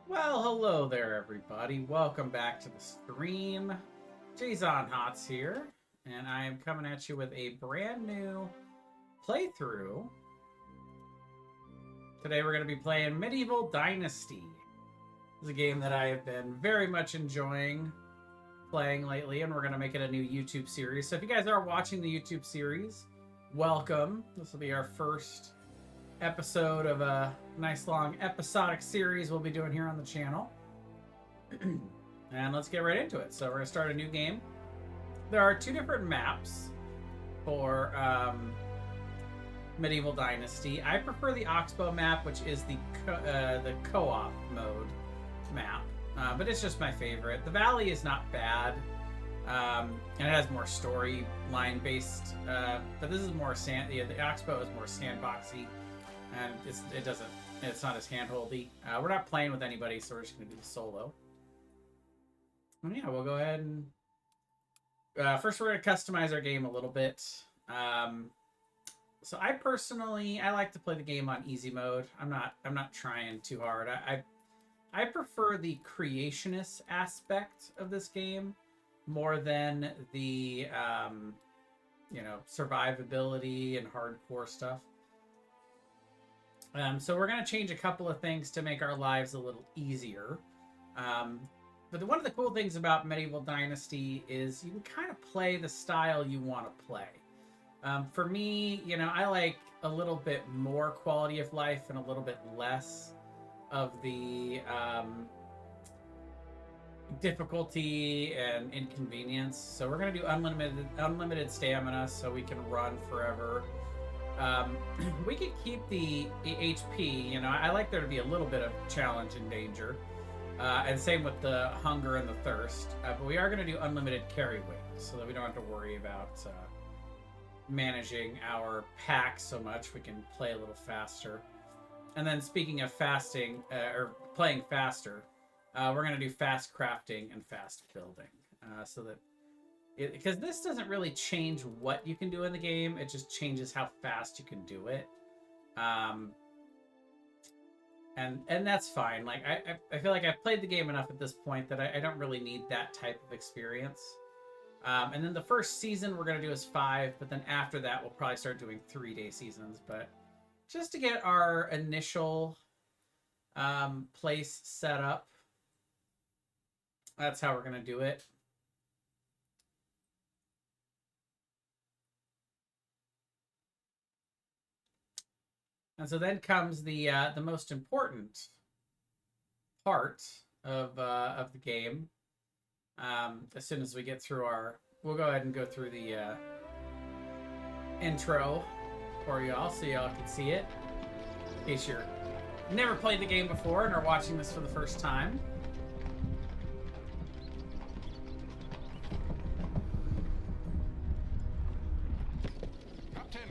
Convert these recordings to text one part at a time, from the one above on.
Well, hello there, everybody. Welcome back to the stream. Jason Hots here, and I am coming at you with a brand new playthrough. Today we're going to be playing Medieval Dynasty. This is a game that I have been very much enjoying playing lately, and we're going to make it a new YouTube series. So if you guys are watching the YouTube series, welcome. This will be our first episode of a nice long episodic series we'll be doing here on the channel. And let's get right into it. So we're going to start a new game. There are two different maps for Medieval Dynasty. I prefer the Oxbow map, which is the co-op mode map, but it's just my favorite. The Valley is not bad, and it has more storyline based, but this is more the Oxbow is more sandboxy, and it's not as handholdy. We're not playing with anybody, so we're just gonna do the solo. And yeah, we'll go ahead and first we're gonna customize our game a little bit. So I like to play the game on easy mode. I'm not trying too hard. I prefer the creationist aspect of this game more than the survivability and hardcore stuff. So we're going to change a couple of things to make our lives a little easier. But one of the cool things about Medieval Dynasty is you can kind of play the style you want to play. For me, I like a little bit more quality of life and a little bit less of the difficulty and inconvenience. So we're going to do unlimited stamina so we can run forever. We could keep the HP. I like there to be a little bit of challenge and danger. And same with the hunger and the thirst. But we are going to do unlimited carry weight so that we don't have to worry about managing our pack so much. We can play a little faster. And then speaking of fasting, or playing faster, we're going to do fast crafting and fast building. So that because this doesn't really change what you can do in the game, it just changes how fast you can do it. And that's fine. Like I feel like I've played the game enough at this point that I don't really need that type of experience. And then the first season we're going to do is 5, but then after that we'll probably start doing 3-day seasons. But just to get our initial place set up, that's how we're going to do it. And so then comes the most important part of the game. As soon as we get through we'll go ahead and go through the intro for y'all so y'all can see it. In case you're never played the game before and are watching this for the first time. Captain!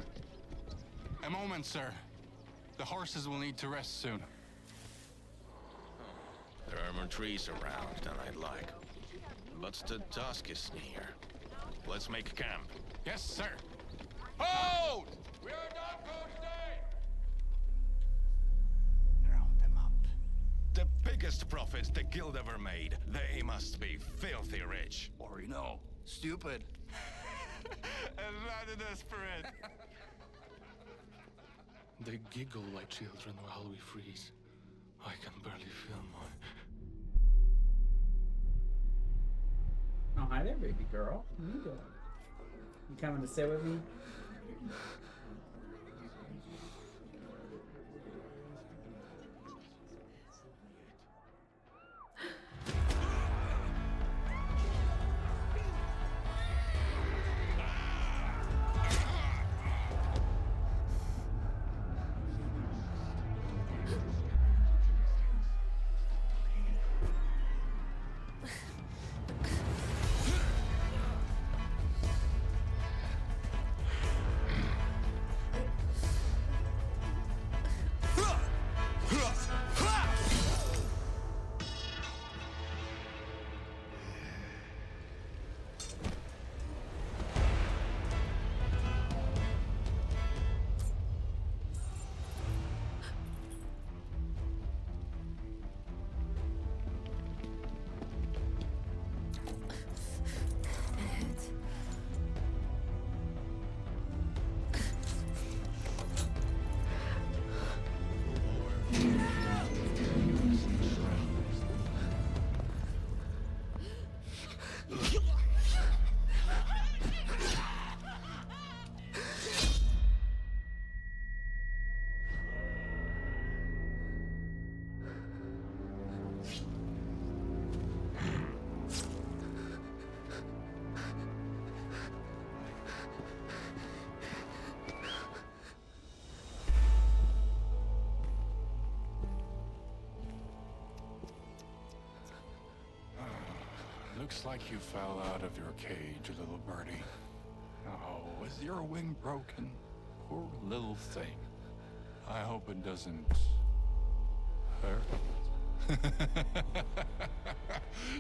A moment, sir. The horses will need to rest soon. There are more trees around than I'd like. But the dusk is near. Let's make camp. Yes, sir. Hold! We are not going to stay! Round them up. The biggest profits the guild ever made. They must be filthy rich. Or, stupid. And rather desperate. They giggle like children while we freeze. I can barely feel my... Oh, hi there, baby girl. How you doing? You coming to sit with me? Looks like you fell out of your cage, little birdie. Oh, is your wing broken? Poor little thing. I hope it doesn't hurt.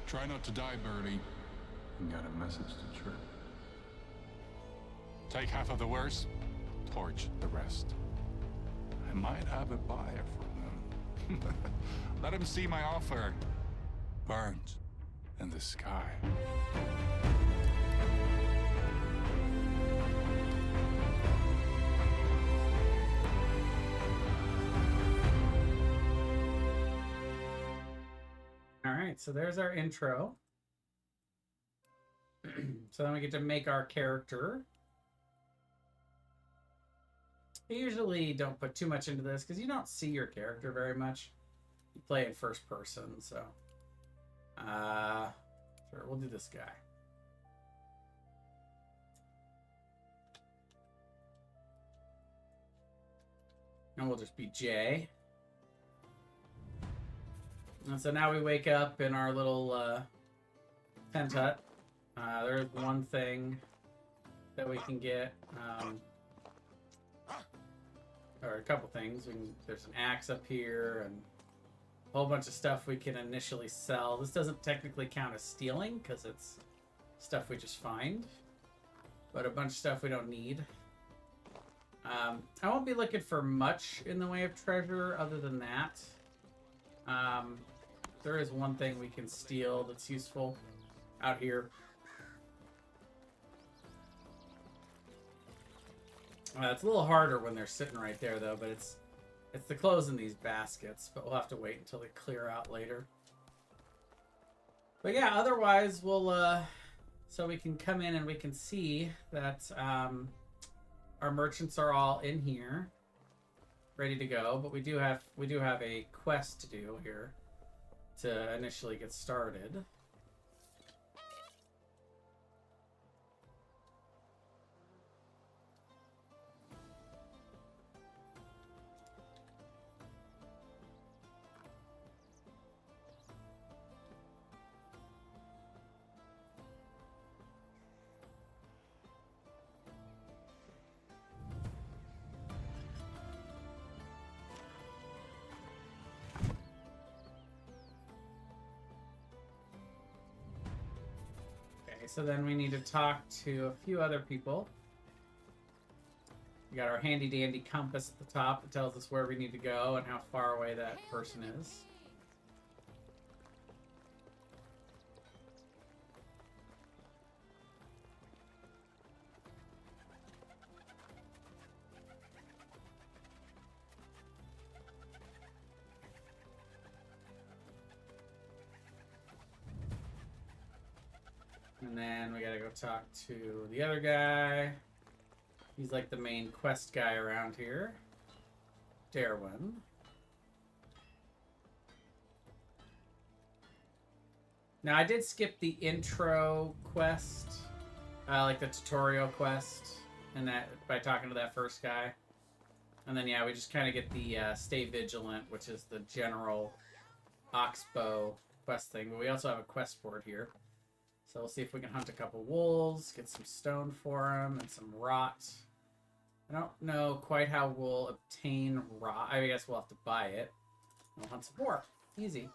Try not to die, birdie. You got a message to Trip. Take half of the wares, torch the rest. I might have a buyer for them. Let him see my offer. Burns in the sky. All right, so there's our intro. So then we get to make our character. I usually don't put too much into this because you don't see your character very much. You play in first person, so. Sure, we'll do this guy. And we'll just be Jay. And so now we wake up in our little tent hut. There's one thing that we can get, or a couple things. There's an axe up here and a whole bunch of stuff we can initially sell. This doesn't technically count as stealing because it's stuff we just find, but a bunch of stuff we don't need. I won't be looking for much in the way of treasure other than that. There is one thing we can steal that's useful out here. It's a little harder when they're sitting right there, though, but it's the clothes in these baskets, but we'll have to wait until they clear out later. But yeah, otherwise, we'll, so we can come in and we can see that our merchants are all in here, ready to go, but we do have a quest to do here to initially get started. So then we need to talk to a few other people. We got our handy dandy compass at the top. It tells us where we need to go and how far away that person is. And then we gotta go talk to the other guy. He's like the main quest guy around here. Darwin. Now I did skip the intro quest, like the tutorial quest, and that by talking to that first guy. And then yeah, we just kind of get the stay vigilant, which is the general oxbow quest thing. But we also have a quest board here. So we'll see if we can hunt a couple wolves, get some stone for them, and some rot. I don't know quite how we'll obtain rot. I guess we'll have to buy it. We'll hunt some more. Easy.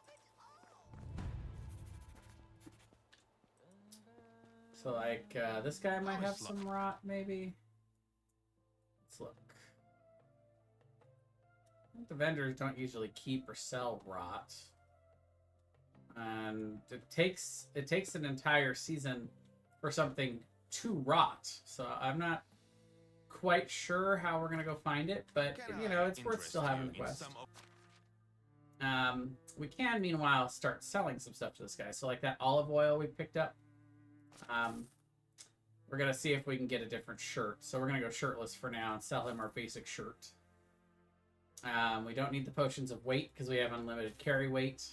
So, like, this guy might have some rot, maybe. Let's look. I think the vendors don't usually keep or sell rot. And it takes an entire season for something to rot. So I'm not quite sure how we're gonna go find it, but you know, it's worth still having the quest. We can meanwhile start selling some stuff to this guy. So like that olive oil we picked up, we're gonna see if we can get a different shirt. So we're gonna go shirtless for now and sell him our basic shirt. We don't need the potions of weight because we have unlimited carry weight.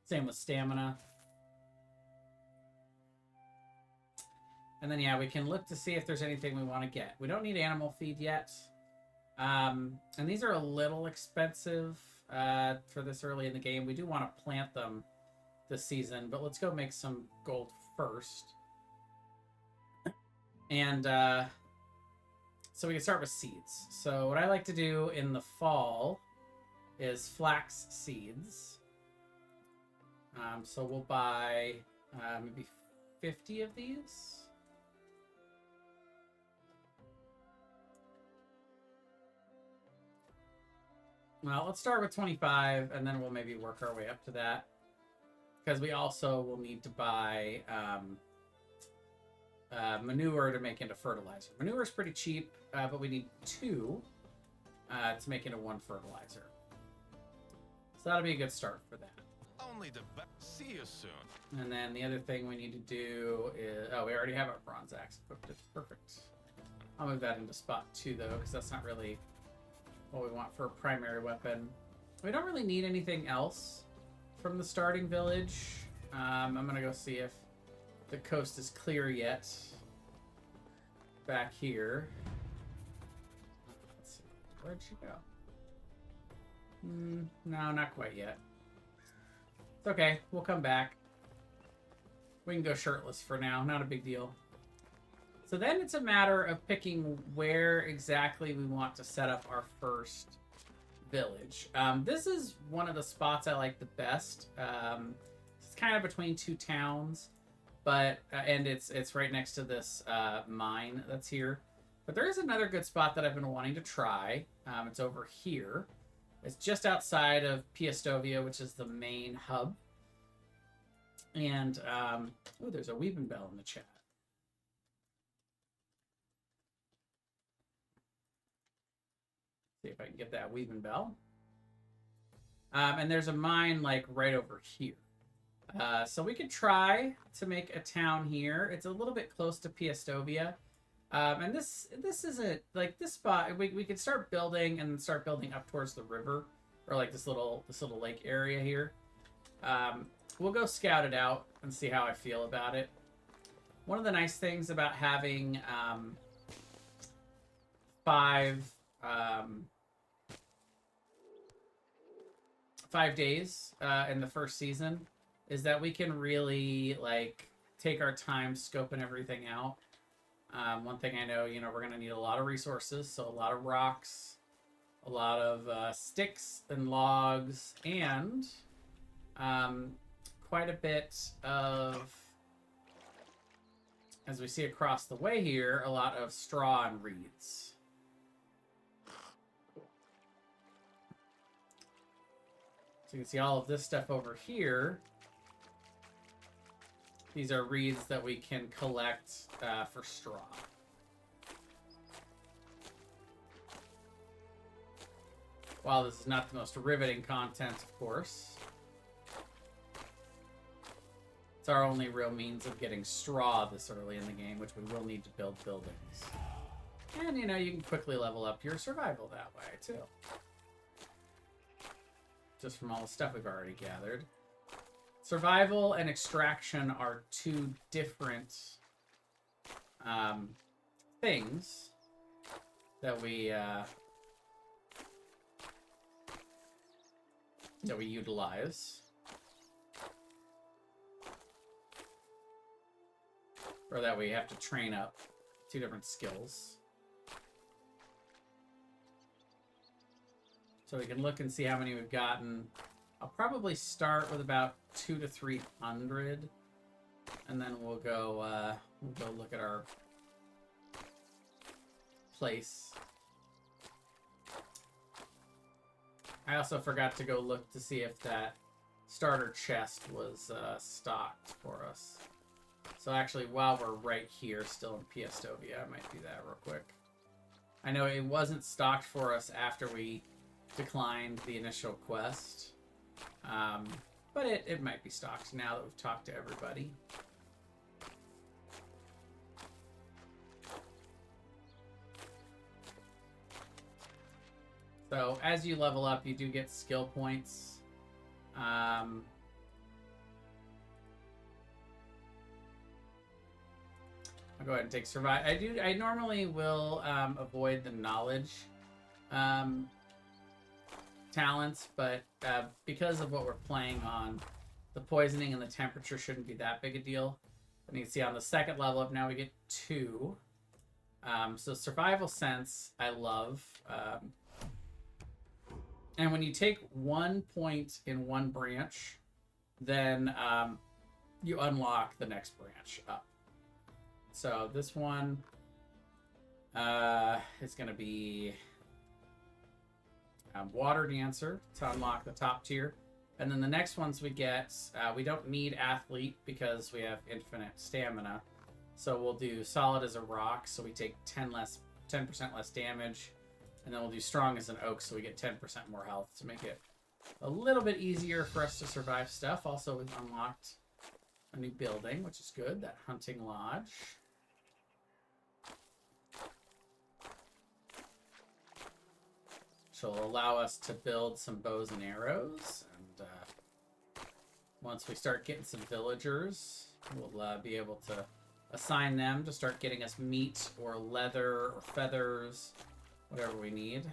Same with stamina. And then yeah, we can look to see if there's anything we want to get. We don't need animal feed yet. And these are a little expensive for this early in the game. We do want to plant them this season, but let's go make some gold first. And so we can start with seeds. So what I like to do in the fall is flax seeds. So we'll buy maybe 50 of these. Well, let's start with 25, and then we'll maybe work our way up to that. Because we also will need to buy manure to make into fertilizer. Manure is pretty cheap, but we need 2 to make into 1 fertilizer. So that'll be a good start for that. Only the best. See you soon. And then the other thing we need to do is... Oh, we already have our bronze axe equipped. It's perfect. I'll move that into spot 2, though, because that's not really what we want for a primary weapon. We don't really need anything else from the starting village. I'm going to go see if the coast is clear yet. Back here. Let's see. Where'd she go? No, not quite yet. It's okay. We'll come back. We can go shirtless for now. Not a big deal. So then it's a matter of picking where exactly we want to set up our first village. This is one of the spots I like the best. It's kind of between 2 towns, but and it's right next to this mine that's here. But there is another good spot that I've been wanting to try. It's over here. It's just outside of Piastovia, which is the main hub. And oh, there's a Weeping Bell in the chat. See if I can get that Weeping Bell. And there's a mine like right over here. So we could try to make a town here. It's a little bit close to Piastovia. And this isn't like this spot. We could start building and start building up towards the river, or like this little lake area here. We'll go scout it out and see how I feel about it. One of the nice things about having 5 days in the first season is that we can really like take our time scoping everything out. One thing I know, we're going to need a lot of resources, so a lot of rocks, a lot of sticks and logs, and quite a bit of, as we see across the way here, a lot of straw and reeds. So you can see all of this stuff over here. These are reeds that we can collect for straw. While this is not the most riveting content, of course, it's our only real means of getting straw this early in the game, which we will need to build buildings. And, you can quickly level up your survival that way, too. Just from all the stuff we've already gathered. Survival and extraction are 2 different things that we utilize, or that we have to train up. 2 different skills. So we can look and see how many we've gotten. I'll probably start with about 200 to 300, and then we'll go look at our place. I also forgot to go look to see if that starter chest was stocked for us. So actually, while we're right here, still in Piastovia, I might do that real quick. I know it wasn't stocked for us after we declined the initial quest. But it might be stocked now that we've talked to everybody. So as you level up, you do get skill points. I'll go ahead and take survive. I normally will avoid the knowledge talents, but because of what we're playing on, The poisoning and the temperature shouldn't be that big a deal. And you can see on the second level up now we get 2. So survival sense, I love. And when you take 1 point in one branch, then you unlock the next branch up. So this one is going to be Water Dancer to unlock the top tier. And then the next ones we get, we don't need Athlete because we have infinite stamina. So we'll do Solid as a Rock, so we take 10% less damage. And then we'll do Strong as an Oak, so we get 10% more health to make it a little bit easier for us to survive stuff. Also, we've unlocked a new building, which is good, that Hunting Lodge. Which will allow us to build some bows and arrows. And once we start getting some villagers, we'll be able to assign them to start getting us meat or leather or feathers, whatever we need.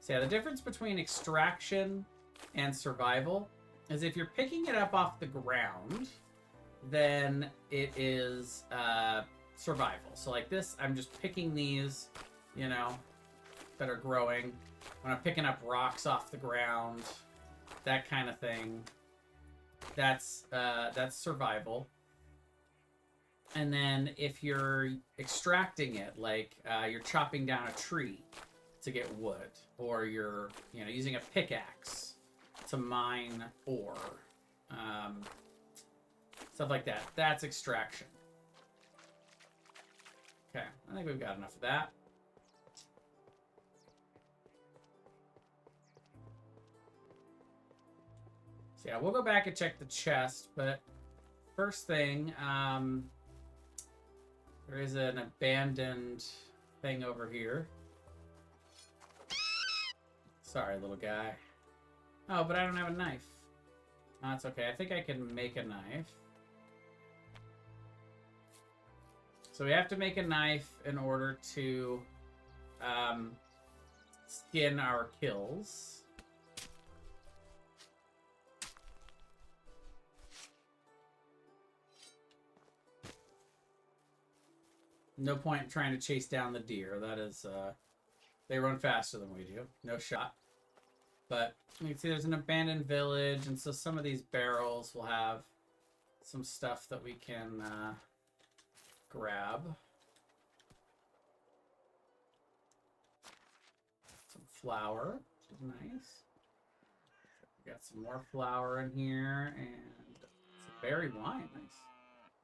So yeah, the difference between extraction and survival is if you're picking it up off the ground, then it is survival. So like this, I'm just picking these, you know, that are growing. When I'm picking up rocks off the ground, that kind of thing, that's survival. And then if you're extracting it, like you're chopping down a tree to get wood, or you're, you know, using a pickaxe to mine ore, stuff like that, that's extraction. Okay, I think we've got enough of that. So yeah, we'll go back and check the chest, but first thing, there is an abandoned thing over here. Sorry, little guy. Oh, but I don't have a knife. Oh, that's okay. I think I can make a knife. So we have to make a knife in order to skin our kills. No point in trying to chase down the deer. That is, they run faster than we do. No shot. But you can see there's an abandoned village, and so some of these barrels will have some stuff that we can grab. Some flour, which is nice. We got some more flour in here, and some berry wine. Nice.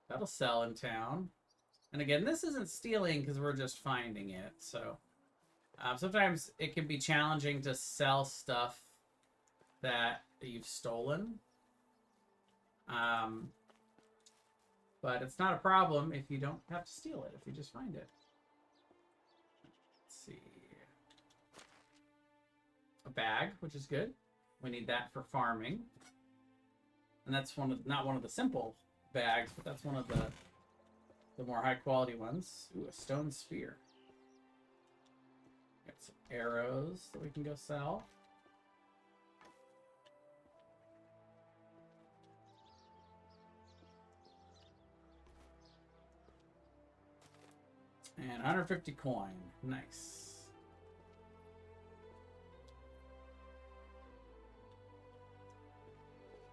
That'll sell in town. And again, this isn't stealing because we're just finding it. So sometimes it can be challenging to sell stuff that you've stolen. But it's not a problem if you don't have to steal it, if you just find it. Let's see. A bag, which is good. We need that for farming. And that's not one of the simple bags, but that's one of the more high quality ones. Ooh, a stone spear. Got some arrows that we can go sell. And 150 coin. Nice.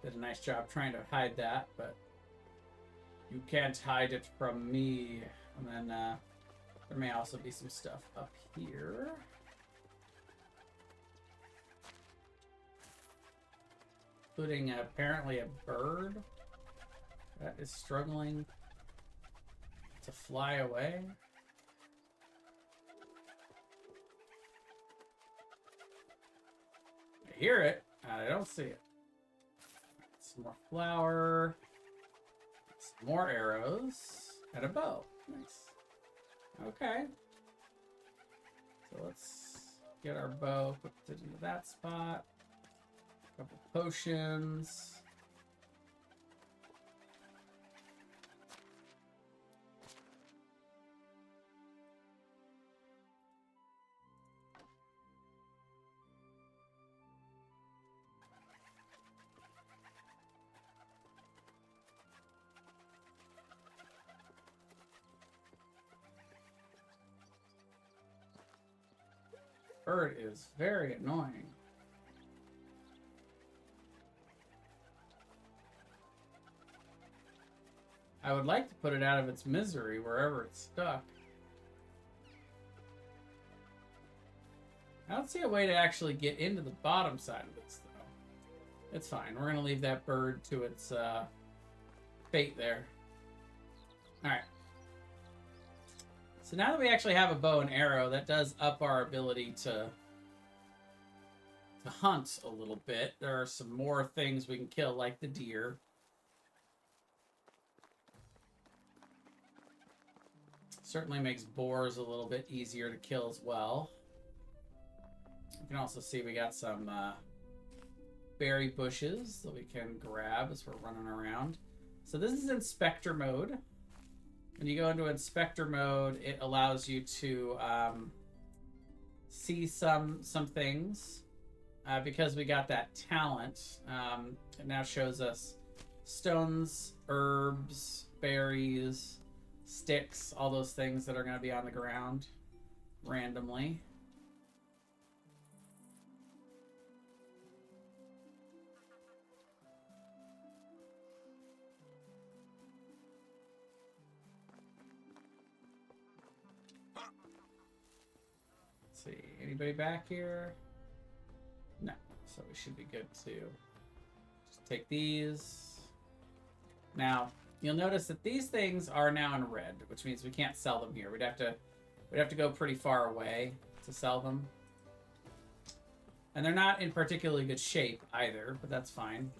Did a nice job trying to hide that, but you can't hide it from me. And then there may also be some stuff up here. Including apparently a bird that is struggling to fly away. I hear it, I don't see it. Some more flour. Some more arrows. And a bow. Nice. Okay. So let's get our bow, put it into that spot. A couple potions. bird is very annoying. I would like to put it out of its misery wherever it's stuck. I don't see a way to actually get into the bottom side of this, though. It's fine. We're going to leave that bird to its fate there. Alright. So now that we actually have a bow and arrow, that does up our ability to hunt a little bit. There are some more things we can kill, like the deer. Certainly makes boars a little bit easier to kill as well. You can also see we got some berry bushes that we can grab as we're running around. So this is inspector mode. When you go into inspector mode, it allows you to see some things. Because we got that talent, it now shows us stones, herbs, berries, sticks, all those things that are going to be on the ground randomly. Let's see, anybody back here? No, so we should be good to just take these. Now, you'll notice that these things are now in red, which means we can't sell them here. We'd have to go pretty far away to sell them. And they're not in particularly good shape either, but that's fine.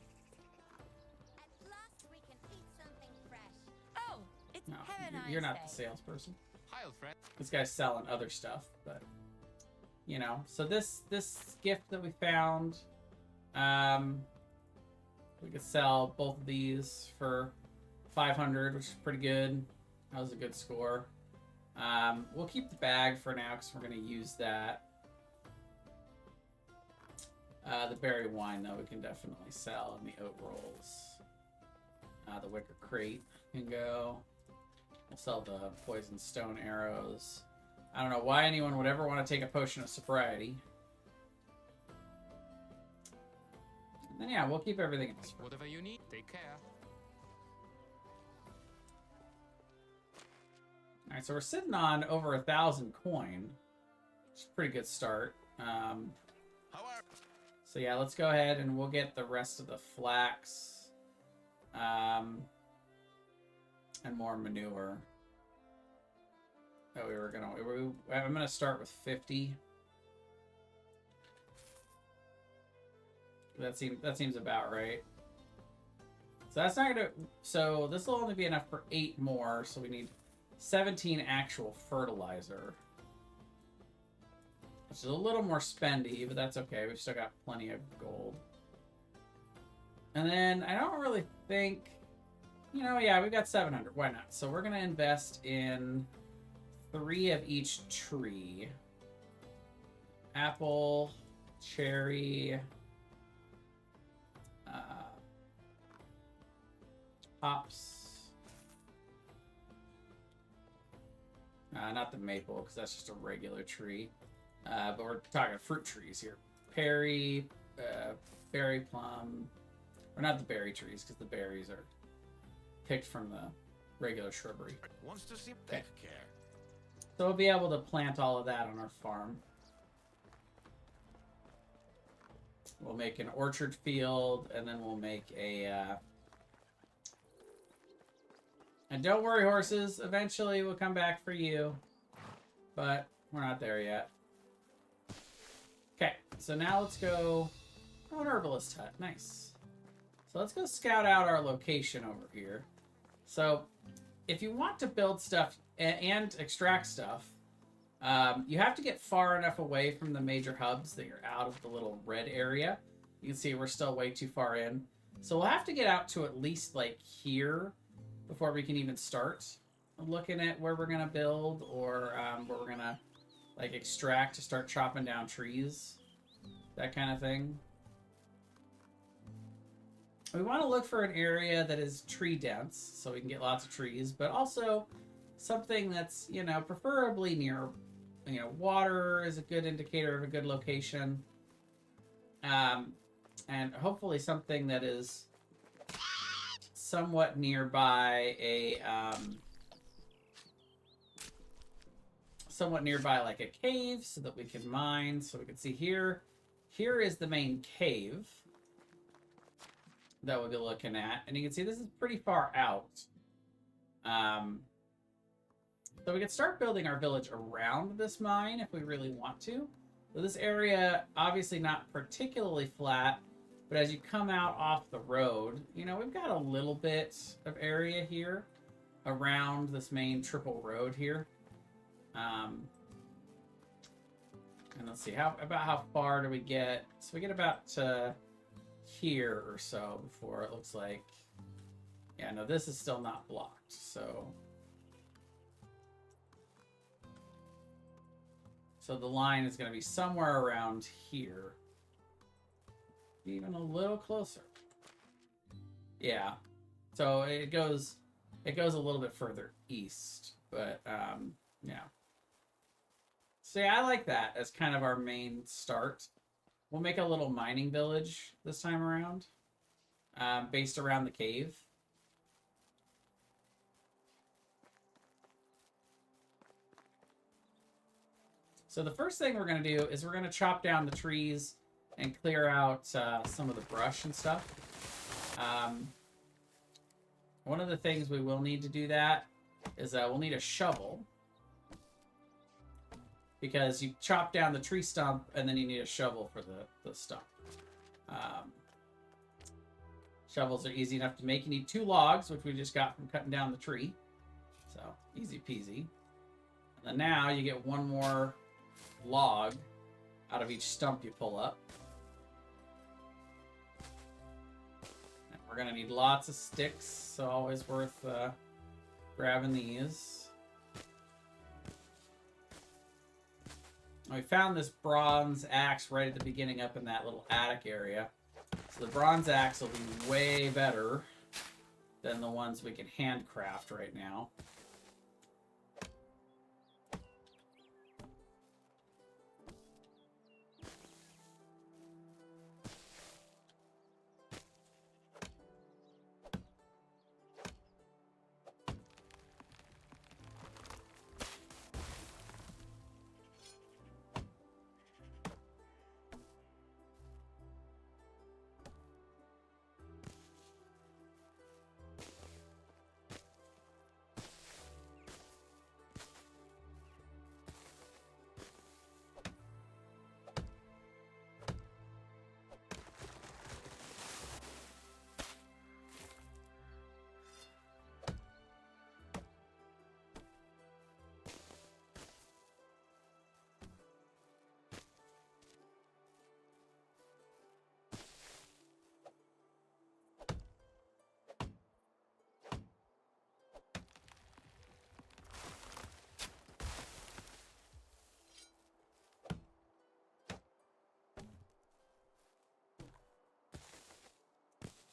At last we can eat something fresh. Oh, it's No, Valentine's you're not Day. the salesperson. Hi, old friend. This guy's selling other stuff, but you know. So this gift that we found, we could sell both of these for 500, which is pretty good. That was a good score. We'll keep the bag for now because we're going to use that. The berry wine, though, we can definitely sell, and the oat rolls. The wicker crate can go. We'll sell the poison stone arrows. I don't know why anyone would ever want to take a potion of sobriety. And then, yeah, we'll keep everything in this room. Whatever you need, take care. Alright, so we're sitting on over 1,000 coin. Which is a pretty good start. So yeah, let's go ahead and we'll get the rest of the flax. And more manure. Oh, I'm gonna start with 50. That seems about right. So that's not gonna. So this will only be enough for 8 more. So we need 17 actual fertilizer, which is a little more spendy, but that's okay. We've still got plenty of gold. And then I don't really think, you know, yeah, we've got 700. Why not? So we're gonna invest in 3 of each tree. Apple, cherry, hops. Not the maple, because that's just a regular tree. But we're talking fruit trees here. Berry, berry plum. Or not the berry trees, because the berries are picked from the regular shrubbery. Wants to see Okay. care. So we'll be able to plant all of that on our farm. We'll make an orchard field, and then we'll make a... And don't worry, horses. Eventually, we'll come back for you. But we're not there yet. Okay, so now let's go... Oh, an herbalist hut. Nice. So let's go scout out our location over here. So, if you want to build stuff and extract stuff, you have to get far enough away from the major hubs that you're out of the little red area. You can see we're still way too far in. So we'll have to get out to at least, like, here before we can even start looking at where we're going to build or where we're going to, like, extract to start chopping down trees. That kind of thing. We want to look for an area that is tree dense so we can get lots of trees, but also something that's, you know, preferably near you know, water is a good indicator of a good location. And hopefully something that is somewhat nearby like a cave so that we can mine. So we can see here. Here is the main cave that we'll be looking at. And you can see this is pretty far out. So we could start building our village around this mine if we really want to. So this area, obviously not particularly flat, but as you come out off the road, you know, we've got a little bit of area here around this main triple road here. And let's see, how far do we get? So we get about here or so before it looks like, yeah, no, this is still not blocked. So the line is going to be somewhere around here. Even a little closer. Yeah. So it goes a little bit further east, but yeah. So yeah, I like that as kind of our main start. We'll make a little mining village this time around, based around the cave. So the first thing we're going to do is we're going to chop down the trees and clear out some of the brush and stuff. One of the things we will need to do that is we'll need a shovel. Because you chop down the tree stump and then you need a shovel for the stump. Shovels are easy enough to make. You need 2 logs, which we just got from cutting down the tree. So, easy peasy. And then now you get 1 more log out of each stump you pull up. And we're going to need lots of sticks, so always worth grabbing these. We found this bronze axe right at the beginning up in that little attic area. So the bronze axe will be way better than the ones we can handcraft right now.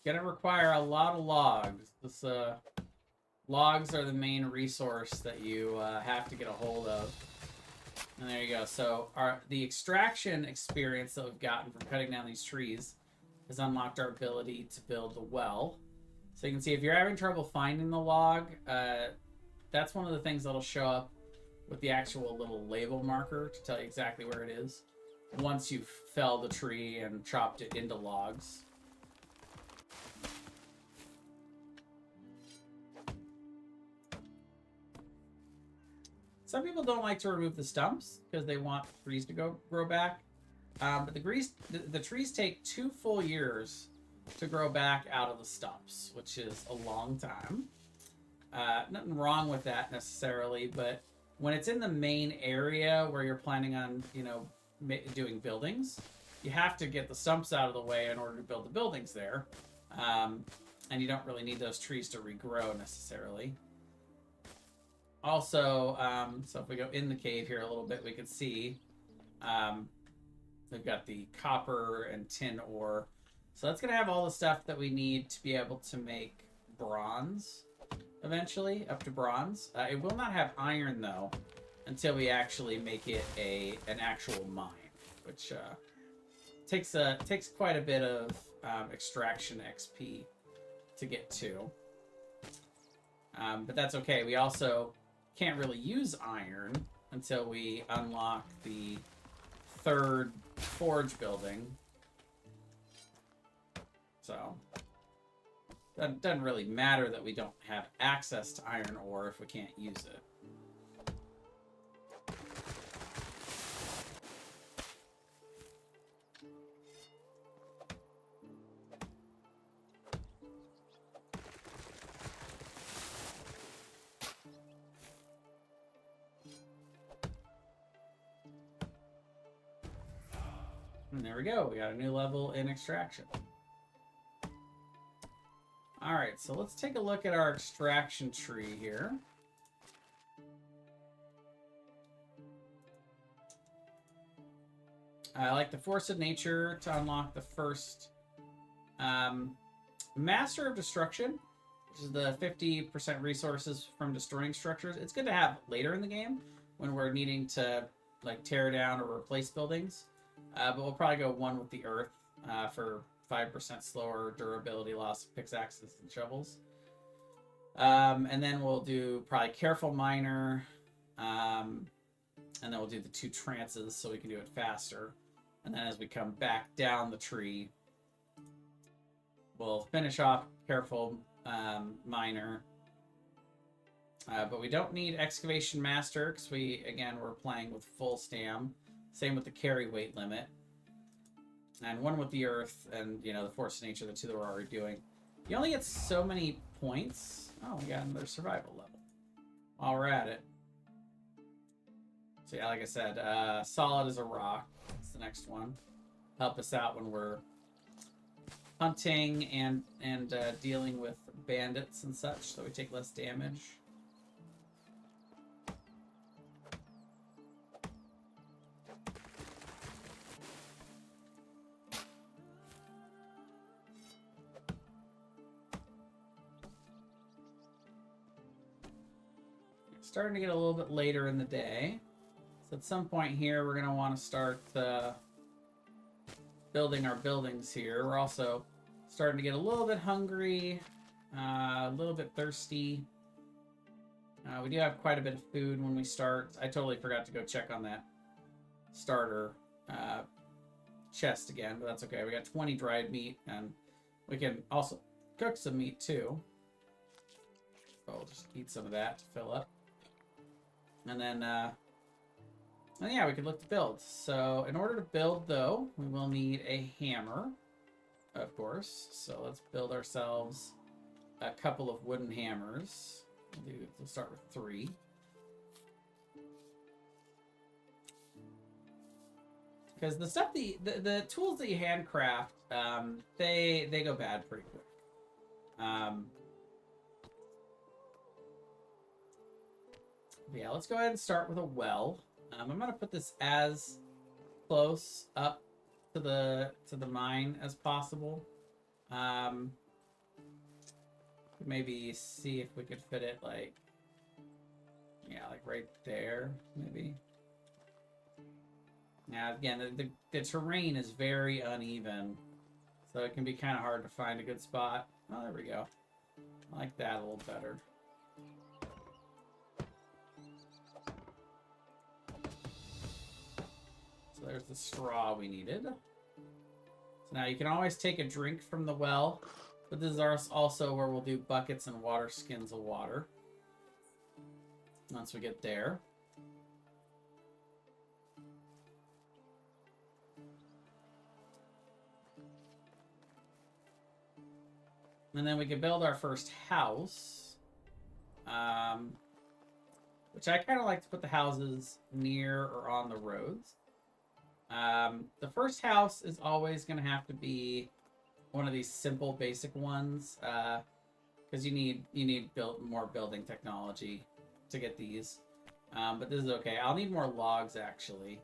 Gonna require a lot of logs. This logs are the main resource that you have to get a hold of. And there you go. So the extraction experience that we've gotten from cutting down these trees has unlocked our ability to build the well. So you can see if you're having trouble finding the log, that's one of the things that'll show up with the actual little label marker to tell you exactly where it is once you've felled the tree and chopped it into logs. Some people don't like to remove the stumps because they want trees to grow back. But the trees take 2 full years to grow back out of the stumps, which is a long time. Nothing wrong with that necessarily, but when it's in the main area where you're planning on, you know, doing buildings, you have to get the stumps out of the way in order to build the buildings there. And you don't really need those trees to regrow necessarily. Also, so if we go in the cave here a little bit, we can see we've got the copper and tin ore. So that's going to have all the stuff that we need to be able to make bronze eventually, up to bronze. It will not have iron, though. until we actually make it an actual mine, which takes quite a bit of extraction XP to get to. But that's okay. We also can't really use iron until we unlock the 3rd forge building. So that doesn't really matter that we don't have access to iron ore if we can't use it. And there we go. We got a new level in extraction. Alright, so let's take a look at our extraction tree here. I like the Force of Nature to unlock the first Master of Destruction, which is the 50% resources from destroying structures. It's good to have later in the game when we're needing to like tear down or replace buildings. But we'll probably go 1 with the earth for 5% slower durability loss of pickaxes and shovels. And then we'll do probably Careful Miner. And then we'll do the 2 trances so we can do it faster. And then as we come back down the tree, we'll finish off Careful Miner. But we don't need Excavation Master because we're playing with full stam. Same with the carry weight limit. And 1 with the earth and, the Force of Nature, the 2 that we're already doing. You only get so many points. Oh, we got another survival level. While we're at it. So yeah, like I said, solid as a rock. That's the next one. Help us out when we're hunting and dealing with bandits and such, so we take less damage. Starting to get a little bit later in the day. So at some point here, we're going to want to start building our buildings here. We're also starting to get a little bit hungry, a little bit thirsty. We do have quite a bit of food when we start. I totally forgot to go check on that starter chest again, but that's okay. We got 20 dried meat, and we can also cook some meat too. So we'll just eat some of that to fill up. And then, yeah, we can look to build. So in order to build, though, we will need a hammer, of course. So let's build ourselves a couple of wooden hammers. We'll start with 3. Because the stuff the tools that you handcraft, they go bad pretty quick. Yeah, let's go ahead and start with a well. I'm gonna put this as close up to the mine as possible. Maybe see if we could fit it like right there, maybe. Now again, the terrain is very uneven, so it can be kind of hard to find a good spot. Oh, there we go. I like that a little better. There's the straw we needed. So now you can always take a drink from the well, but this is also where we'll do buckets and water skins of water. Once we get there. And then we can build our first house. Which I kind of like to put the houses near or on the roads. The first house is always going to have to be one of these simple, basic ones, because you need more building technology to get these. But this is okay. I'll need more logs, actually.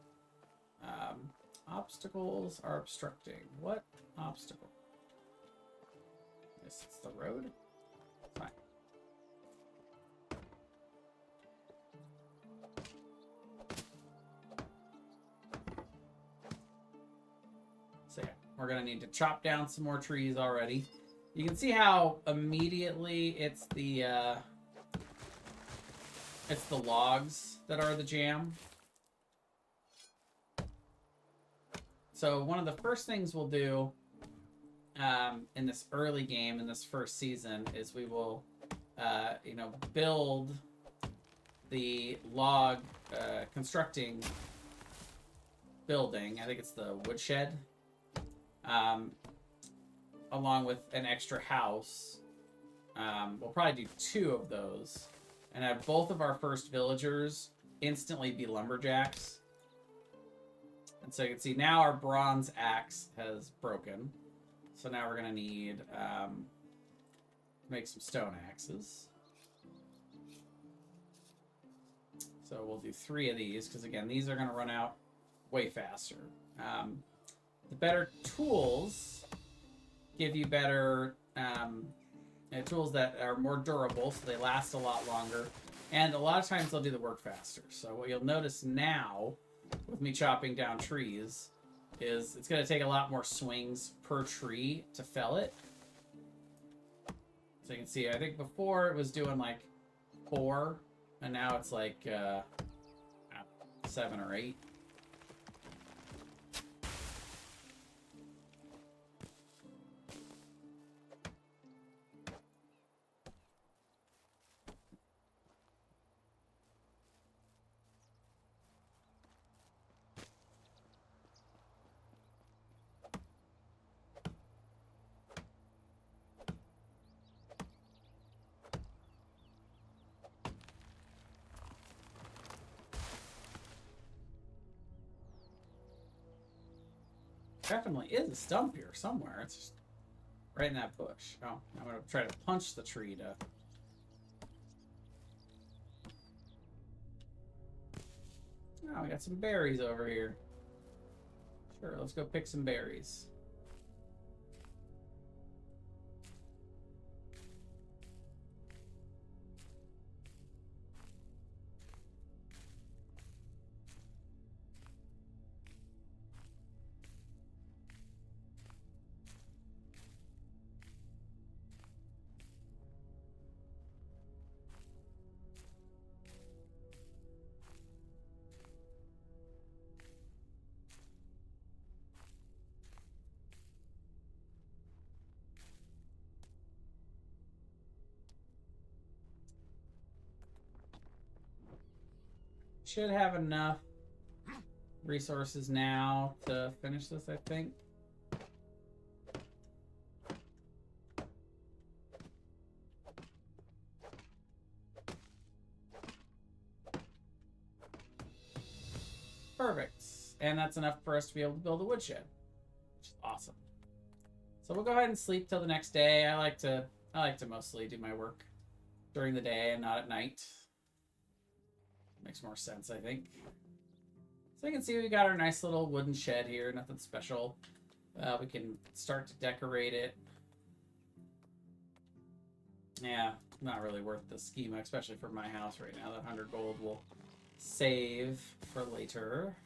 Obstacles are obstructing. What obstacle? Yes, it's the road. Fine. we're going to need to chop down some more trees already. You can see how immediately it's the logs that are the jam. So one of the first things we'll do in this early game, in this first season, is we will, build the log constructing building. I think it's the woodshed, along with an extra house. We'll probably do 2 of those and have both of our first villagers instantly be lumberjacks. And so you can see now our bronze axe has broken. So now we're going to need to make some stone axes. So we'll do 3 of these because, again, these are going to run out way faster. The better tools give you better tools that are more durable, so they last a lot longer. And a lot of times they'll do the work faster. So what you'll notice now with me chopping down trees is it's going to take a lot more swings per tree to fell it. So you can see, I think before it was doing like 4, and now it's like 7 or 8. Definitely is a stump here somewhere. It's just right in that bush. Oh, I'm going to try to punch the tree to... Oh, we got some berries over here. Sure, let's go pick some berries. Should have enough resources now to finish this, I think. Perfect. And that's enough for us to be able to build a woodshed, which is awesome. So we'll go ahead and sleep till the next day. I like to mostly do my work during the day and not at night. Makes more sense, I think. So you can see we got our nice little wooden shed here. Nothing special. We can start to decorate it. Yeah, not really worth the schema, especially for my house right now. That 100 gold will save for later.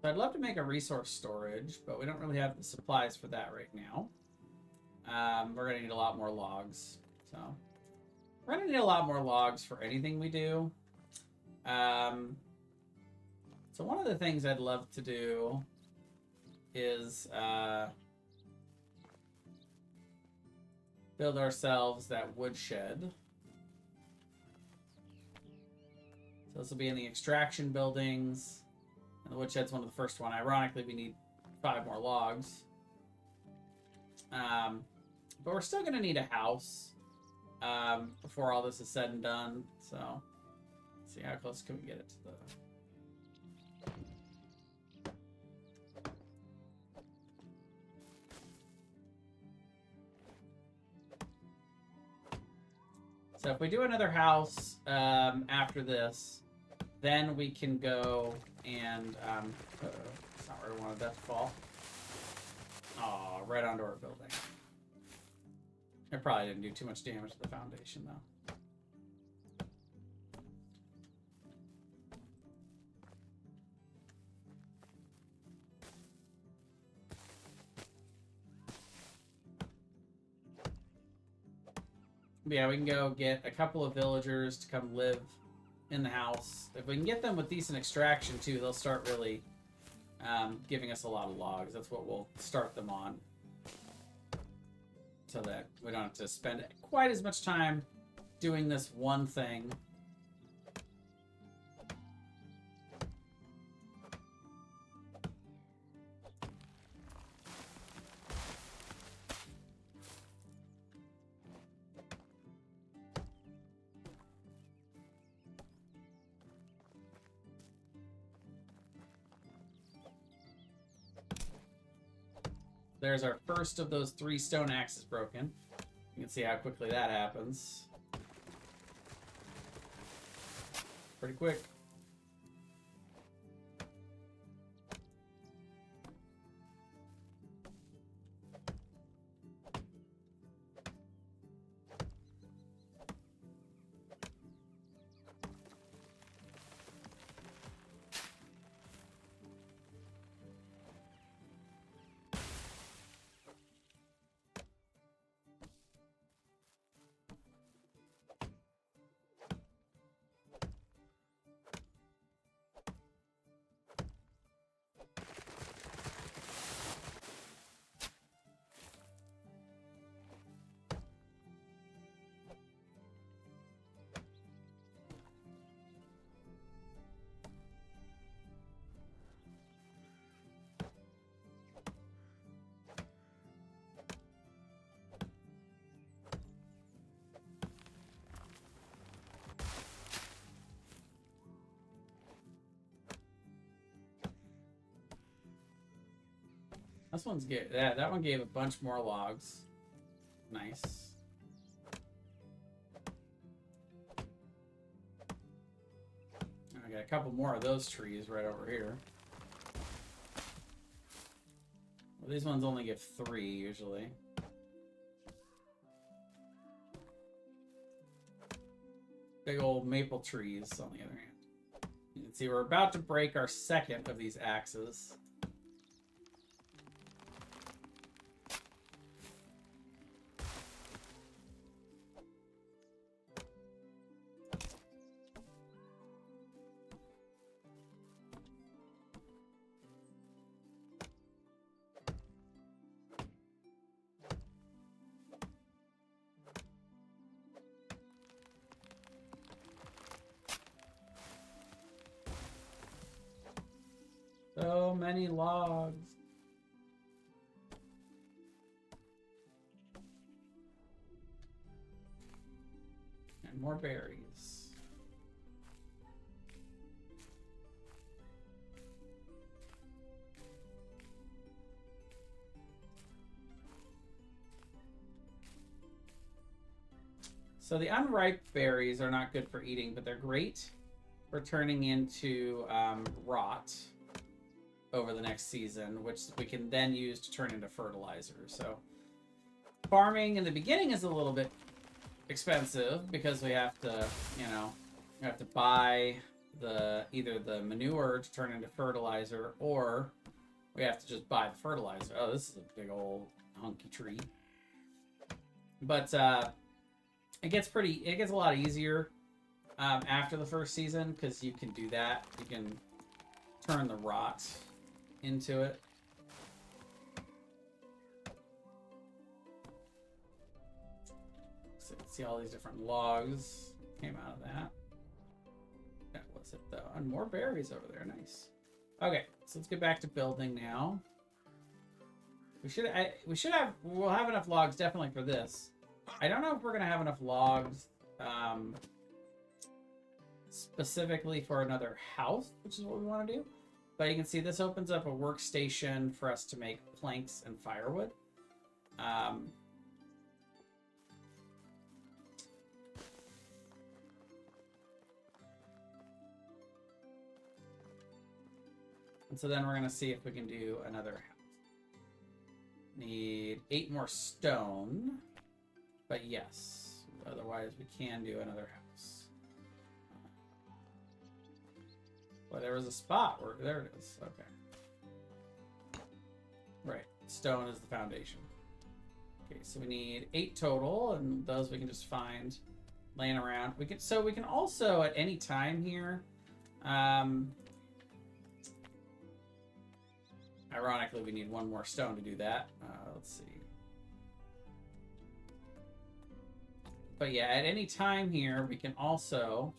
So I'd love to make a resource storage, but we don't really have the supplies for that right now. We're going to need a lot more logs. So we're going to need a lot more logs for anything we do. So one of the things I'd love to do is build ourselves that woodshed. So this will be in the extraction buildings. And the woodshed's one of the first one. Ironically, we need 5 more logs. But we're still going to need a house before all this is said and done. So, let's see how close can we get it to the... So if we do another house after this, then we can go and that's not where I wanted that to fall. Oh, right onto our building. It probably didn't do too much damage to the foundation, though. But yeah, we can go get a couple of villagers to come live in the house. If we can get them with decent extraction, too, they'll start really giving us a lot of logs. That's what we'll start them on. So that we don't have to spend quite as much time doing this one thing. There's our first of those 3 stone axes broken. You can see how quickly that happens. Pretty quick. This one's good. That one gave a bunch more logs. Nice. I got a couple more of those trees right over here. Well, these ones only give 3 usually. Big old maple trees on the other hand. You can see we're about to break our second of these axes. So many logs. And more berries. So the unripe berries are not good for eating, but they're great for turning into rot over the next season, which we can then use to turn into fertilizer. So farming in the beginning is a little bit expensive because we have to, you know, we have to buy either the manure to turn into fertilizer, or we have to just buy the fertilizer. Oh, this is a big old hunky tree. But it gets a lot easier after the first season because you can do that. You can turn the rot into it. So you can see all these different logs came out of that. That was it though. And more berries over there. Nice. Okay, so let's get back to building now. We'll have enough logs definitely for this. I don't know if we're gonna have enough logs specifically for another house, which is what we want to do. But you can see this opens up a workstation for us to make planks and firewood. And so then we're gonna see if we can do another house. Need 8 more stone, but yes, otherwise we can do another house. Well, there was a spot where there it is. Okay. Right. Stone is the foundation. Okay, so we need 8 total, and those we can just find laying around. We can also at any time here. Ironically, we need 1 more stone to do that. Let's see. But yeah, at any time here, we can also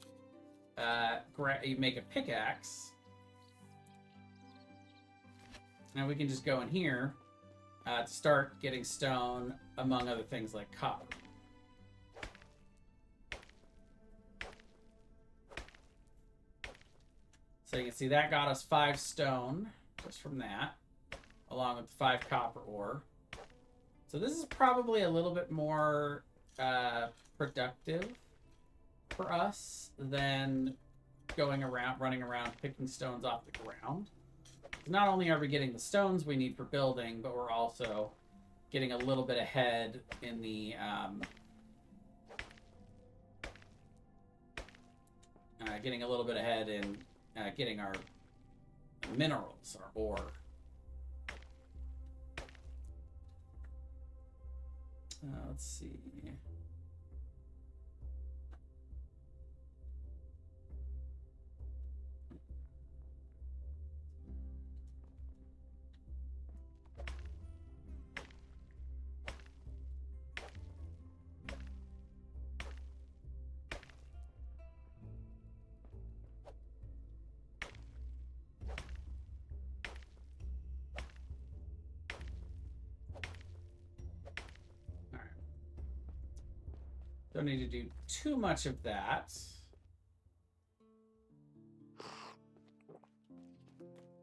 make a pickaxe. And we can just go in here to start getting stone, among other things like copper. So you can see that got us 5 stone just from that, along with 5 copper ore. So this is probably a little bit more productive for us than running around picking stones off the ground. Not only are we getting the stones we need for building, but we're also getting a little bit ahead in the getting our minerals, our ore. Let's see. Don't need to do too much of that.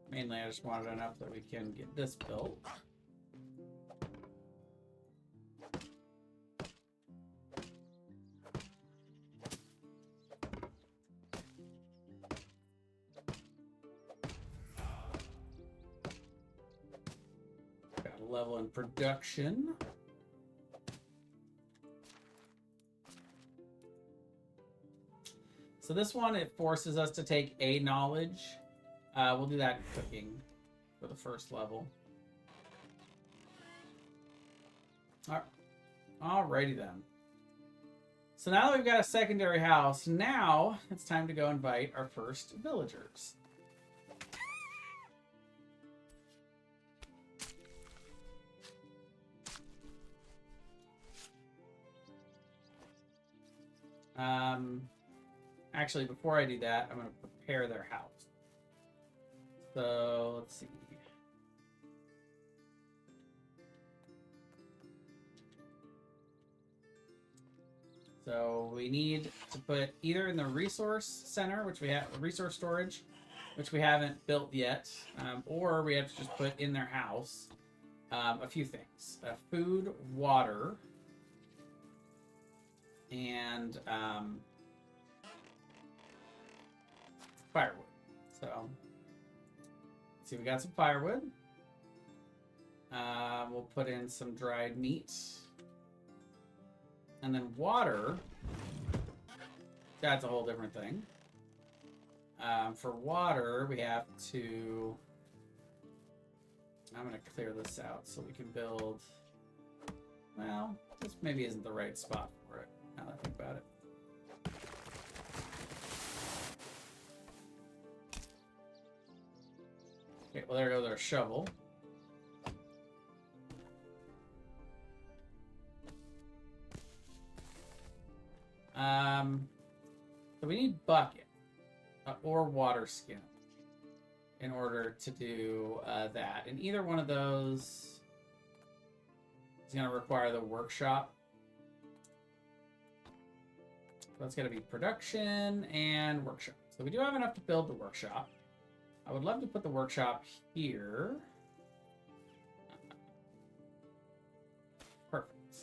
Mainly, I just wanted enough that we can get this built. Got a level in production. So this one, it forces us to take a knowledge. We'll do that in cooking for the first level. Alrighty then. So now that we've got a secondary house, now it's time to go invite our first villagers. Actually, before I do that, I'm going to prepare their house. So, let's see. So, we need to put either in the resource center, which we have, resource storage, which we haven't built yet, or we have to just put in their house a few things. Food, water, and firewood. So, let's see, we got some firewood. We'll put in some dried meat. And then water, that's a whole different thing. For water, we have to... I'm going to clear this out so we can build... Well, this maybe isn't the right spot for it, now that I think about it. Okay, well, there goes our shovel. So we need bucket or water skin in order to do that. And either one of those is going to require the workshop. So that's going to be production and workshop. So we do have enough to build the workshop. I would love to put the workshop here. Perfect.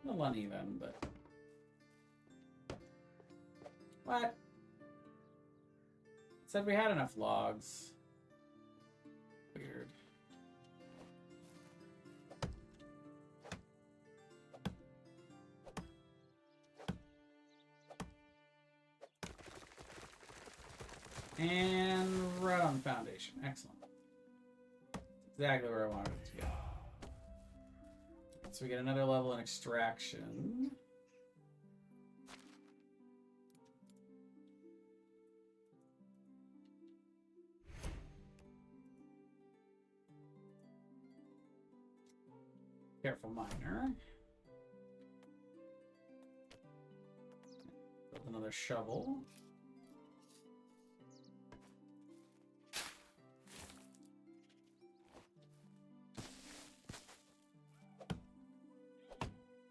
A little uneven, but... What? It said we had enough logs. And right on the foundation. Excellent. Exactly where I wanted it to go. So we get another level in extraction. Careful, miner. Build another shovel.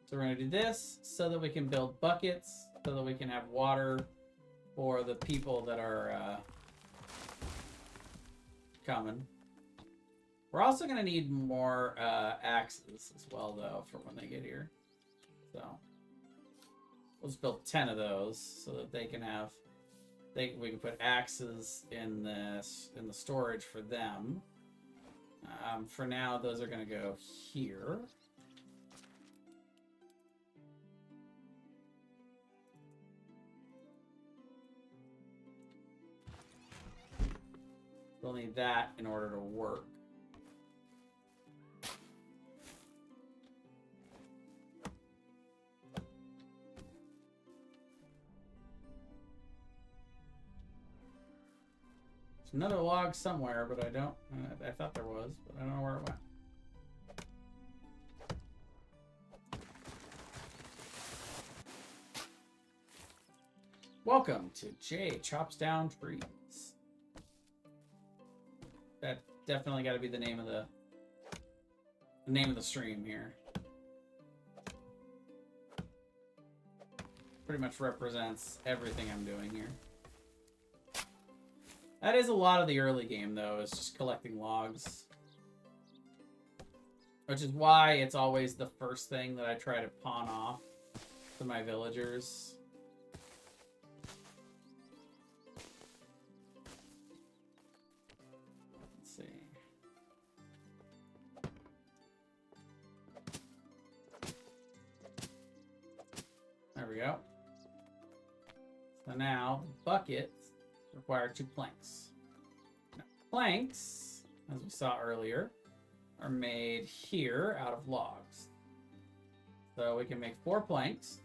So we're going to do this so that we can build buckets, so that we can have water for the people that are coming. We're also going to need more axes as well, though, for when they get here. So we'll just build 10 of those so that they can have... we can put axes in the storage for them. For now, those are going to go here. We'll need that in order to work. There's another log somewhere, but I don't... I thought there was, but I don't know where it went. Welcome to Jay Chops Down Trees. That definitely got to be the name of the stream here. Pretty much represents everything I'm doing here. That is a lot of the early game, though, is just collecting logs. Which is why it's always the first thing that I try to pawn off to my villagers. Let's see. There we go. So now, the bucket require 2 planks. Now, planks, as we saw earlier, are made here out of logs. So we can make 4 planks.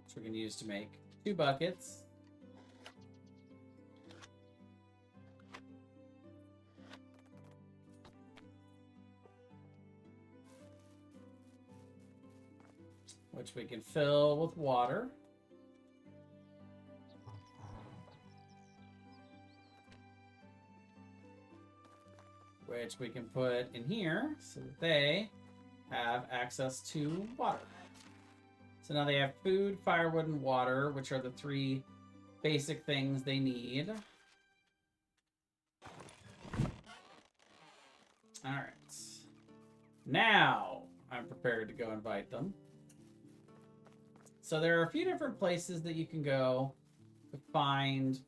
Which we can use to make 2 buckets. Which we can fill with water. Which we can put in here so that they have access to water. So now they have food, firewood, and water, which are the 3 basic things they need. Alright. Now I'm prepared to go invite them. So there are a few different places that you can go to find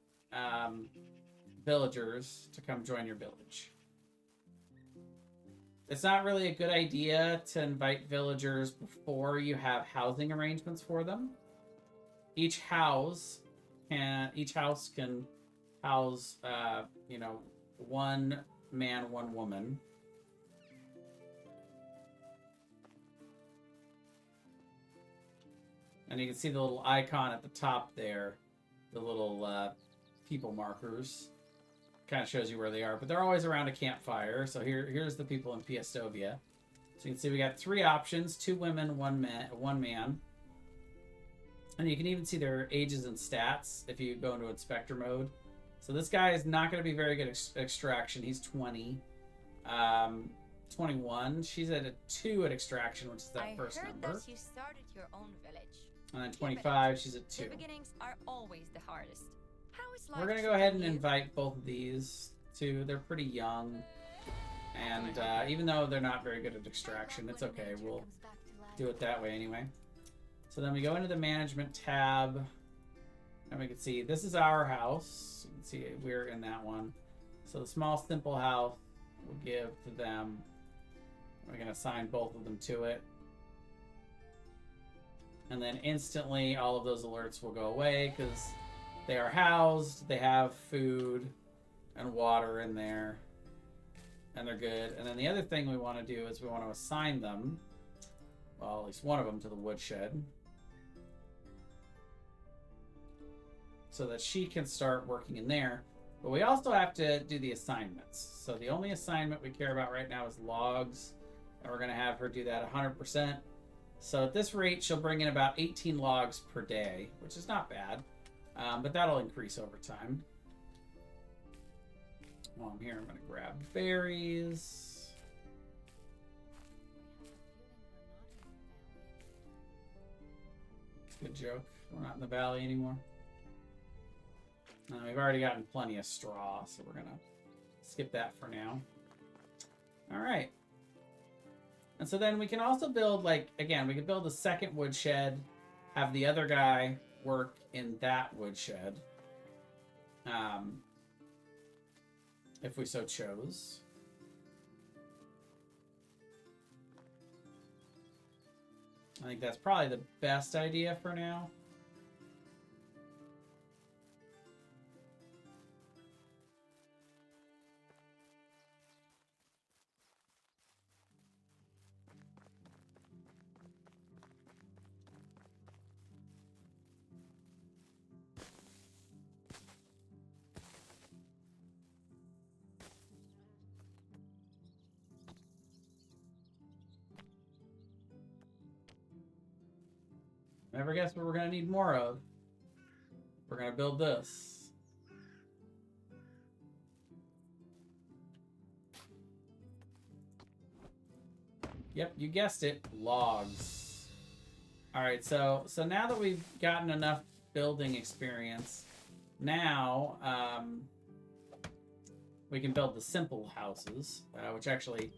villagers to come join your village. It's not really a good idea to invite villagers before you have housing arrangements for them. Each house can house, you know, 1 man, 1 woman. And you can see the little icon at the top there, the little people markers. Kind of shows you where they are, but they're always around a campfire. So here's the people in Piestovia. So you can see we got 3 options: 2 women, 1 man. And you can even see their ages and stats if you go into inspector mode. So this guy is not going to be very good at extraction. He's 20. 21. She's at a 2 at extraction, which is that first number. I heard that you started your own village. And then 25, she's at 2. The beginnings are always the hardest. How is life We're going to go ahead and invite both of these two. They're pretty young. And even though they're not very good at extraction, it's okay. We'll do it that way anyway. So then we go into the management tab. And we can see this is our house. You can see we're in that one. So the small, simple house we'll give to them. We're going to assign both of them to it. And then instantly all of those alerts will go away because they are housed, they have food and water in there, and they're good. And then the other thing we want to do is we want to assign them, well, at least one of them, to the woodshed, so that she can start working in there. But we also have to do the assignments. So the only assignment we care about right now is logs, and we're going to have her do that 100%. So at this rate, she'll bring in about 18 logs per day, which is not bad, but that'll increase over time. While I'm here, I'm going to grab berries. Good joke. We're not in the valley anymore. We've already gotten plenty of straw, so we're going to skip that for now. All right. And so then we can also build, like, again, we could build a second woodshed, have the other guy work in that woodshed, if we so chose. I think that's probably the best idea for now. Never guess what we're going to need more of. We're going to build this. Yep, you guessed it. Logs. All right, so now that we've gotten enough building experience, now we can build the simple houses, which actually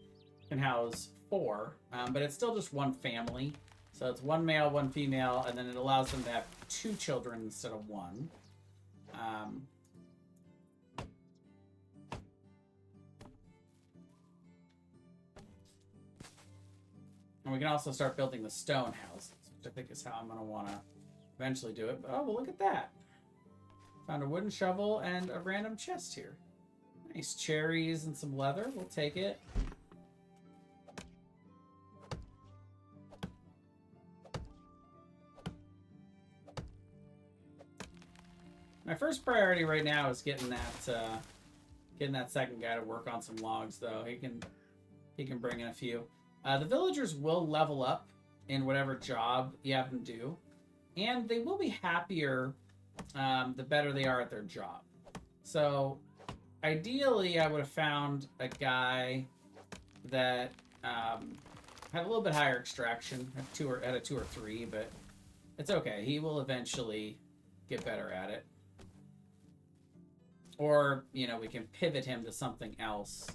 can house 4, but it's still just one family. So it's one male, one female, and then it allows them to have 2 children instead of 1. And we can also start building the stone houses, which I think is how I'm going to want to eventually do it. But, oh, well, look at that. Found a wooden shovel and a random chest here. Nice cherries and some leather. We'll take it. My first priority right now is getting that second guy to work on some logs, though. He can bring in a few. The villagers will level up in whatever job you have them do, and they will be happier the better they are at their job. So, ideally, I would have found a guy that had a little bit higher extraction, had a 2 or 3, but it's okay. He will eventually get better at it. Or, you know, we can pivot him to something else.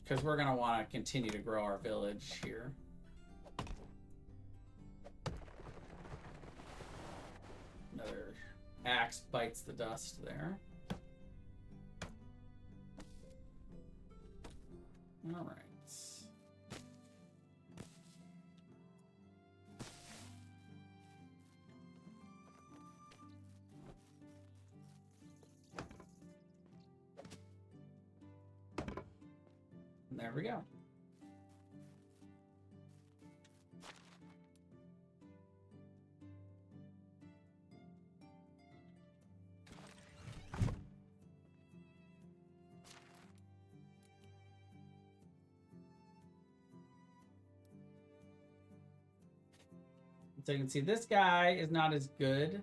Because we're going to want to continue to grow our village here. Another axe bites the dust there. All right. There we go. So you can see this guy is not as good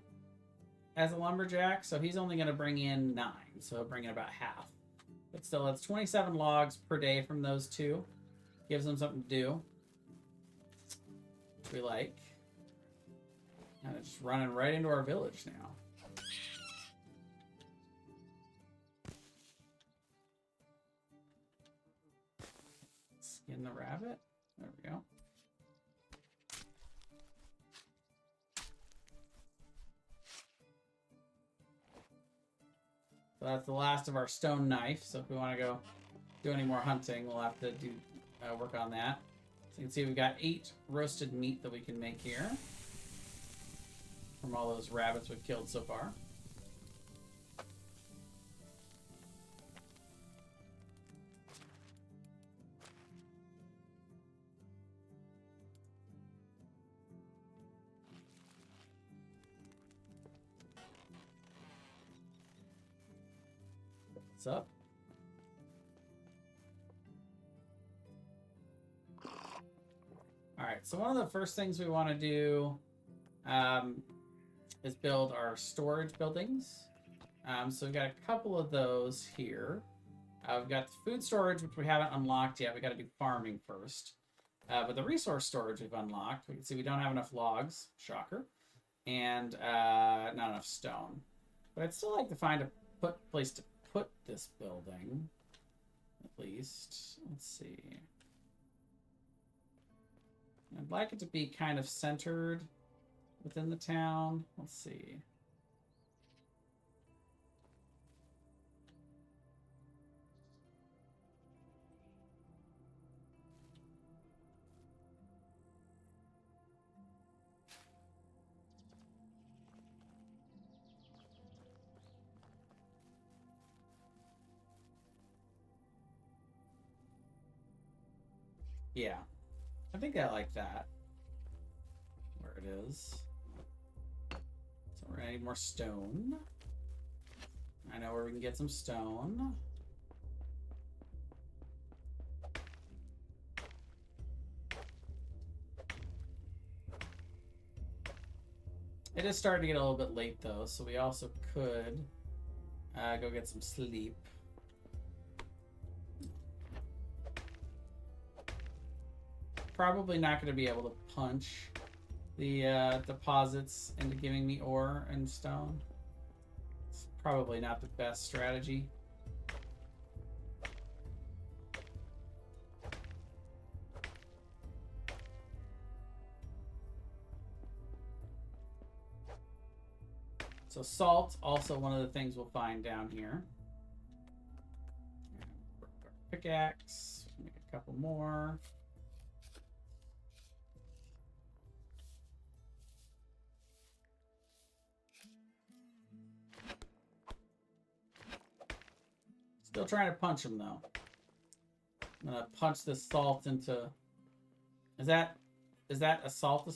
as a lumberjack, so he's only going to bring in 9, so he'll bring in about half. But still, that's 27 logs per day from those 2. Gives them something to do, which we like. Kind of just running right into our village now. Skin the rabbit. There we go. that's the last of our stone knife. So if we want to go do any more hunting, we'll have to do work on that. So you can see we've got 8 roasted meat that we can make here from all those rabbits we've killed so far. What's up? Alright, so one of the first things we want to do is build our storage buildings. So we've got a couple of those here. We've got the food storage, which we haven't unlocked yet. We got to do farming first. But the resource storage we've unlocked. We can see we don't have enough logs. Shocker. And not enough stone. But I'd still like to find a place to put this building. At least. Let's see. I'd like it to be kind of centered within the town. Let's see. Yeah. I think I like that. Where it is. So we're gonna need more stone. I know where we can get some stone. It is starting to get a little bit late though, so we also could go get some sleep. Probably not going to be able to punch the deposits into giving me ore and stone. It's probably not the best strategy. So salt, also one of the things we'll find down here. Pickaxe, make a couple more. Still trying to punch him though. I'm gonna punch this salt into. Is that assault?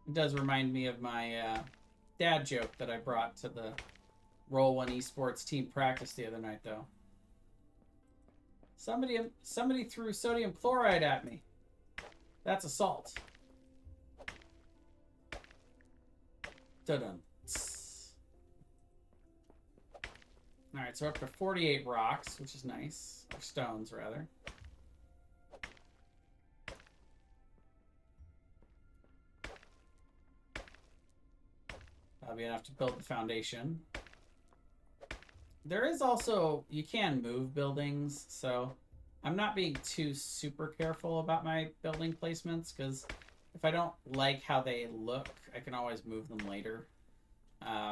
It does remind me of my dad joke that I brought to the Roll1 Esports team practice the other night, though. Somebody threw sodium chloride at me. That's assault. Dun-dun. Alright, so we're up to 48 rocks, which is nice. Or stones, rather. That'll be enough to build the foundation. There is also, you can move buildings, so I'm not being too super careful about my building placements, because if I don't like how they look, I can always move them later. Alright,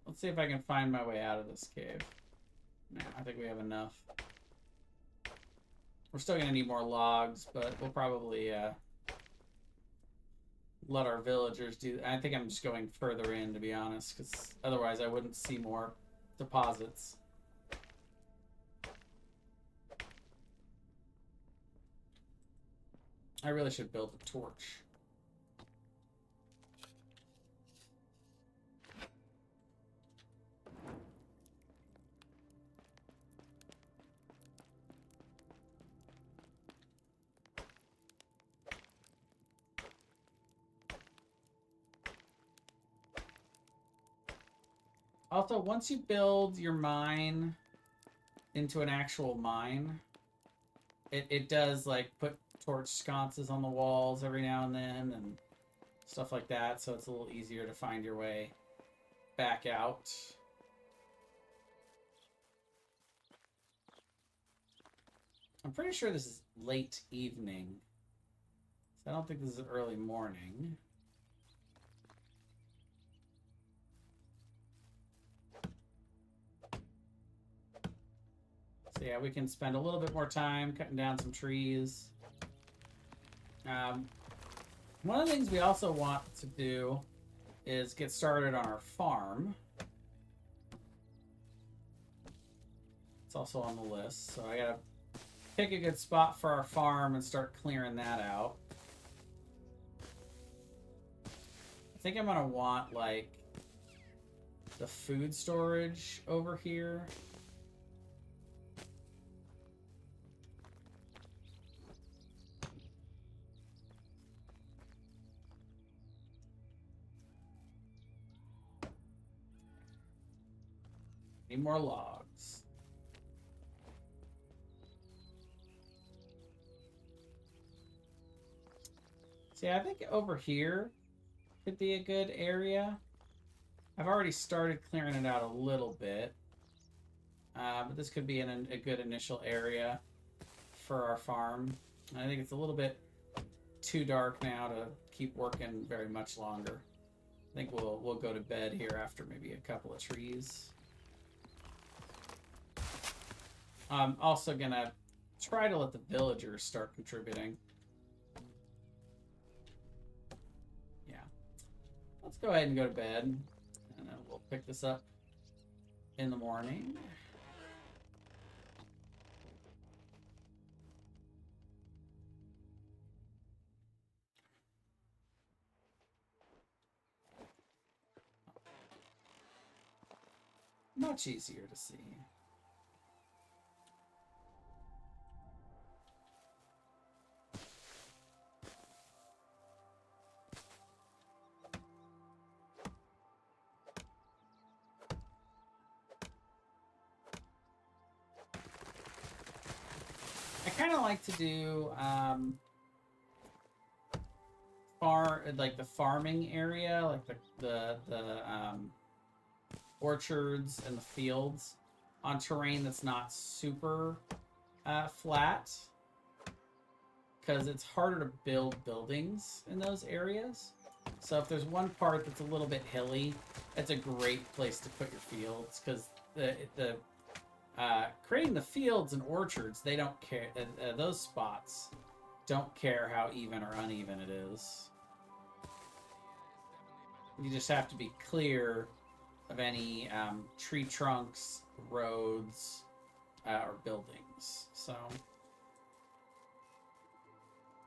let's see if I can find my way out of this cave. No, I think we have enough. We're still gonna need more logs, but we'll probably let our villagers do. I think I'm just going further in, to be honest, because otherwise I wouldn't see more deposits. I really should build a torch. Also, once you build your mine into an actual mine, it does like put torch sconces on the walls every now and then and stuff like that, so it's a little easier to find your way back out. I'm pretty sure this is late evening, so I don't think this is early morning. So yeah, we can spend a little bit more time cutting down some trees. One of the things we also want to do is get started on our farm. It's also on the list, so I gotta pick a good spot for our farm and start clearing that out. I think I'm gonna want like the food storage over here. Need more logs. See, I think over here could be a good area. I've already started clearing it out a little bit. But this could be a good initial area for our farm. And I think it's a little bit too dark now to keep working very much longer. I think we'll go to bed here after maybe a couple of trees. I'm also gonna try to let the villagers start contributing. Yeah. Let's go ahead and go to bed. And then we'll pick this up in the morning. Much easier to see. I kind of like to do like the farming area, like the orchards and the fields on terrain that's not super flat, because it's harder to build buildings in those areas. So if there's one part that's a little bit hilly, it's a great place to put your fields, because the creating the fields and orchards, they don't care. Those spots don't care how even or uneven it is. You just have to be clear of any tree trunks, roads, or buildings. So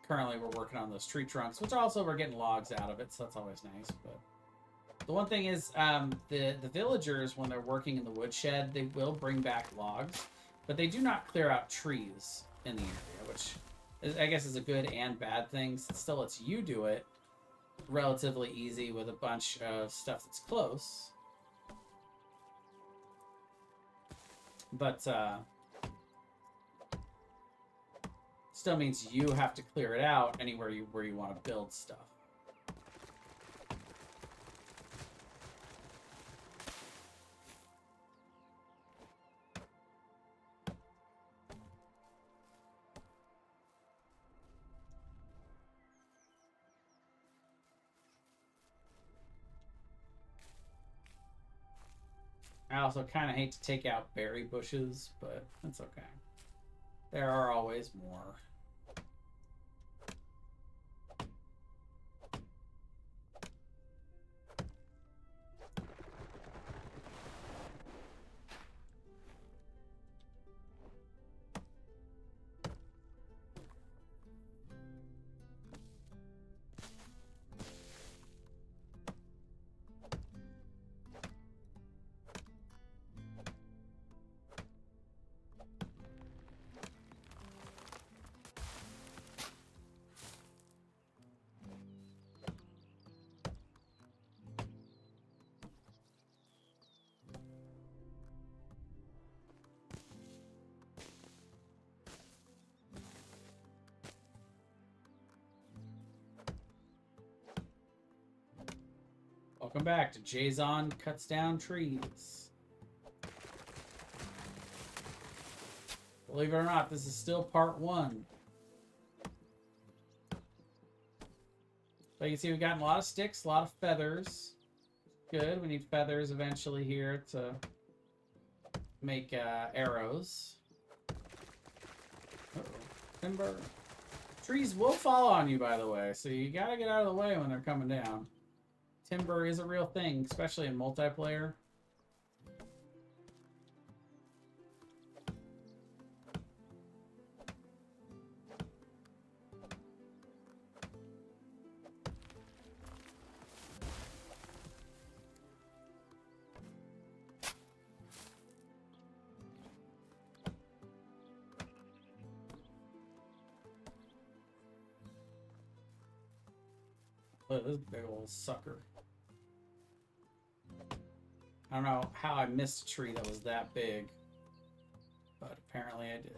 currently we're working on those tree trunks, which also we're getting logs out of it, so that's always nice. But the one thing is, the villagers, when they're working in the woodshed, they will bring back logs, but they do not clear out trees in the area, which I guess is a good and bad thing. It still lets you do it relatively easy with a bunch of stuff that's close. But still means you have to clear it out anywhere where you want to build stuff. I also kind of hate to take out berry bushes, but that's okay. There are always more. Welcome back to Jason Cuts Down Trees. Believe it or not, this is still part 1. So you can see we've gotten a lot of sticks, a lot of feathers. Good, we need feathers eventually here to make arrows. Uh-oh. Timber. Trees will fall on you, by the way, so you gotta get out of the way when they're coming down. Timber is a real thing, especially in multiplayer. Look at this big old sucker. I don't know how I missed a tree that was that big, but apparently I did.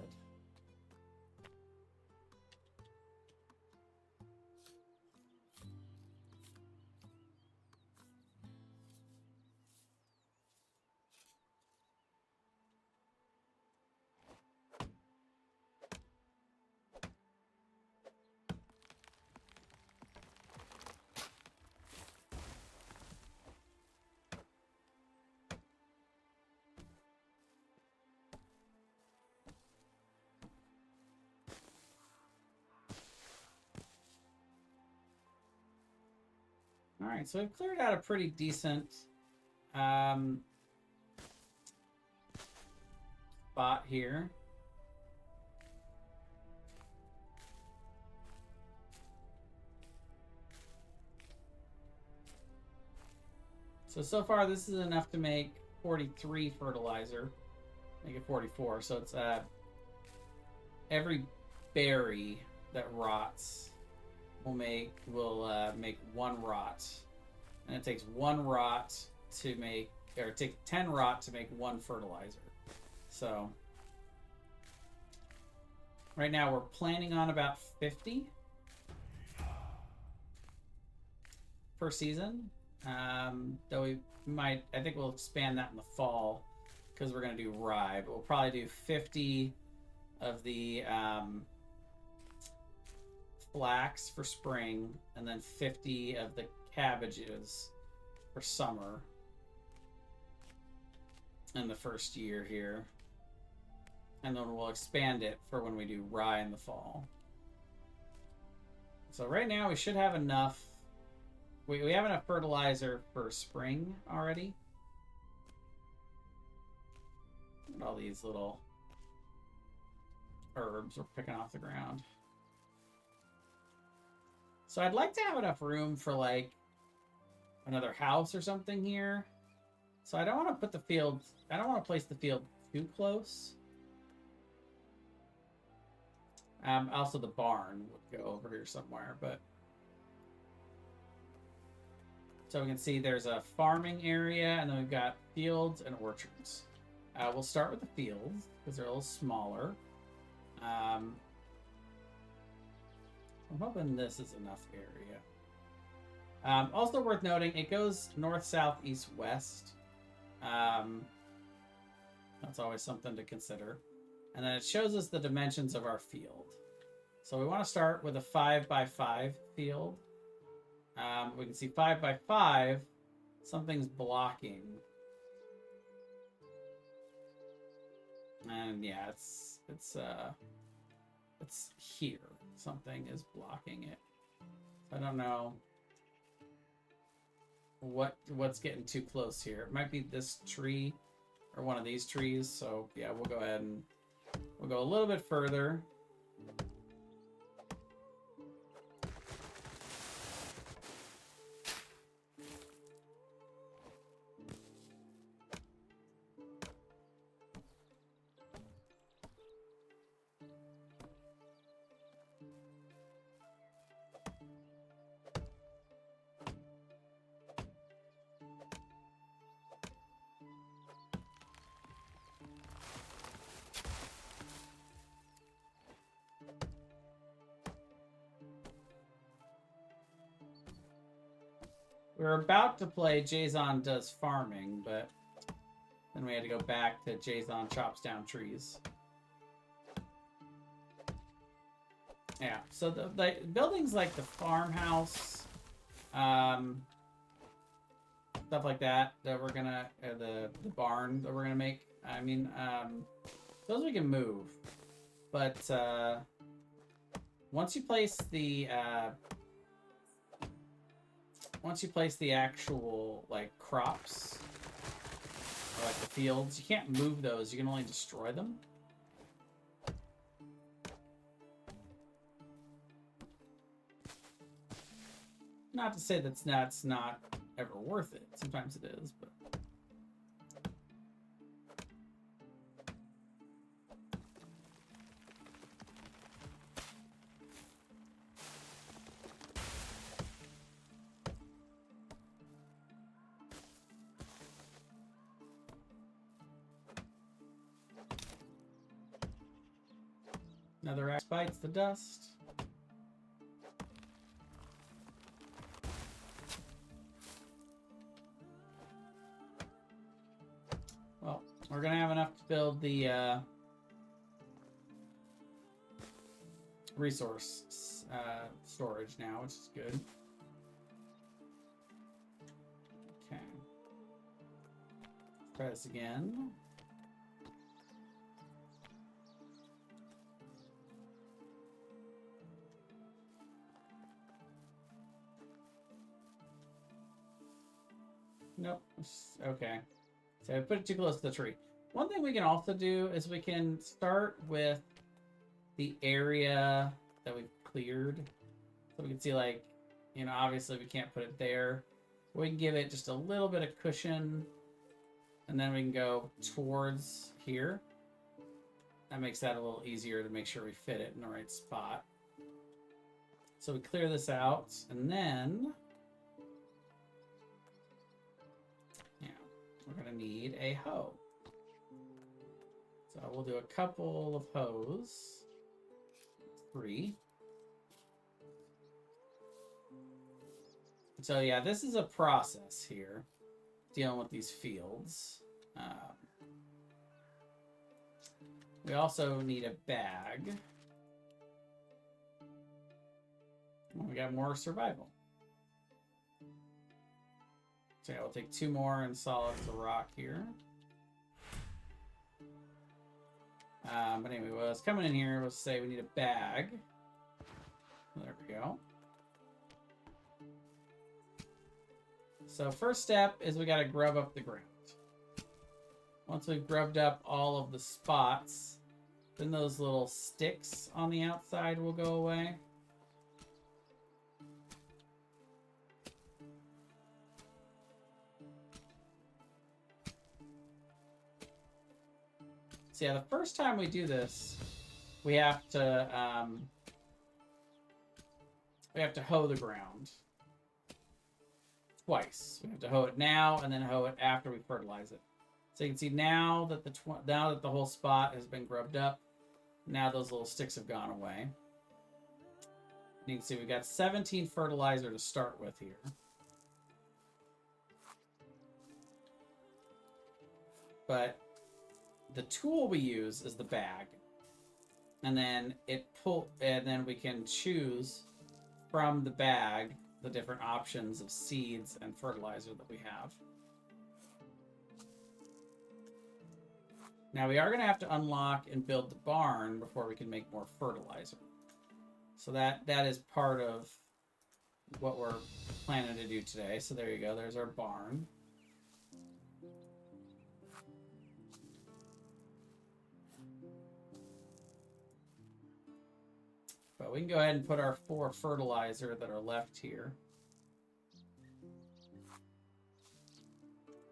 All right, so we've cleared out a pretty decent spot here. So far this is enough to make 43 fertilizer. Make it 44, so it's every berry that rots will make 1 rot, and it takes 1 rot to make, or it takes 10 rot to make 1 fertilizer. So right now we're planning on about 50 per season. Though we might, I think we'll expand that in the fall because we're gonna do rye, but we'll probably do 50 of the flax for spring, and then 50 of the cabbages for summer in the first year here, and then we'll expand it for when we do rye in the fall. So right now we should have enough. We have enough fertilizer for spring already. Look at all these little herbs we're picking off the ground. So I'd like to have enough room for like another house or something here. So I don't want to put the field, I don't want to place the field too close. Also the barn would go over here somewhere, but. So we can see there's a farming area, and then we've got fields and orchards. We'll start with the fields because they're a little smaller. I'm hoping this is enough area. Also worth noting, it goes north, south, east, west. That's always something to consider. And then it shows us the dimensions of our field. So we want to start with a 5x5 field. We can see 5x5, something's blocking. And yeah, it's here. Something is blocking it. I don't know what's getting too close here. It might be this tree or one of these trees. So yeah, we'll go ahead and we'll go a little bit further. We were about to play Jason Does Farming, but then we had to go back to Jason Chops Down Trees. Yeah, so the buildings like the farmhouse, stuff like that we're gonna, the barn that we're gonna make. I mean, those we can move, but once you place the actual like crops or like the fields, you can't move those. You can only destroy them. Not to say that's not ever worth it. Sometimes it is, but another axe bites the dust. Well, we're gonna have enough to build the resource storage now, which is good. Okay. Let's try this again. Nope. Okay. So I put it too close to the tree. One thing we can also do is we can start with the area that we've cleared. So we can see, like, you know, obviously we can't put it there. We can give it just a little bit of cushion. And then we can go towards here. That makes that a little easier to make sure we fit it in the right spot. So we clear this out, and then we're going to need a hoe. So we'll do a couple of hoes. 3. So yeah, this is a process here, dealing with these fields. We also need a bag. Well, we got more survival. So yeah, we'll take 2 more and solid the rock here. But anyway, what I was coming in here was say we need a bag. There we go. So first step is we got to grub up the ground. Once we've grubbed up all of the spots, then those little sticks on the outside will go away. So yeah, the first time we do this, we have to hoe the ground twice. We have to hoe it now and then hoe it after we fertilize it. So you can see now that the whole spot has been grubbed up, now those little sticks have gone away. You can see we've got 17 fertilizer to start with here. But the tool we use is the bag, and then we can choose from the bag the different options of seeds and fertilizer that we have. Now we are going to have to unlock and build the barn before we can make more fertilizer. So that is part of what we're planning to do today. So there you go. There's our barn. But we can go ahead and put our 4 fertilizer that are left here.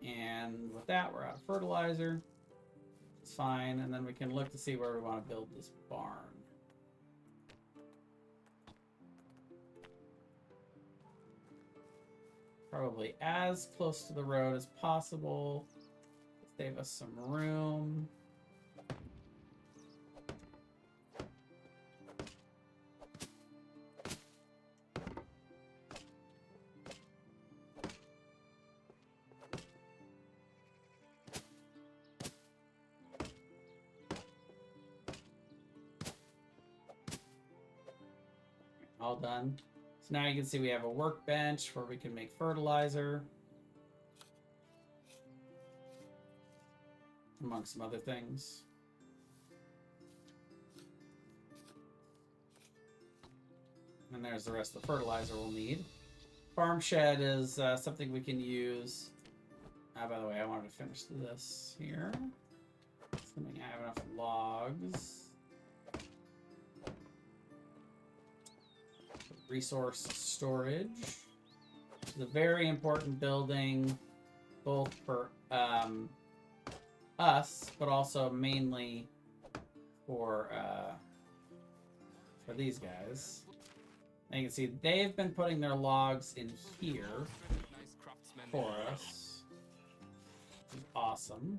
And with that, we're out of fertilizer. It's fine. And then we can look to see where we want to build this barn. Probably as close to the road as possible. Save us some room. all done. So now you can see we have a workbench where we can make fertilizer. Among some other things. And there's the rest of the fertilizer we'll need. Farm shed is something we can use. By the way, I wanted to finish this here. Assuming I have enough logs. Resource storage. It's a very important building, both for us, but also mainly for these guys. And you can see they've been putting their logs in here for us. Which is awesome.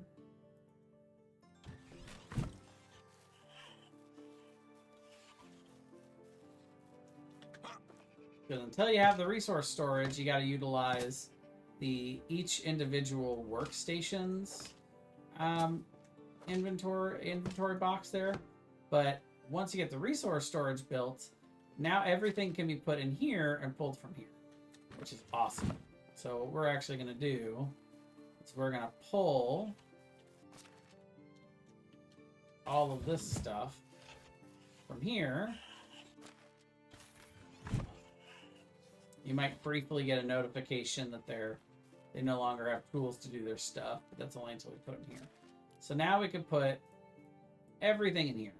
Because until you have the resource storage, you got to utilize each individual workstation's inventory box there. But once you get the resource storage built, now everything can be put in here and pulled from here, which is awesome. So what we're actually going to do is we're going to pull all of this stuff from here. You might briefly get a notification that they no longer have tools to do their stuff, but that's only until we put them here. So now we can put everything in here.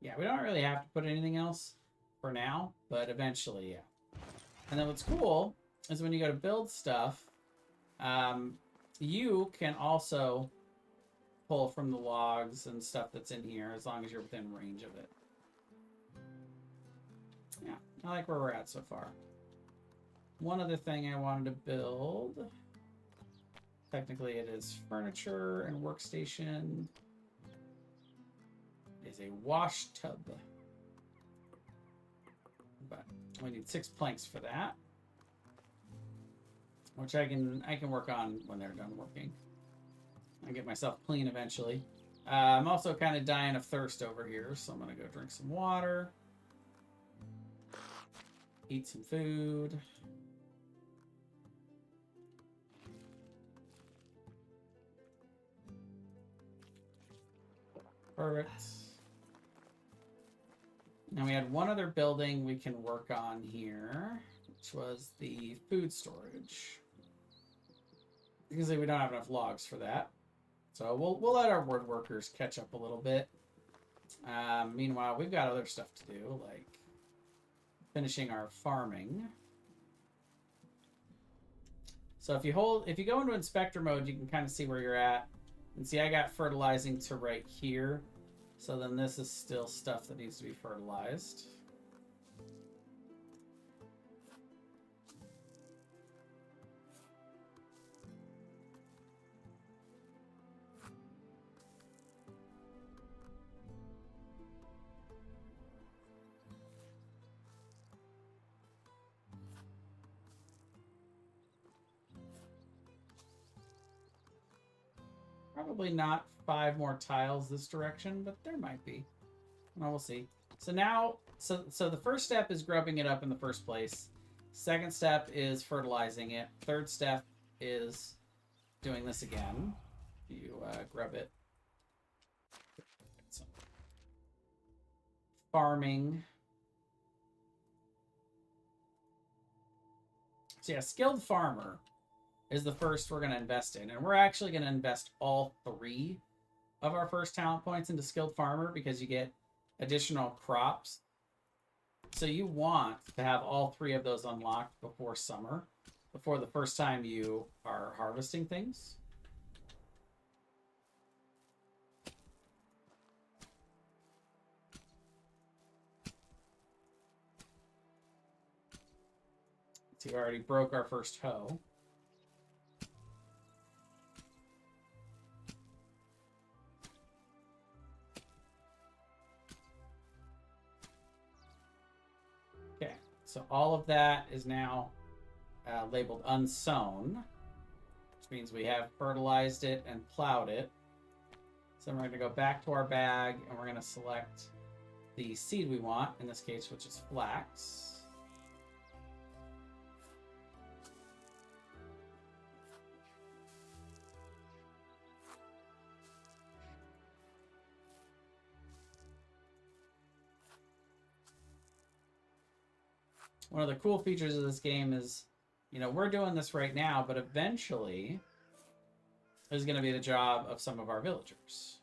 Yeah, we don't really have to put anything else for now, but eventually, yeah. And then what's cool is when you go to build stuff, you can also pull from the logs and stuff that's in here as long as you're within range of it. Yeah, I like where we're at so far. One other thing I wanted to build, technically it is furniture and workstation, is a wash tub. But we need 6 planks for that, which I can work on when they're done working. I get myself clean eventually. I'm also kind of dying of thirst over here, so I'm gonna go drink some water, eat some food. Perfect. Now we had one other building we can work on here, which was the food storage. Because we don't have enough logs for that. So we'll let our wood workers catch up a little bit. Meanwhile, we've got other stuff to do, like finishing our farming. So if you go into inspector mode, you can kind of see where you're at. And see, I got fertilizing to right here. So then this is still stuff that needs to be fertilized. Probably not 5 more tiles this direction, but there might be. Well, we'll see. So now, so the first step is grubbing it up in the first place. Second step is fertilizing it. Third step is doing this again. You grub it. So, farming. So yeah, skilled farmer is the first we're going to invest in. And we're actually going to invest all 3 of our first talent points into skilled farmer because you get additional crops. So you want to have all 3 of those unlocked before summer, before the first time you are harvesting things. So we already broke our first hoe. So all of that is now labeled unsown, which means we have fertilized it and plowed it. So we're going to go back to our bag and we're going to select the seed we want, in this case, which is flax. One of the cool features of this game is, you know, we're doing this right now, but eventually is going to be the job of some of our villagers.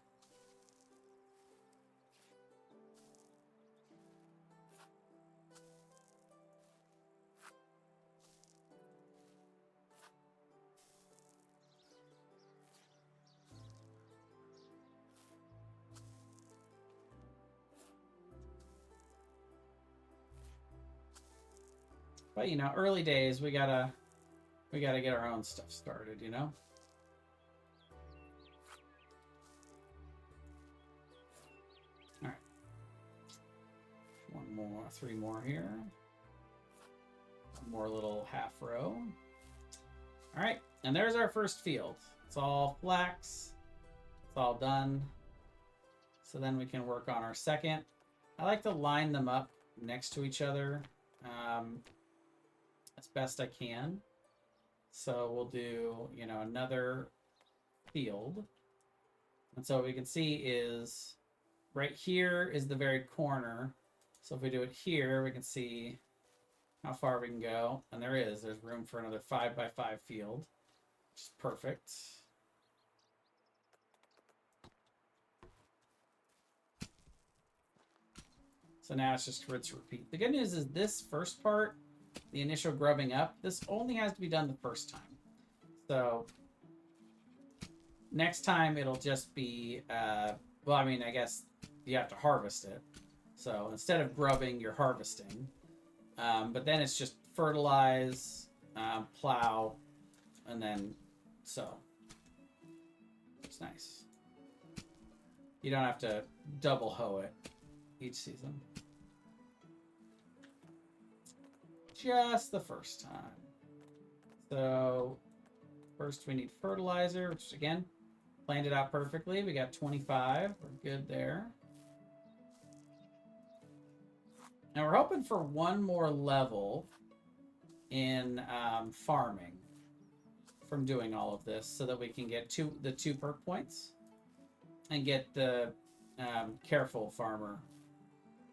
But, you know, early days, we gotta get our own stuff started, you know? All right. One more, 3 more here. One more little half row. All right, and there's our first field. It's all flax. It's all done. So then we can work on our second. I like to line them up next to each other. As best I can. So we'll do, you know, another field. And so what we can see is right here is the very corner. So if we do it here, we can see how far we can go. And there's room for another 5x5 field, which is perfect. So now it's just rinse repeat. The good news is this first part, the initial grubbing up, this only has to be done the first time. So next time it'll just be, well, I mean, I guess you have to harvest it. So instead of grubbing, you're harvesting. But then it's just fertilize, plow, and then sow. It's nice. You don't have to double hoe it each season. Just the first time. So first we need fertilizer, which again, planned it out perfectly. We got 25. We're good there. Now we're hoping for one more level in farming from doing all of this so that we can get the 2 perk points and get the careful farmer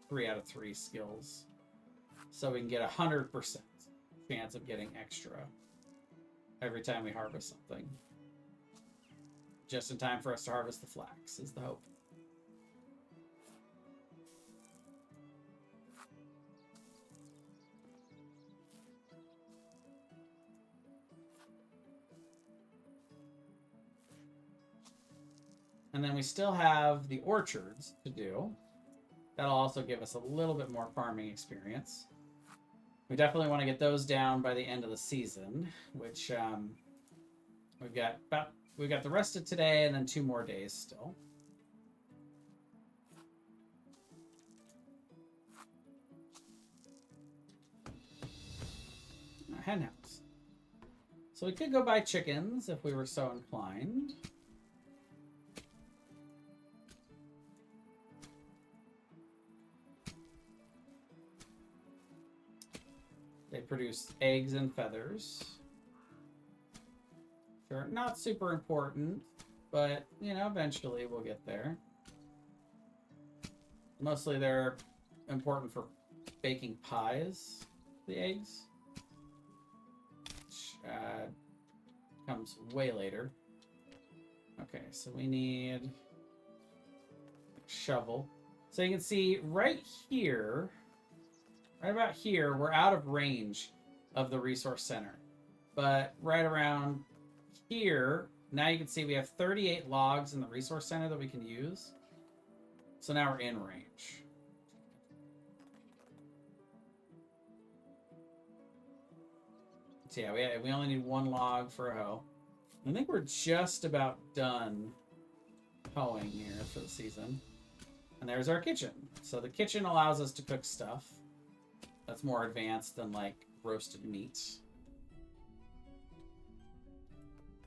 3 out of 3 skills. So we can get 100% chance of getting extra every time we harvest something. Just in time for us to harvest the flax is the hope. And then we still have the orchards to do. That'll also give us a little bit more farming experience. We definitely want to get those down by the end of the season, which we've got the rest of today and then 2 more days still. Hen house. So we could go buy chickens if we were so inclined. They produce eggs and feathers. Sure, not super important, but, you know, eventually we'll get there. Mostly they're important for baking pies, the eggs. Which comes way later. Okay, so we need a shovel. So you can see right here, right about here, we're out of range of the resource center. But right around here, now you can see we have 38 logs in the resource center that we can use. So now we're in range. So yeah, we only need 1 log for a hoe. I think we're just about done hoeing here for the season. And there's our kitchen. So the kitchen allows us to cook stuff. that's more advanced than like roasted meats.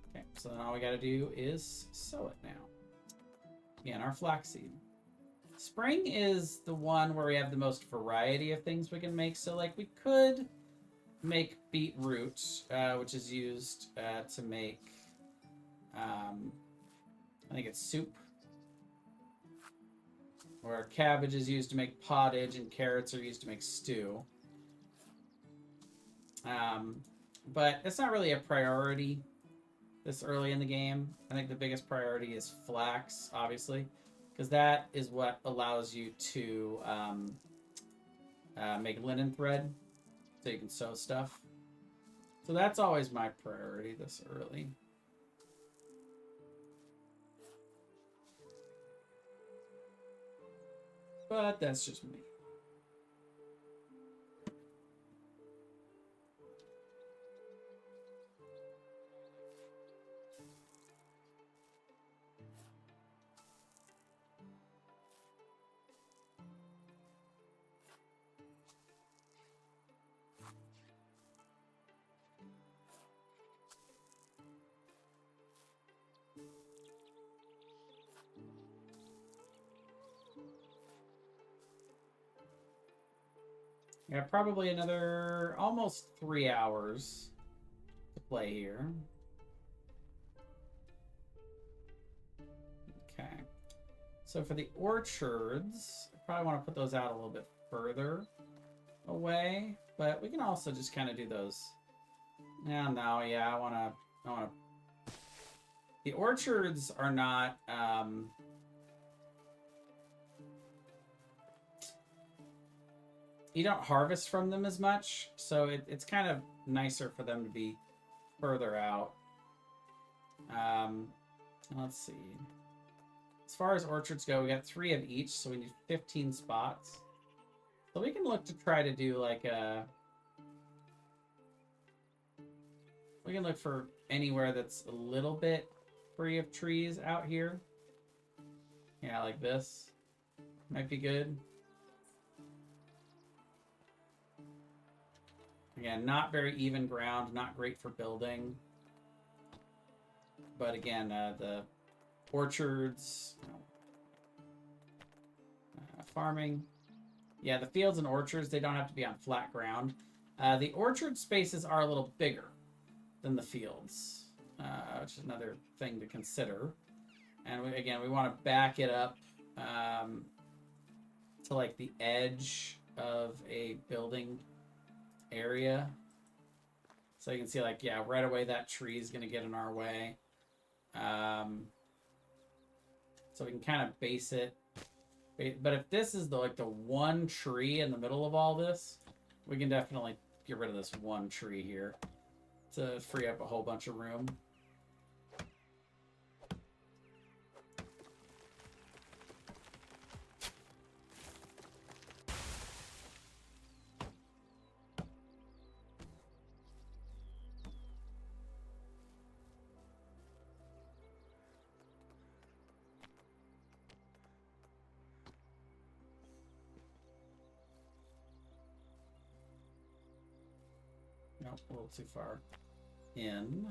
Okay, so then all we got to do is sow it now. Again, our flaxseed. Spring is the one where we have the most variety of things we can make. So like we could make beetroot, which is used to make, I think it's soup. Or cabbage is used to make pottage, and carrots are used to make stew. But it's not really a priority this early in the game. I think the biggest priority is flax, obviously, because that is what allows you to make linen thread, so you can sew stuff. So that's always my priority this early. But that's just me. Yeah, probably another almost 3 hours to play here. Okay. So for the orchards, I probably want to put those out a little bit further away, but we can also just kind of do those. Yeah, no, yeah, I want to. The orchards are not, you don't harvest from them as much, so it's kind of nicer for them to be further out. Let's see. As far as orchards go, we got 3 of each, so we need 15 spots. So we can look to try to do like a... We can look for anywhere that's a little bit free of trees out here. Yeah, like this. Might be good. Again, not very even ground, not great for building. But again, the orchards, farming. Yeah, the fields and orchards, they don't have to be on flat ground. The orchard spaces are a little bigger than the fields, which is another thing to consider. And again, we want to back it up to like the edge of a building area, so you can see like, yeah, right away that tree is going to get in our way, so we can kind of base it. But if this is the one tree in the middle of all this, we can definitely get rid of this one tree here to free up a whole bunch of room. Nope, a little too far in.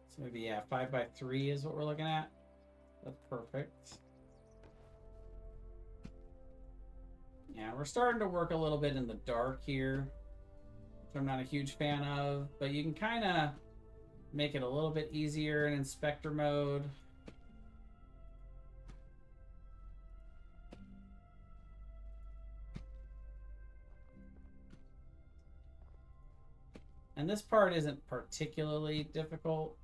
So maybe, yeah, 5 by 3 is what we're looking at. That's perfect. Yeah, we're starting to work a little bit in the dark here, which I'm not a huge fan of, but you can kind of make it a little bit easier in inspector mode. And this part isn't particularly difficult,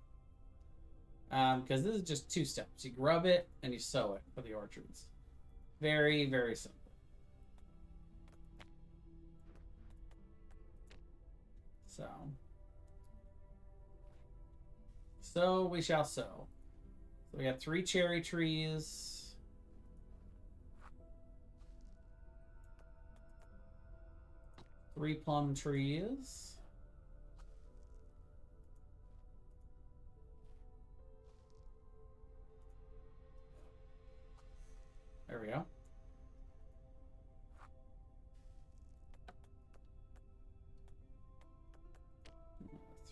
because this is just 2 steps. You rub it and you sow it for the orchards. Very, very simple. So we shall sow. So we got 3 cherry trees. 3 plum trees. There we go.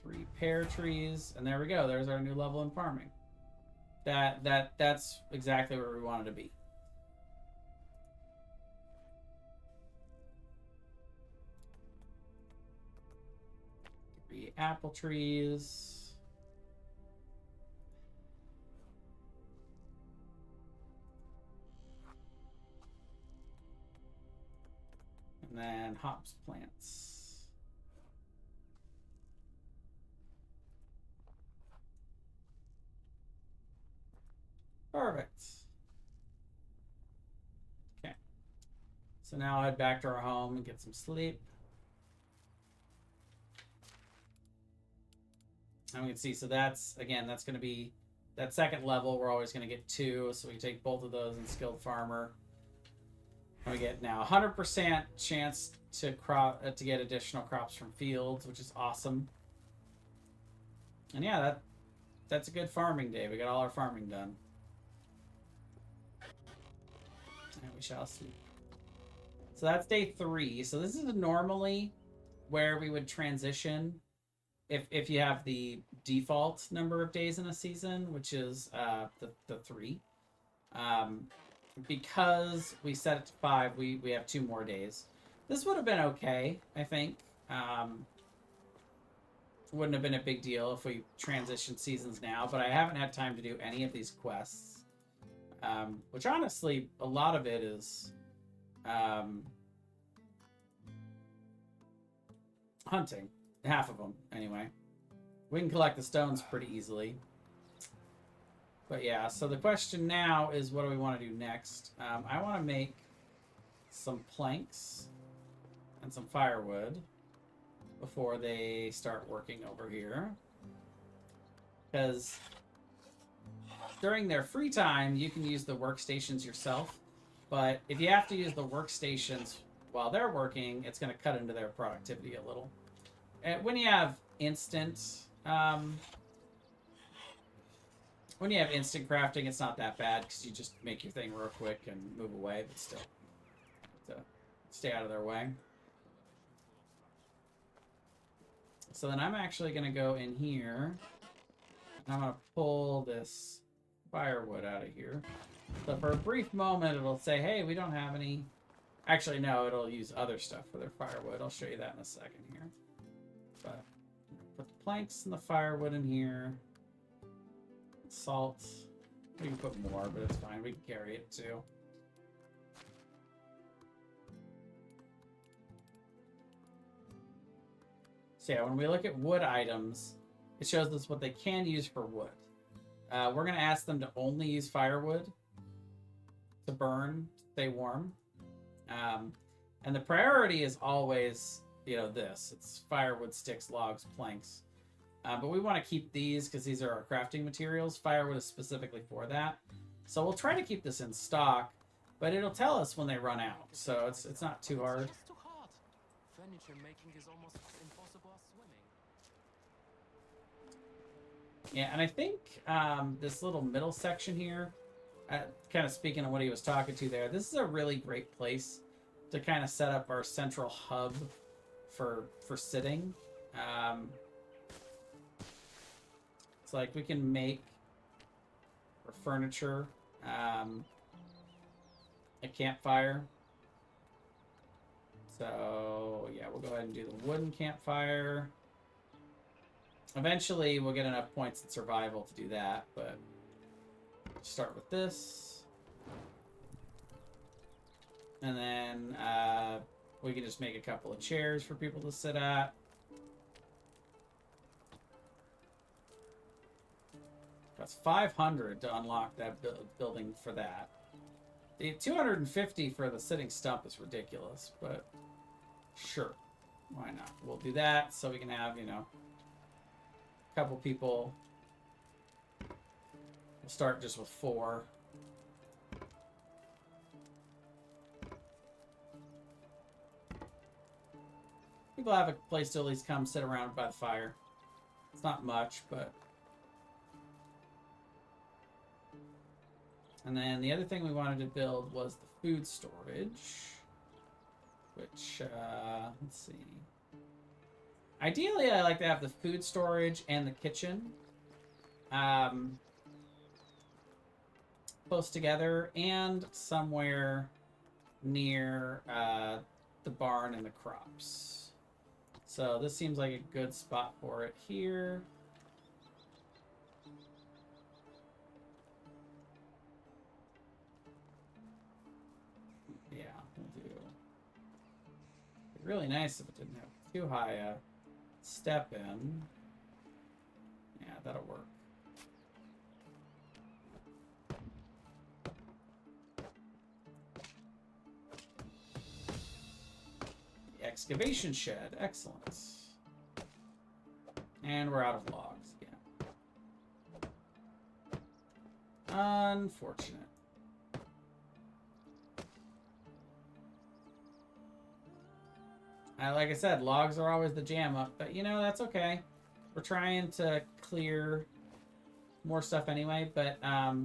3 pear trees, and there we go. There's our new level in farming. That's exactly where we wanted to be. Apple trees. And then hops plants. Perfect. Okay. So now I'll head back to our home and get some sleep. And we can see, so that's, again, that's going to be that second level. We're always going to get 2, so we take both of those in Skilled Farmer. And we get now 100% chance to to get additional crops from fields, which is awesome. And yeah, that's a good farming day. We got all our farming done. And we shall see. So that's day 3. So this is normally where we would transition if you have the default number of days in a season, which is the 3. Because we set it to 5, we have 2 more days. This would have been okay, I think. Wouldn't have been a big deal if we transitioned seasons now, but I haven't had time to do any of these quests. Which honestly, a lot of it is hunting. Half of them, anyway. We can collect the stones pretty easily. But yeah, so the question now is, what do we want to do next? I want to make some planks and some firewood before they start working over here. Because during their free time, you can use the workstations yourself. But if you have to use the workstations while they're working, it's going to cut into their productivity a little. And when you have instant crafting, it's not that bad because you just make your thing real quick and move away, but still, to stay out of their way. So then I'm actually going to go in here and I'm going to pull this firewood out of here. So for a brief moment, it'll say, hey, we don't have any. Actually, no, it'll use other stuff for their firewood. I'll show you that in a second here. But put the planks and the firewood in here. Salt. We can put more, but it's fine. We can carry it too. So yeah, when we look at wood items, it shows us what they can use for wood. We're going to ask them to only use firewood to burn, stay warm. And the priority is always, you know, this. It's firewood, sticks, logs, planks. But we want to keep these because these are our crafting materials. Firewood is specifically for that. So we'll try to keep this in stock, but it'll tell us when they run out. So it's not too hard. It's too hard. Furniture making is almost as impossible as swimming. Yeah, and I think this little middle section here, kind of speaking of what he was talking to there, this is a really great place to kind of set up our central hub for sitting. It's like we can make for furniture a campfire. So yeah, we'll go ahead and do the wooden campfire. Eventually we'll get enough points in survival to do that, but start with this. And then we can just make a couple of chairs for people to sit at. That's 500 to unlock that building for that. The 250 for the sitting stump is ridiculous, but sure, why not? We'll do that so we can have, you know, a couple people. We'll start just with 4. people have a place to at least come sit around by the fire. It's not much, but... And then the other thing we wanted to build was the food storage. Which, let's see. Ideally, I like to have the food storage and the kitchen close together, and somewhere near the barn and the crops. So this seems like a good spot for it here. Yeah, we'll do. It'd be really nice if it didn't have too high a step in. Yeah, that'll work. Excavation shed, excellent. And we're out of logs again. Unfortunate. Like I said, logs are always the jam up, but you know, that's okay. We're trying to clear more stuff anyway, but how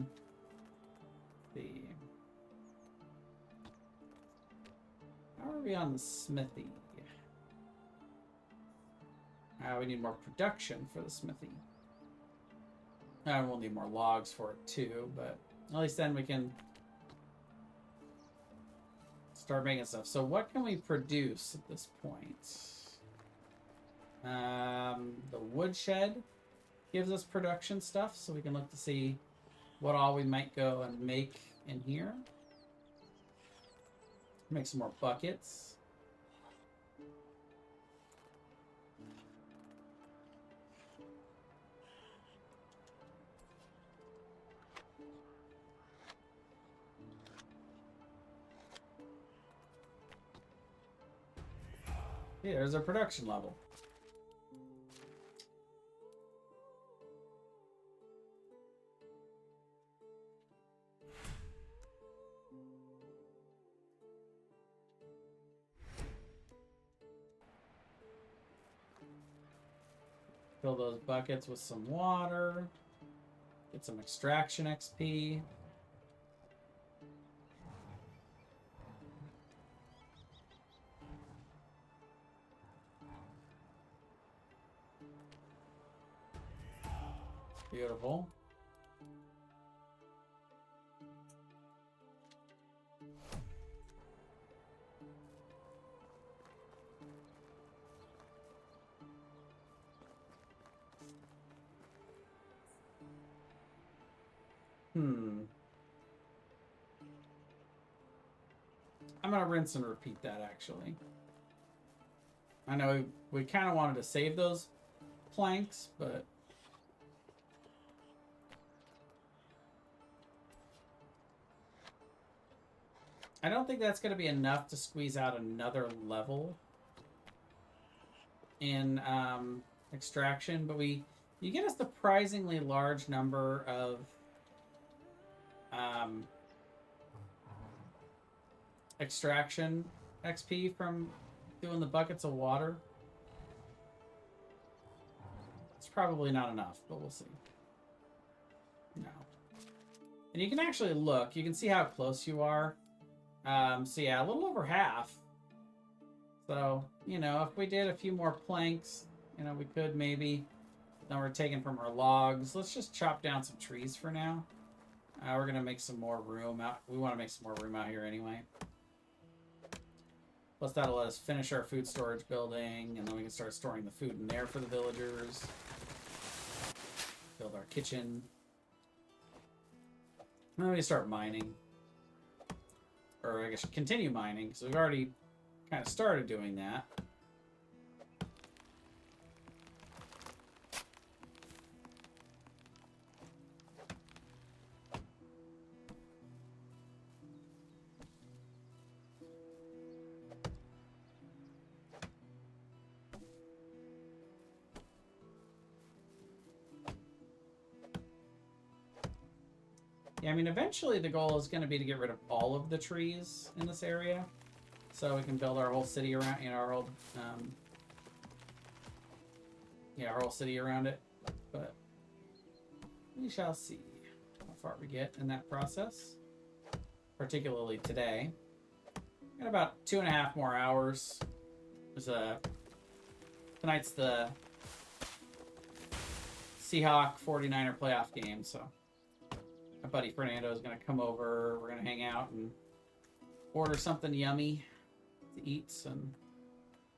are we on the smithy? We need more production for the smithy. We'll need more logs for it too, but at least then we can start making stuff. So what can we produce at this point? The woodshed gives us production stuff, so we can look to see what all we might go and make in here. Make some more buckets. Yeah, there's our production level. Fill those buckets with some water. Get some extraction XP. Beautiful. I'm gonna rinse and repeat that, actually. I know we kind of wanted to save those planks, but... I don't think that's going to be enough to squeeze out another level in extraction, but you get a surprisingly large number of extraction XP from doing the buckets of water. It's probably not enough, but we'll see. No. And you can actually look. You can see how close you are. So yeah, a little over half. So, you know, if we did a few more planks, you know, we could maybe. Then we're taking from our logs. Let's just chop down some trees for now. We're gonna make some more room out. We want to make some more room out here anyway. Plus that'll let us finish our food storage building, and then we can start storing the food in there for the villagers. Build our kitchen. And then we start mining. Or I guess continue mining, because we've already kind of started doing that. Yeah, I mean, eventually the goal is going to be to get rid of all of the trees in this area, so we can build our whole city around, you know, our whole yeah, our whole city around it. But we shall see how far we get in that process, particularly today. Got about 2.5 more hours. Tonight's the Seahawk 49er playoff game, so my buddy Fernando is going to come over. We're going to hang out and order something yummy to eat and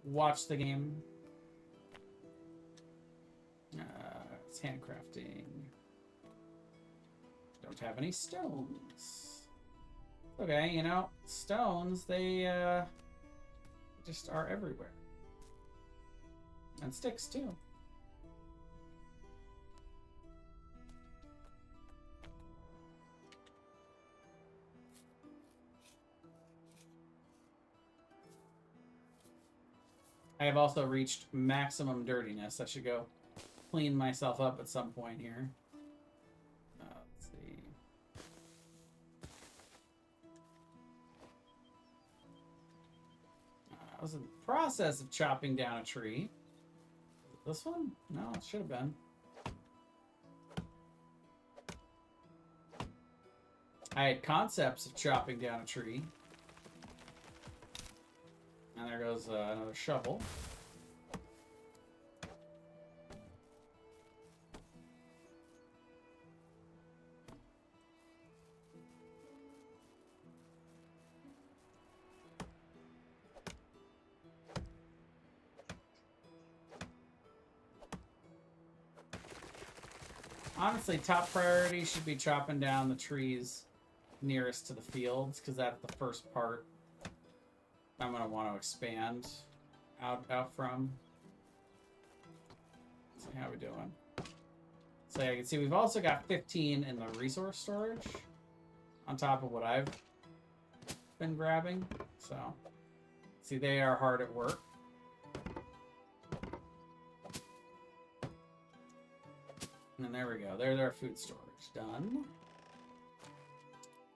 watch the game. It's handcrafting. Don't have any stones. Okay, you know, stones, they just are everywhere. And sticks, too. I have also reached maximum dirtiness. I should go clean myself up at some point here. Let's see. I was in the process of chopping down a tree. This one? No, it should have been. I had concepts of chopping down a tree. And there goes another shovel. Honestly, top priority should be chopping down the trees nearest to the fields, because that's the first part I'm going to want to expand out from. Let's see how we're doing. So yeah, you can see we've also got 15 in the resource storage on top of what I've been grabbing. So, see, they are hard at work. And there we go. There's our food storage. Done.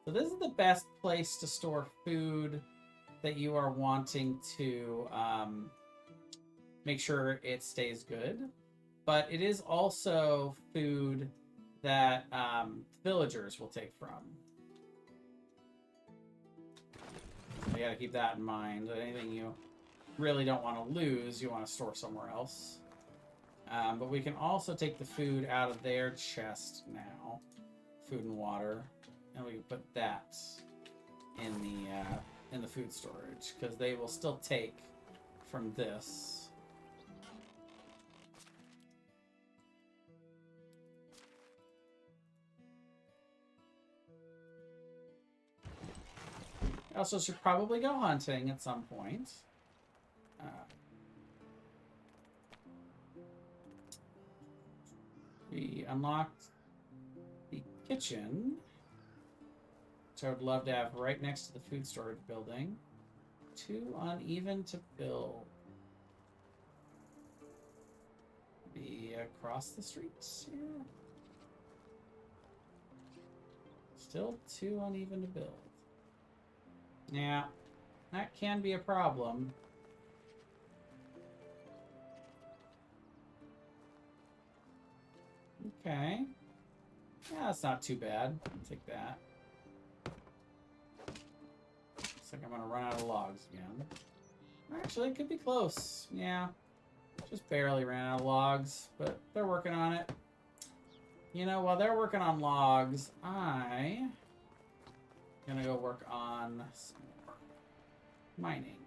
So this is the best place to store food that you are wanting to make sure it stays good. But it is also food that villagers will take from. So you gotta keep that in mind. Anything you really don't want to lose, you want to store somewhere else. But we can also take the food out of their chest now. Food and water. And we can put that in the food storage, because they will still take from this. I also should probably go hunting at some point. We unlocked the kitchen, which I would love to have right next to the food storage building. Too uneven to build. Be across the streets here. Still too uneven to build. Yeah, that can be a problem. Okay. Yeah, that's not too bad. I'll take that. Looks like I'm gonna run out of logs again. Actually, it could be close. Yeah. Just barely ran out of logs, but they're working on it. You know, while they're working on logs, I'm gonna go work on some more mining.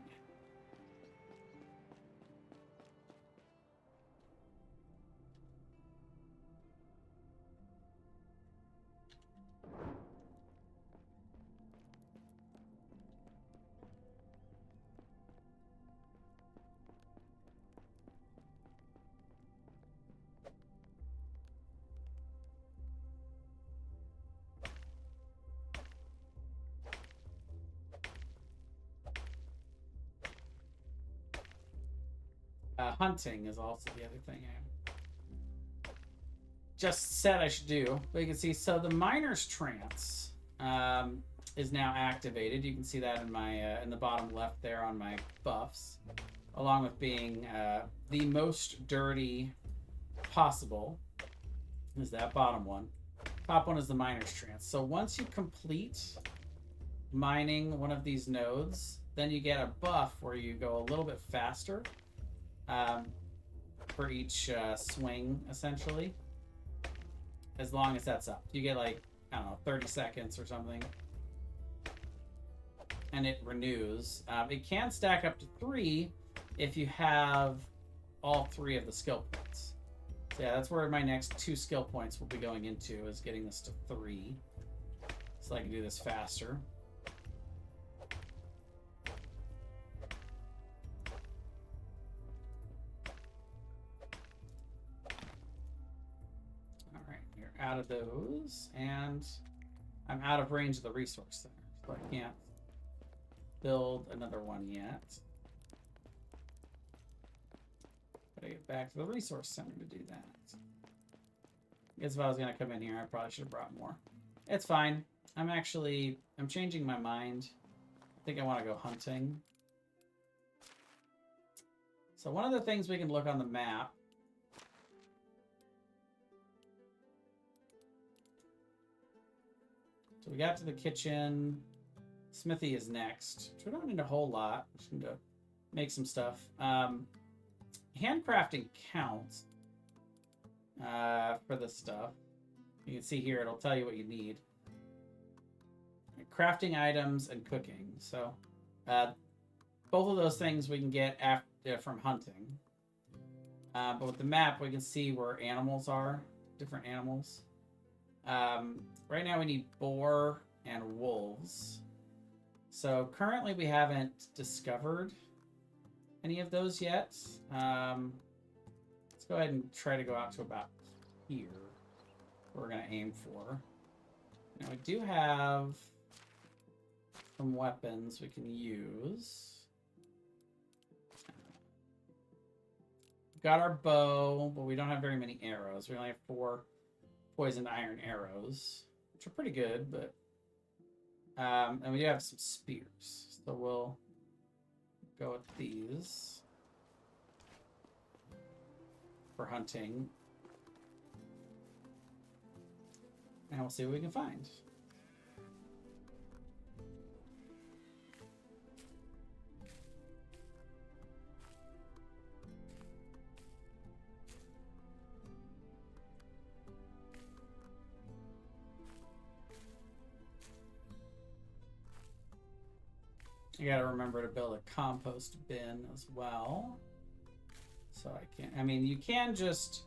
Hunting is also the other thing I just said I should do. But you can see, so the Miner's Trance is now activated. You can see that in my in the bottom left there on my buffs, along with being the most dirty possible is that bottom one. Top one is the miner's trance. So once you complete mining one of these nodes, then you get a buff where you go a little bit faster for each swing, essentially. As long as that's up. You get like, I don't know, 30 seconds or something. And it renews. It can stack up to 3 if you have all 3 of the skill points. So yeah, that's where my next 2 skill points will be going into, is getting this to 3. So I can do this faster. Alright, we're out of those, and I'm out of range of the resource center, so I can't build another one yet. Gotta get back to the resource center to do that. I guess if I was gonna come in here, I probably should have brought more. It's fine. I'm changing my mind. I think I want to go hunting. So one of the things we can look on the map. So we got to the kitchen. Smithy is next. So we don't need a whole lot. Just need to make some stuff. Handcrafting counts for this stuff. You can see here, it'll tell you what you need. Crafting items and cooking. So both of those things we can get from hunting. But with the map, we can see where animals are, different animals. Right now we need boar and wolves. So currently we haven't discovered any of those yet. Let's go ahead and try to go out to about here. We're going to aim for. Now we do have some weapons we can use. We've got our bow, but we don't have very many arrows. We only have 4 poisoned iron arrows, which are pretty good, but and we do have some spears, so we'll go with these for hunting, and we'll see what we can find. You gotta remember to build a compost bin as well. So you can just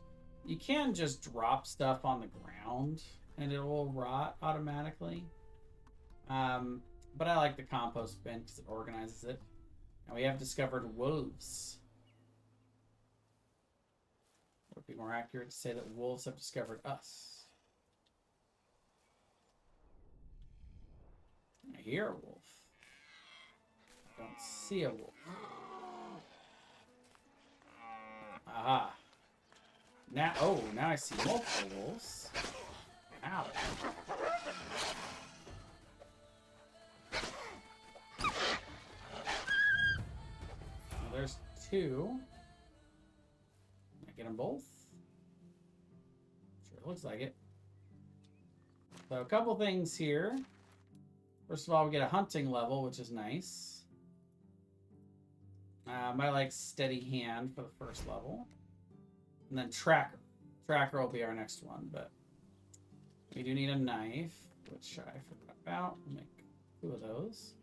drop stuff on the ground and it will rot automatically. But I like the compost bin because it organizes it. And we have discovered wolves. It would be more accurate to say that wolves have discovered us. I hear a wolf. I don't see a wolf. Aha. Now I see multiple wolves. Ow. Well, there's 2. Can I get them both? Sure, looks like it. So a couple things here. First of all, we get a hunting level, which is nice. I like steady hand for the first level. And then tracker. Tracker will be our next one, but we do need a knife, which I forgot about. We'll make 2 of those.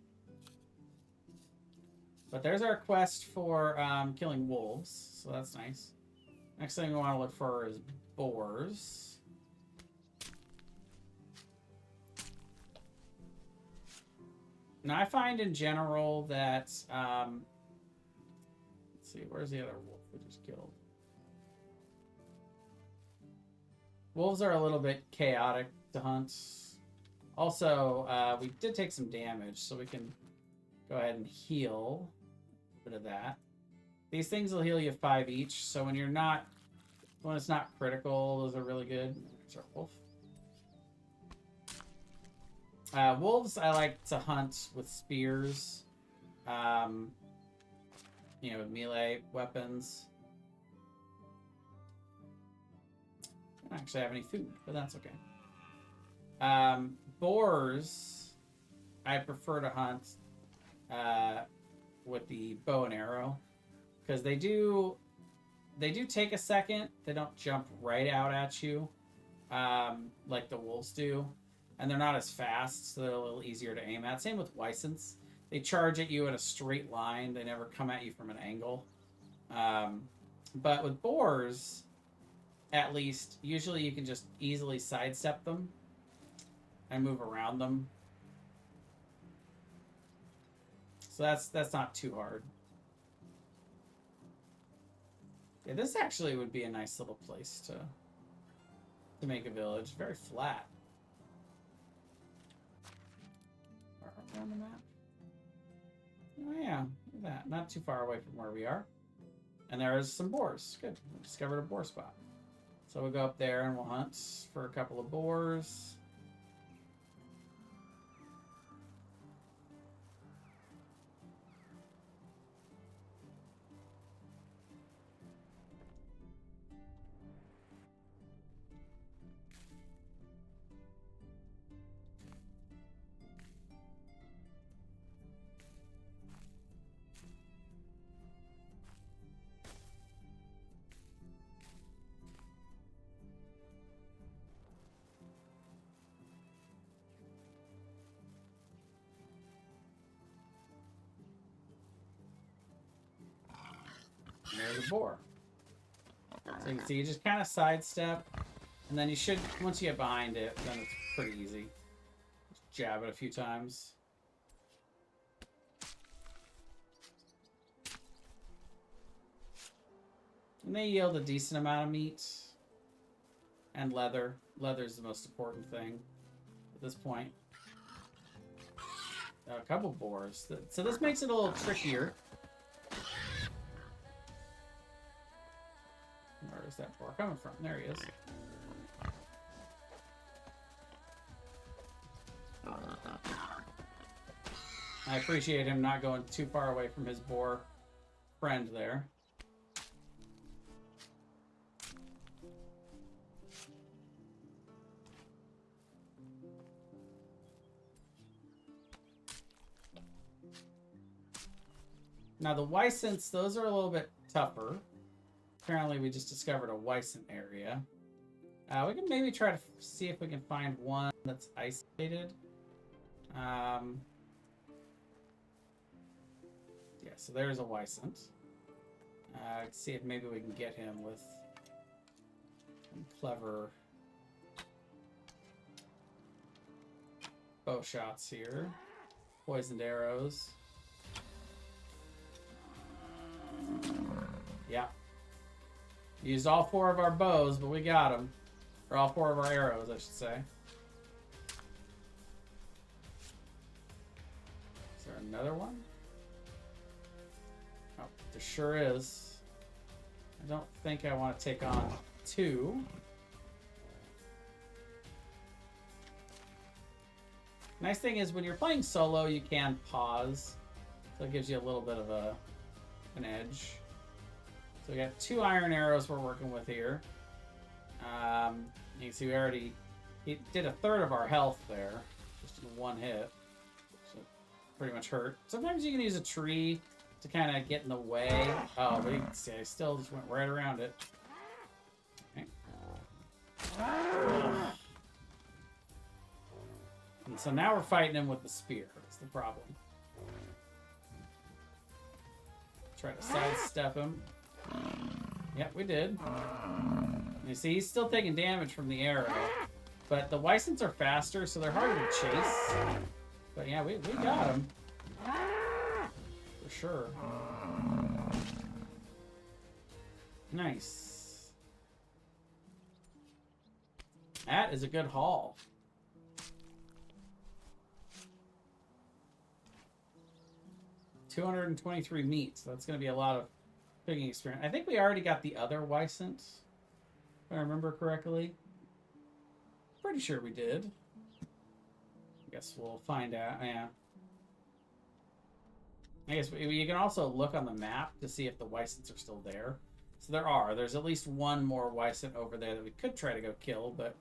But there's our quest for killing wolves, so that's nice. Next thing we want to look for is boars. Now I find in general that let's see, where's the other wolf we just killed? Wolves are a little bit chaotic to hunt. Also, we did take some damage, so we can go ahead and heal a bit of that. These things will heal you 5 each, so when it's not critical, those are really good. There's our wolf. Wolves I like to hunt with spears. With melee weapons. I don't actually have any food, but that's okay. Boars, I prefer to hunt with the bow and arrow, because they do take a second. They don't jump right out at you like the wolves do, and they're not as fast, so they're a little easier to aim at. Same with Wisents. They charge at you in a straight line. They never come at you from an angle. But with boars, at least, usually you can just easily sidestep them and move around them. So that's not too hard. Yeah, this actually would be a nice little place to make a village. Very flat. On the map. Oh yeah, look at that. Not too far away from where we are. And there's some boars. Good. We discovered a boar spot. So we'll go up there and we'll hunt for a couple of boars. And there's a boar. So you can see you just kind of sidestep, and then you should, once you get behind it, then it's pretty easy. Just jab it a few times. And they yield a decent amount of meat and leather. Leather is the most important thing at this point. A couple boars. So this makes it a little trickier. Where's that boar coming from? There he is. I appreciate him not going too far away from his boar friend there. Now the Wisents, those are a little bit tougher. Apparently we just discovered a Wisent area. We can maybe try to see if we can find one that's isolated. Yeah, so there's a Wisent. See if maybe we can get him with some clever bow shots here. Poisoned arrows. Yeah. Used all 4 of our bows, but we got them. Or all 4 of our arrows, I should say. Is there another one? Oh, there sure is. I don't think I want to take on 2. Nice thing is when you're playing solo, you can pause. So it gives you a little bit of an edge. So we got 2 iron arrows we're working with here. You can see he did a third of our health there, just in 1 hit. So pretty much hurt. Sometimes you can use a tree to kind of get in the way. Oh, but you can see I still just went right around it. Okay. And so now we're fighting him with the spear. That's the problem. Try to sidestep him. Yep, we did. You see, he's still taking damage from the arrow. But the Wisents are faster, so they're harder to chase. But yeah, we got him. For sure. Nice. That is a good haul. $223 meat, so that's going to be a lot of picking experience. I think we already got the other Wisent, if I remember correctly. Pretty sure we did. I guess we'll find out. Yeah. I guess you can also look on the map to see if the Wisents are still there. So there's at least one more Wycent over there that we could try to go kill, but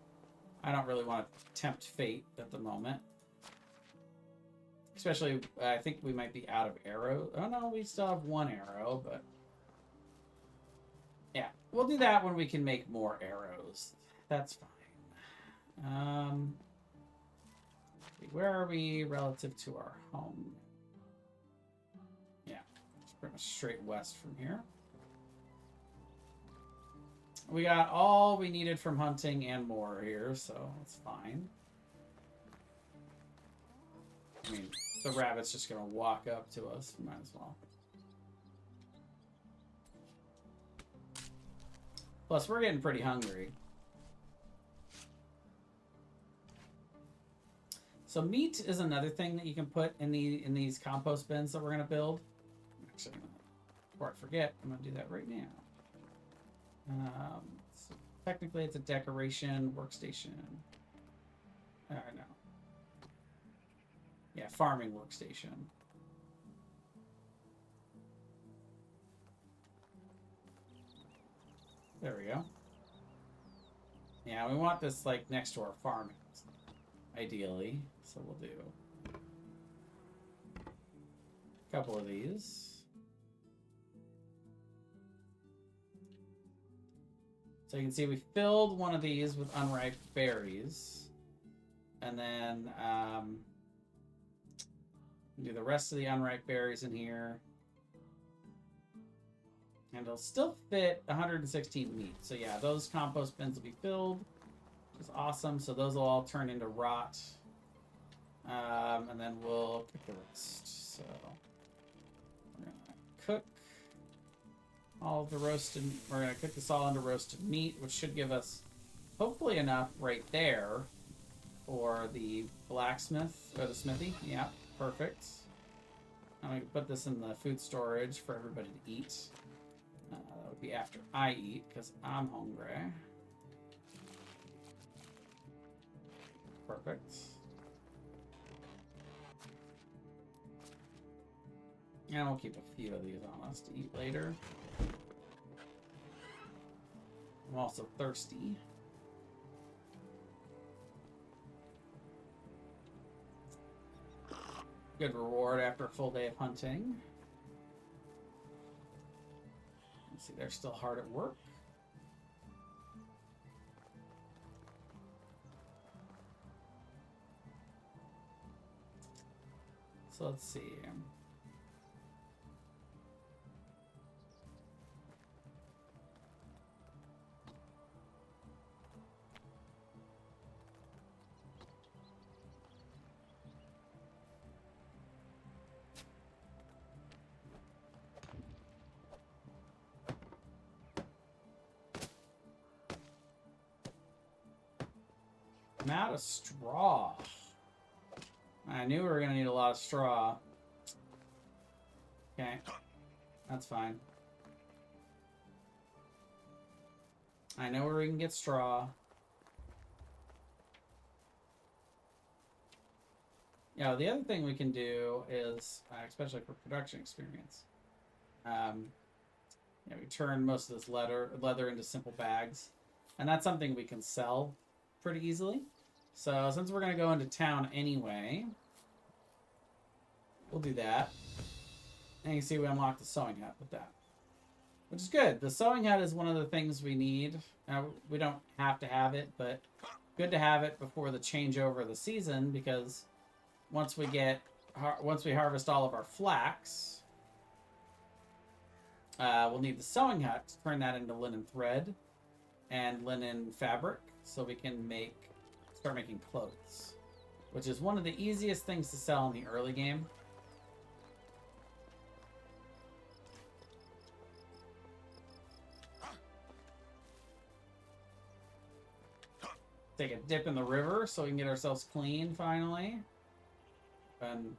I don't really want to tempt fate at the moment. Especially, I think we might be out of arrows. Oh no, we still have one arrow, but yeah, we'll do that when we can make more arrows. That's fine. Where are we relative to our home? Yeah, it's pretty much straight west from here. We got all we needed from hunting and more here, so it's fine. I mean, the rabbit's just gonna walk up to us. Might as well. Plus, we're getting pretty hungry. So meat is another thing that you can put in these compost bins that we're gonna build. Actually, before I forget, I'm gonna do that right now. So technically, it's a decoration workstation. No. Yeah, farming workstation. There we go. Yeah, we want this like next to our farm, ideally. So we'll do a couple of these. So you can see we filled one of these with unripe berries. And then do the rest of the unripe berries in here. And it'll still fit 116 meat. So yeah, those compost bins will be filled, which is awesome. So those will all turn into rot. And then we'll cook the rest. So we're gonna cook all of the roasted, we're gonna cook this all into roasted meat, which should give us hopefully enough right there for the blacksmith, or the smithy. Yeah, perfect. I'm gonna put this in the food storage for everybody to eat. That would be after I eat, because I'm hungry. Perfect. And we'll keep a few of these on us to eat later. I'm also thirsty. Good reward after a full day of hunting. Let's see, they're still hard at work. So let's see. I'm out of straw. I knew we were going to need a lot of straw. Okay. That's fine. I know where we can get straw. Yeah, the other thing we can do is, especially for production experience, we turn most of this leather into simple bags. And that's something we can sell pretty easily. So since we're going to go into town anyway, we'll do that. And you can see we unlocked the sewing hut with that, which is good. The sewing hut is one of the things we need. We don't have to have it, but good to have it before the changeover of the season, because once we harvest all of our flax, we'll need the sewing hut to turn that into linen thread and linen fabric, so we can start making clothes, which is one of the easiest things to sell in the early game. Take a dip in the river so we can get ourselves clean finally. Been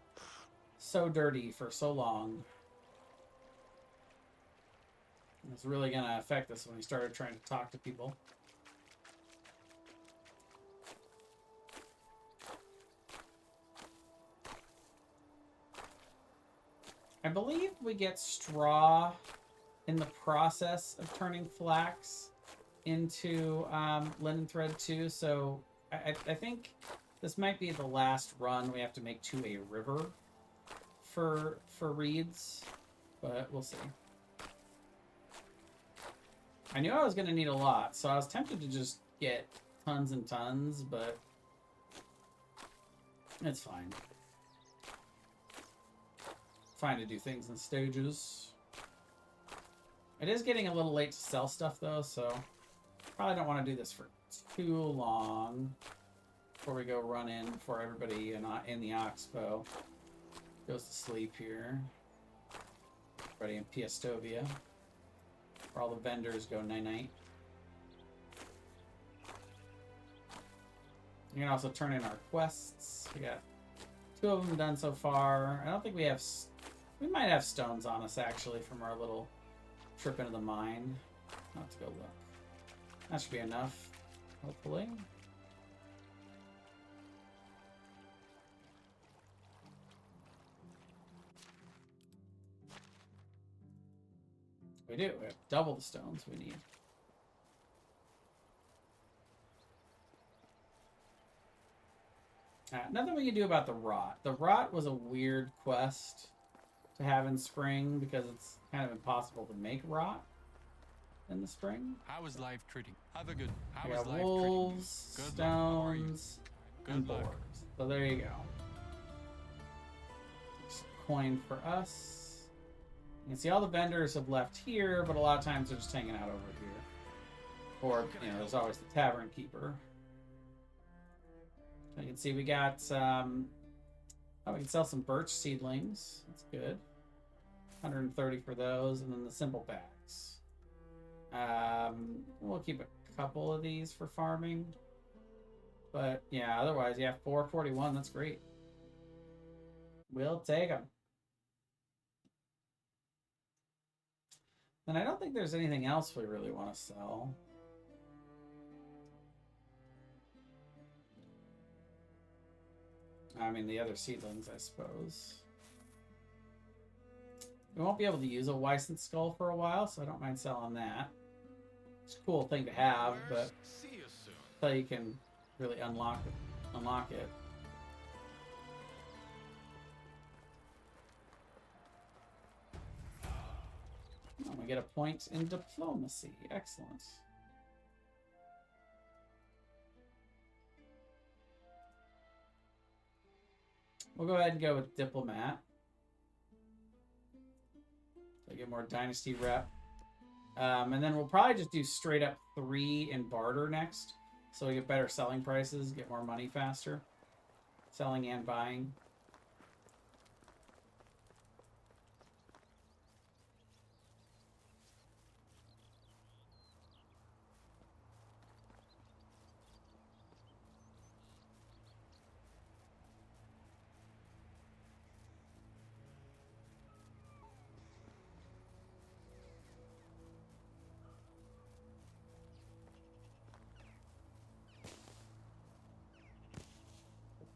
so dirty for so long. It's really going to affect us when we started trying to talk to people. I believe we get straw in the process of turning flax into linen thread too. So I think this might be the last run we have to make to a river for reeds, but we'll see. I knew I was going to need a lot, so I was tempted to just get tons and tons, but it's fine. Fine to do things in stages. It is getting a little late to sell stuff, though, so probably don't want to do this for too long before we go run in, before everybody in the Oxbow goes to sleep here. Everybody in Piastovia, where all the vendors go night-night. You can also turn in our quests. We got 2 of them done so far. I don't think we have... We might have stones on us, actually, from our little trip into the mine. I'll have to go look. That should be enough, hopefully. We do. We have double the stones we need. Nothing we can do about the rot. The rot was a weird quest to have in spring because it's kind of impossible to make rot in the spring. How is life treating? Have a good. How We is got life wolves, treating you? Good luck. How are you? stones, and Good luck. boars. So there you go. Just coin for us. You can see all the vendors have left here, but a lot of times they're just hanging out over here. Or, you know, there's always the tavern keeper. So you can see we got, oh, we can sell some birch seedlings. That's good. 130 for those, and then the simple packs. We'll keep a couple of these for farming. But, yeah, otherwise, yeah, 441, that's great. We'll take them. And I don't think there's anything else we really want to sell. I mean, the other seedlings, I suppose. We won't be able to use a Wyson skull for a while, so I don't mind selling that. It's a cool thing to have, but See you soon. until you can really unlock it. Oh, we get a point in diplomacy. Excellent. We'll go ahead and go with diplomat. So get more dynasty rep. And then we'll probably just do straight up 3 in barter next. So we get better selling prices, get more money faster. Selling and buying.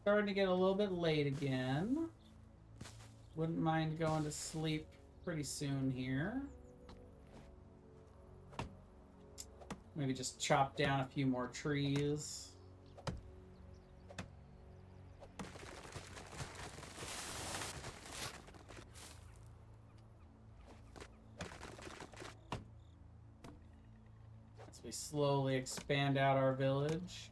Starting to get a little bit late again. Wouldn't mind going to sleep pretty soon here. Maybe just chop down a few more trees. As we slowly expand out our village.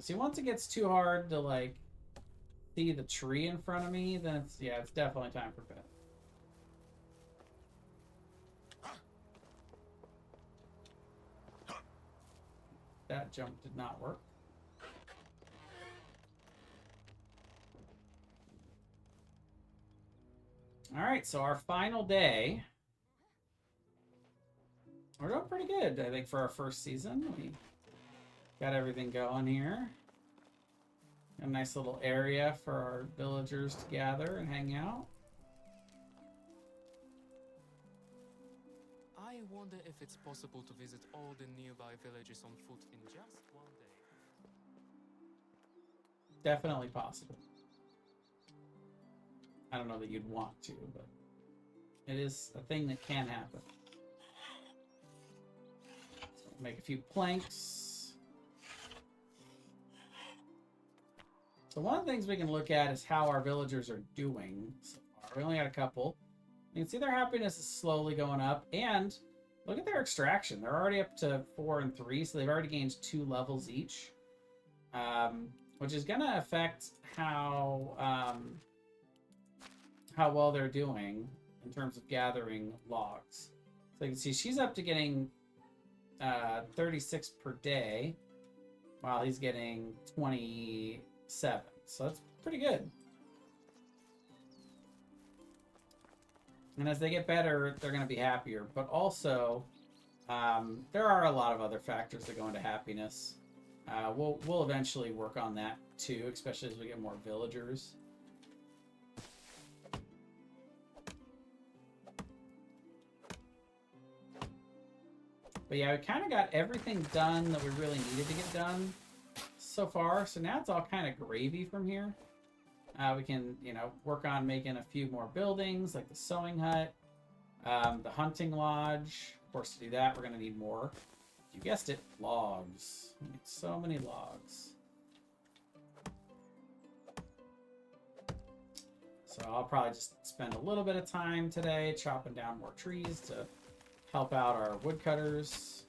See, once it gets too hard to, like, see the tree in front of me, then it's, yeah, it's definitely time for bed. That jump did not work. All right, so our final day. We're doing pretty good, I think, for our first season. We got everything going here. A nice little area for our villagers to gather and hang out. I wonder if it's possible to visit all the nearby villages on foot in just one day. Definitely possible. I don't know that you'd want to, but it is a thing that can happen. So make a few planks. So one of the things we can look at is how our villagers are doing so far. We only got a couple. You can see their happiness is slowly going up, and look at their extraction. They're already up to 4 and 3, so they've already gained 2 levels each, which is going to affect how well they're doing in terms of gathering logs. So you can see she's up to getting 36 per day, while he's getting 27. So that's pretty good. And as they get better, they're going to be happier. But also, there are a lot of other factors that go into happiness. We'll eventually work on that too, especially as we get more villagers. But yeah, we kind of got everything done that we really needed to get done so far. So now it's all kind of gravy from here. We can, work on making a few more buildings, like the sewing hut, the hunting lodge. Of course, to do that, we're going to need more. You guessed it, logs. We need so many logs. So I'll probably just spend a little bit of time today chopping down more trees to help out our woodcutters,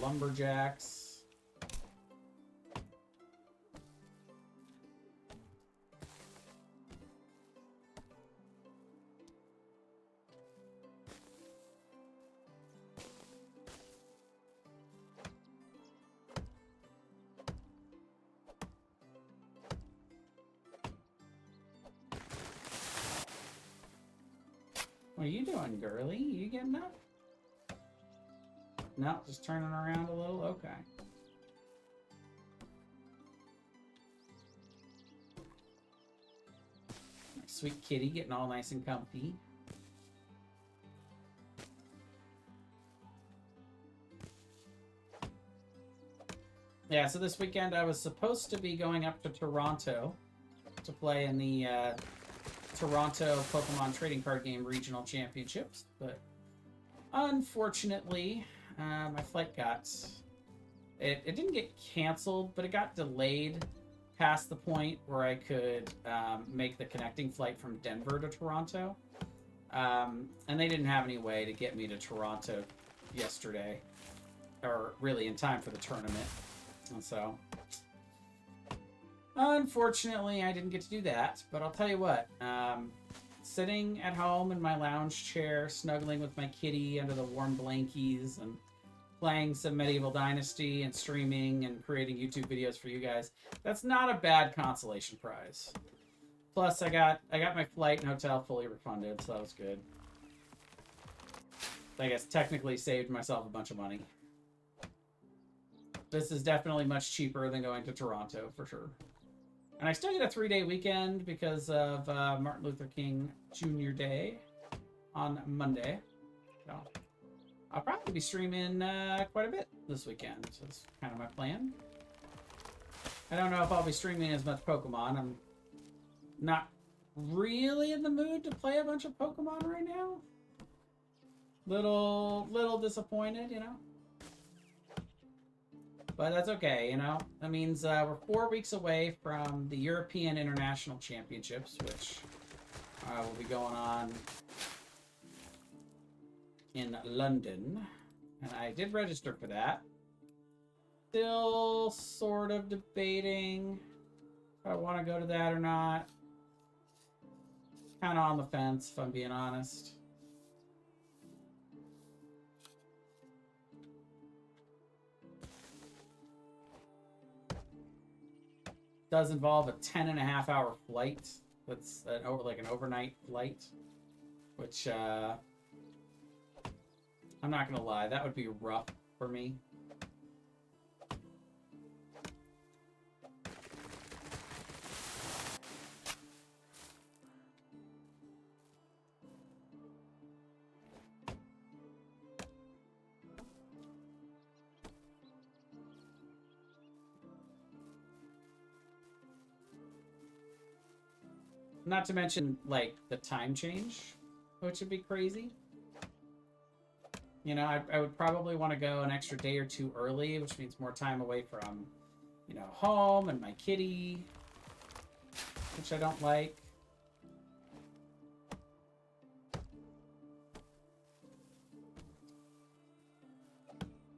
lumberjacks. What are you doing, girly? You getting up? No, just turning around a little? Okay. Sweet kitty getting all nice and comfy. Yeah, so this weekend I was supposed to be going up to Toronto to play in the Toronto Pokemon Trading Card Game Regional Championships, but unfortunately, my flight it didn't get canceled, but it got delayed past the point where I could make the connecting flight from Denver to Toronto, and they didn't have any way to get me to Toronto yesterday, or really in time for the tournament, and so unfortunately, I didn't get to do that, but I'll tell you what, sitting at home in my lounge chair, snuggling with my kitty under the warm blankies, and playing some Medieval Dynasty, and streaming, and creating YouTube videos for you guys, that's not a bad consolation prize. Plus, I got my flight and hotel fully refunded, so that was good. I guess technically saved myself a bunch of money. This is definitely much cheaper than going to Toronto, for sure. And I still get a 3-day weekend because of Martin Luther King Jr. Day on Monday. So I'll probably be streaming quite a bit this weekend. So that's kind of my plan. I don't know if I'll be streaming as much Pokemon. I'm not really in the mood to play a bunch of Pokemon right now. Little disappointed, But that's okay, That means we're 4 weeks away from the European International Championships, which will be going on in London. And I did register for that. Still sort of debating if I want to go to that or not. Kind of on the fence, if I'm being honest. Does involve a 10.5-hour flight. That's an overnight flight, which I'm not gonna lie, that would be rough for me. not to mention, like, the time change, which would be crazy. You know, I would probably want to go an extra day or two early, which means more time away from, you know, home and my kitty, which I don't like.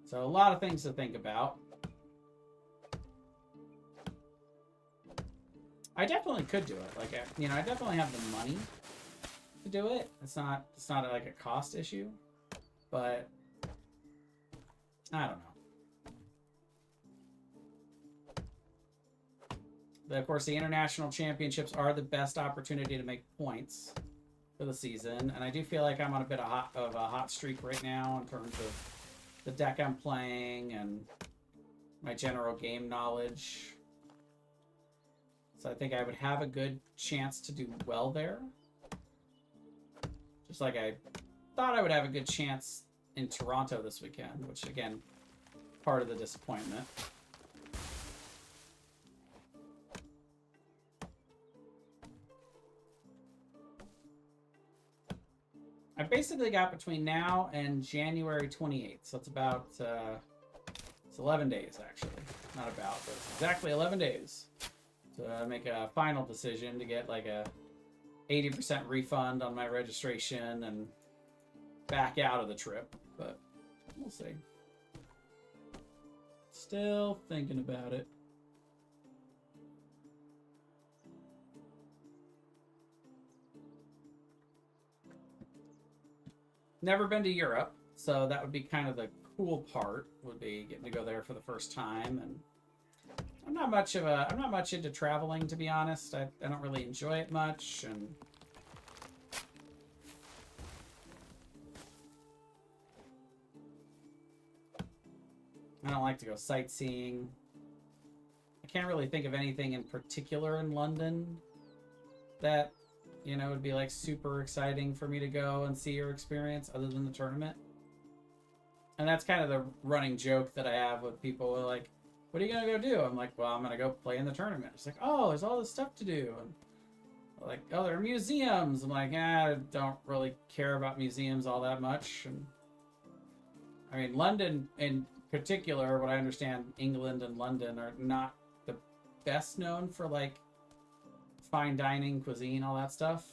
So a lot of things to think about. I definitely could do it. Like, you know, I definitely have the money to do it. It's not like a cost issue, but I don't know. Of course, the international championships are the best opportunity to make points for the season, and I do feel like I'm on a bit of a hot streak right now in terms of the deck I'm playing and my general game knowledge. So I think I would have a good chance to do well there. Just like I thought I would have a good chance in Toronto this weekend, which, again, part of the disappointment. I basically got between now and January 28th, so it's about, it's 11 days, actually. Not about, but it's exactly 11 days to make a final decision to get, like, a 80% refund on my registration and back out of the trip, but we'll see. Still thinking about it. Never been to Europe, so that would be kind of the cool part, would be getting to go there for the first time. And I'm not much into traveling, to be honest. I don't really enjoy it much, and I don't like to go sightseeing. I can't really think of anything in particular in London that, you know, would be like super exciting for me to go and see or experience other than the tournament. And that's kind of the running joke that I have with people. Who are like, what are you going to go do? I'm like, well, I'm going to go play in the tournament. It's like, oh, there's all this stuff to do. And like, oh, there are museums. I'm like, I don't really care about museums all that much. And I mean, London in particular, what I understand, England and London are not the best known for, like, fine dining, cuisine, all that stuff.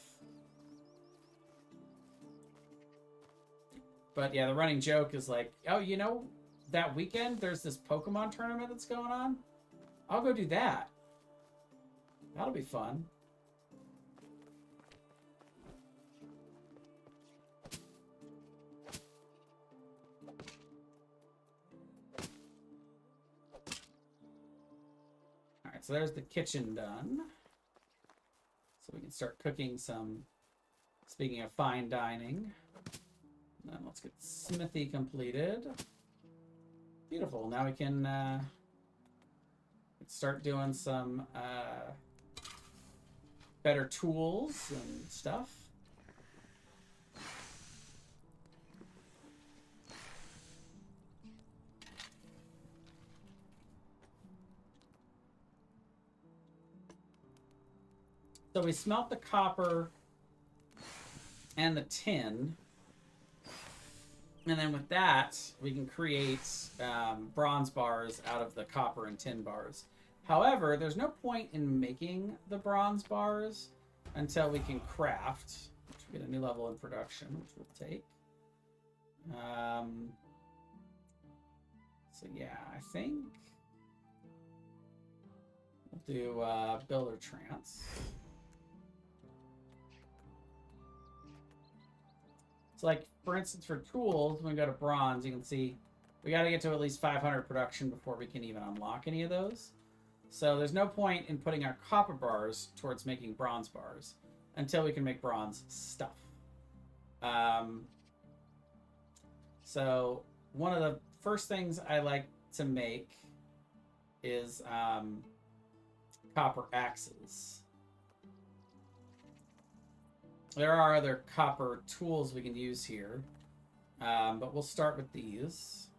But yeah, the running joke is like, oh, you know, that weekend there's this Pokemon tournament that's going on. I'll go do that. That'll be fun. All right, so there's the kitchen done. So we can start cooking some, speaking of fine dining. And then let's get smithy completed. Beautiful. Now we can start doing some better tools and stuff. So we smelt the copper and the tin. And then with that, we can create bronze bars out of the copper and tin bars. However, there's no point in making the bronze bars until we can craft, which we get a new level in production, which we'll take. So yeah, I think we'll do builder trance. So, like, for instance, for tools, when we go to bronze, you can see we got to get to at least 500 production before we can even unlock any of those. So there's no point in putting our copper bars towards making bronze bars until we can make bronze stuff. So one of the first things I like to make is copper axes. There are other copper tools we can use here, but we'll start with these,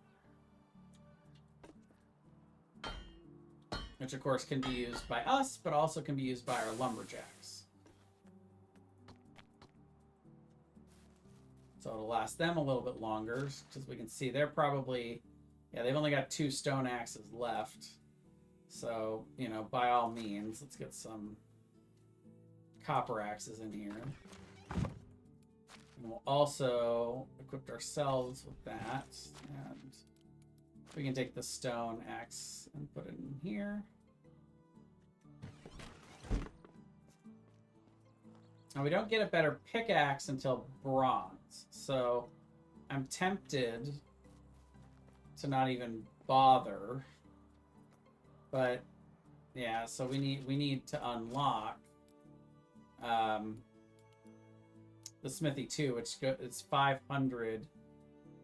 which of course can be used by us, but also can be used by our lumberjacks. So it'll last them a little bit longer, because we can see they're probably, yeah, they've only got 2 stone axes left. So, you know, by all means, let's get some copper axes in here. And we'll also equip ourselves with that. And we can take the stone axe and put it in here. And we don't get a better pickaxe until bronze. So I'm tempted to not even bother. But yeah, so we need to unlock the smithy too, which it's 500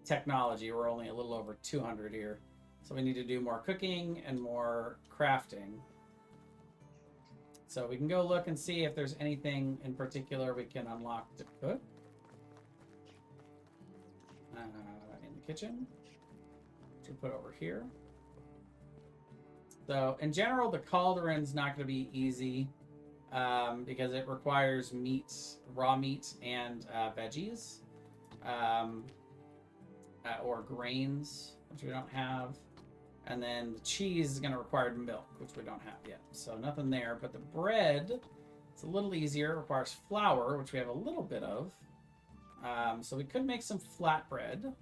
technology. We're only a little over 200 here. So we need to do more cooking and more crafting. So we can go look and see if there's anything in particular we can unlock to cook. In the kitchen. Which we'll put over here. So in general, the cauldron's not going to be easy because it requires meat, raw meat, and veggies. Or grains, which we don't have. And then the cheese is going to require milk, which we don't have yet. So nothing there. But the bread, it's a little easier. It requires flour, which we have a little bit of. So we could make some flatbread.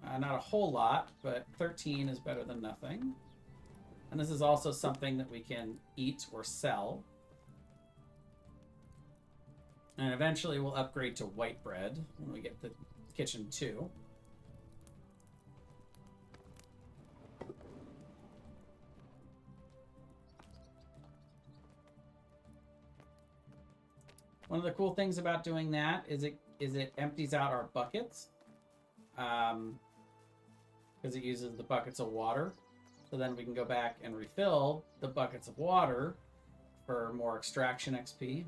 Not a whole lot, but 13 is better than nothing. And this is also something that we can eat or sell. And eventually we'll upgrade to white bread when we get the kitchen too. One of the cool things about doing that is it empties out our buckets. Because it uses the buckets of water. So then we can go back and refill the buckets of water for more extraction XP.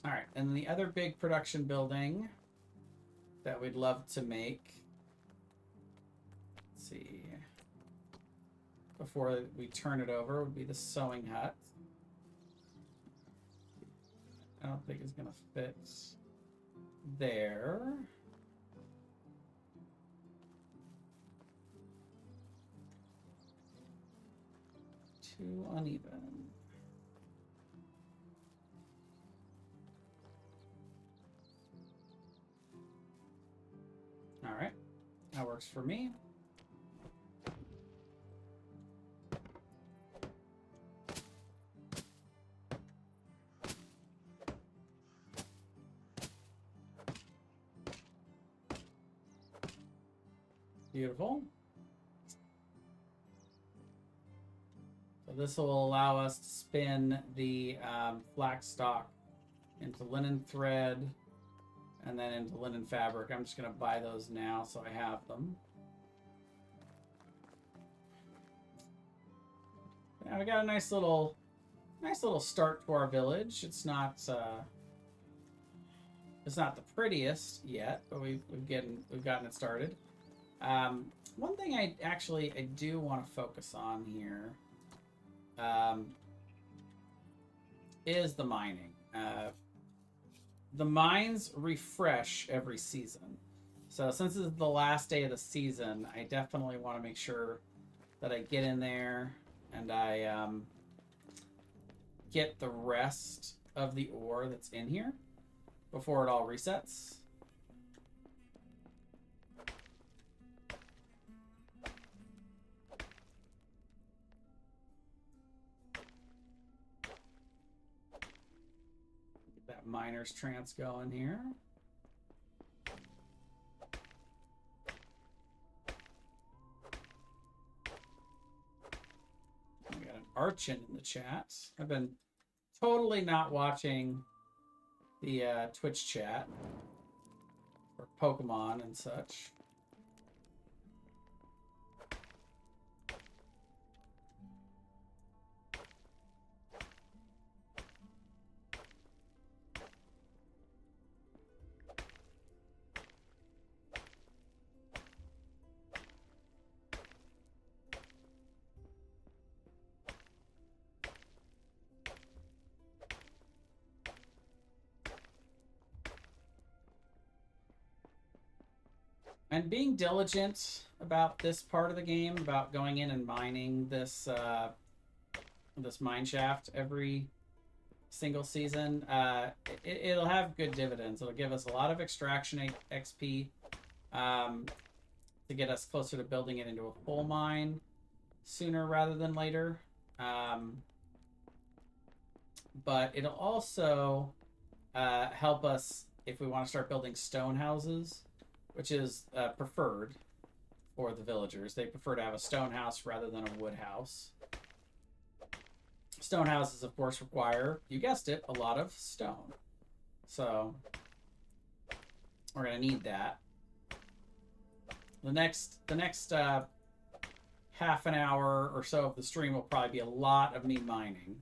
All right, and the other big production building that we'd love to make, let's see, before we turn it over, would be the sewing hut. I don't think it's gonna fit there. Too uneven. All right, that works for me. Beautiful. So this will allow us to spin the flax stock into linen thread and then into linen fabric. I'm just going to buy those now so I have them. Yeah, we got a nice little start to our village. It's not the prettiest yet, but we've gotten it started. One thing I do want to focus on here is the mining. The mines refresh every season. So since this is the last day of the season, I definitely want to make sure that I get in there and I get the rest of the ore that's in here before it all resets. Miner's trance going here. We got an Archon in the chat. I've been totally not watching the Twitch chat for Pokemon and such. And being diligent about this part of the game, about going in and mining this this mine shaft every single season, it'll have good dividends. It'll give us a lot of extraction XP to get us closer to building it into a full mine sooner rather than later. But it'll also help us if we want to start building stone houses, which is preferred for the villagers. They prefer to have a stone house rather than a wood house. Stone houses, of course, require, you guessed it, a lot of stone. So we're going to need that. The next half an hour or so of the stream will probably be a lot of me mining.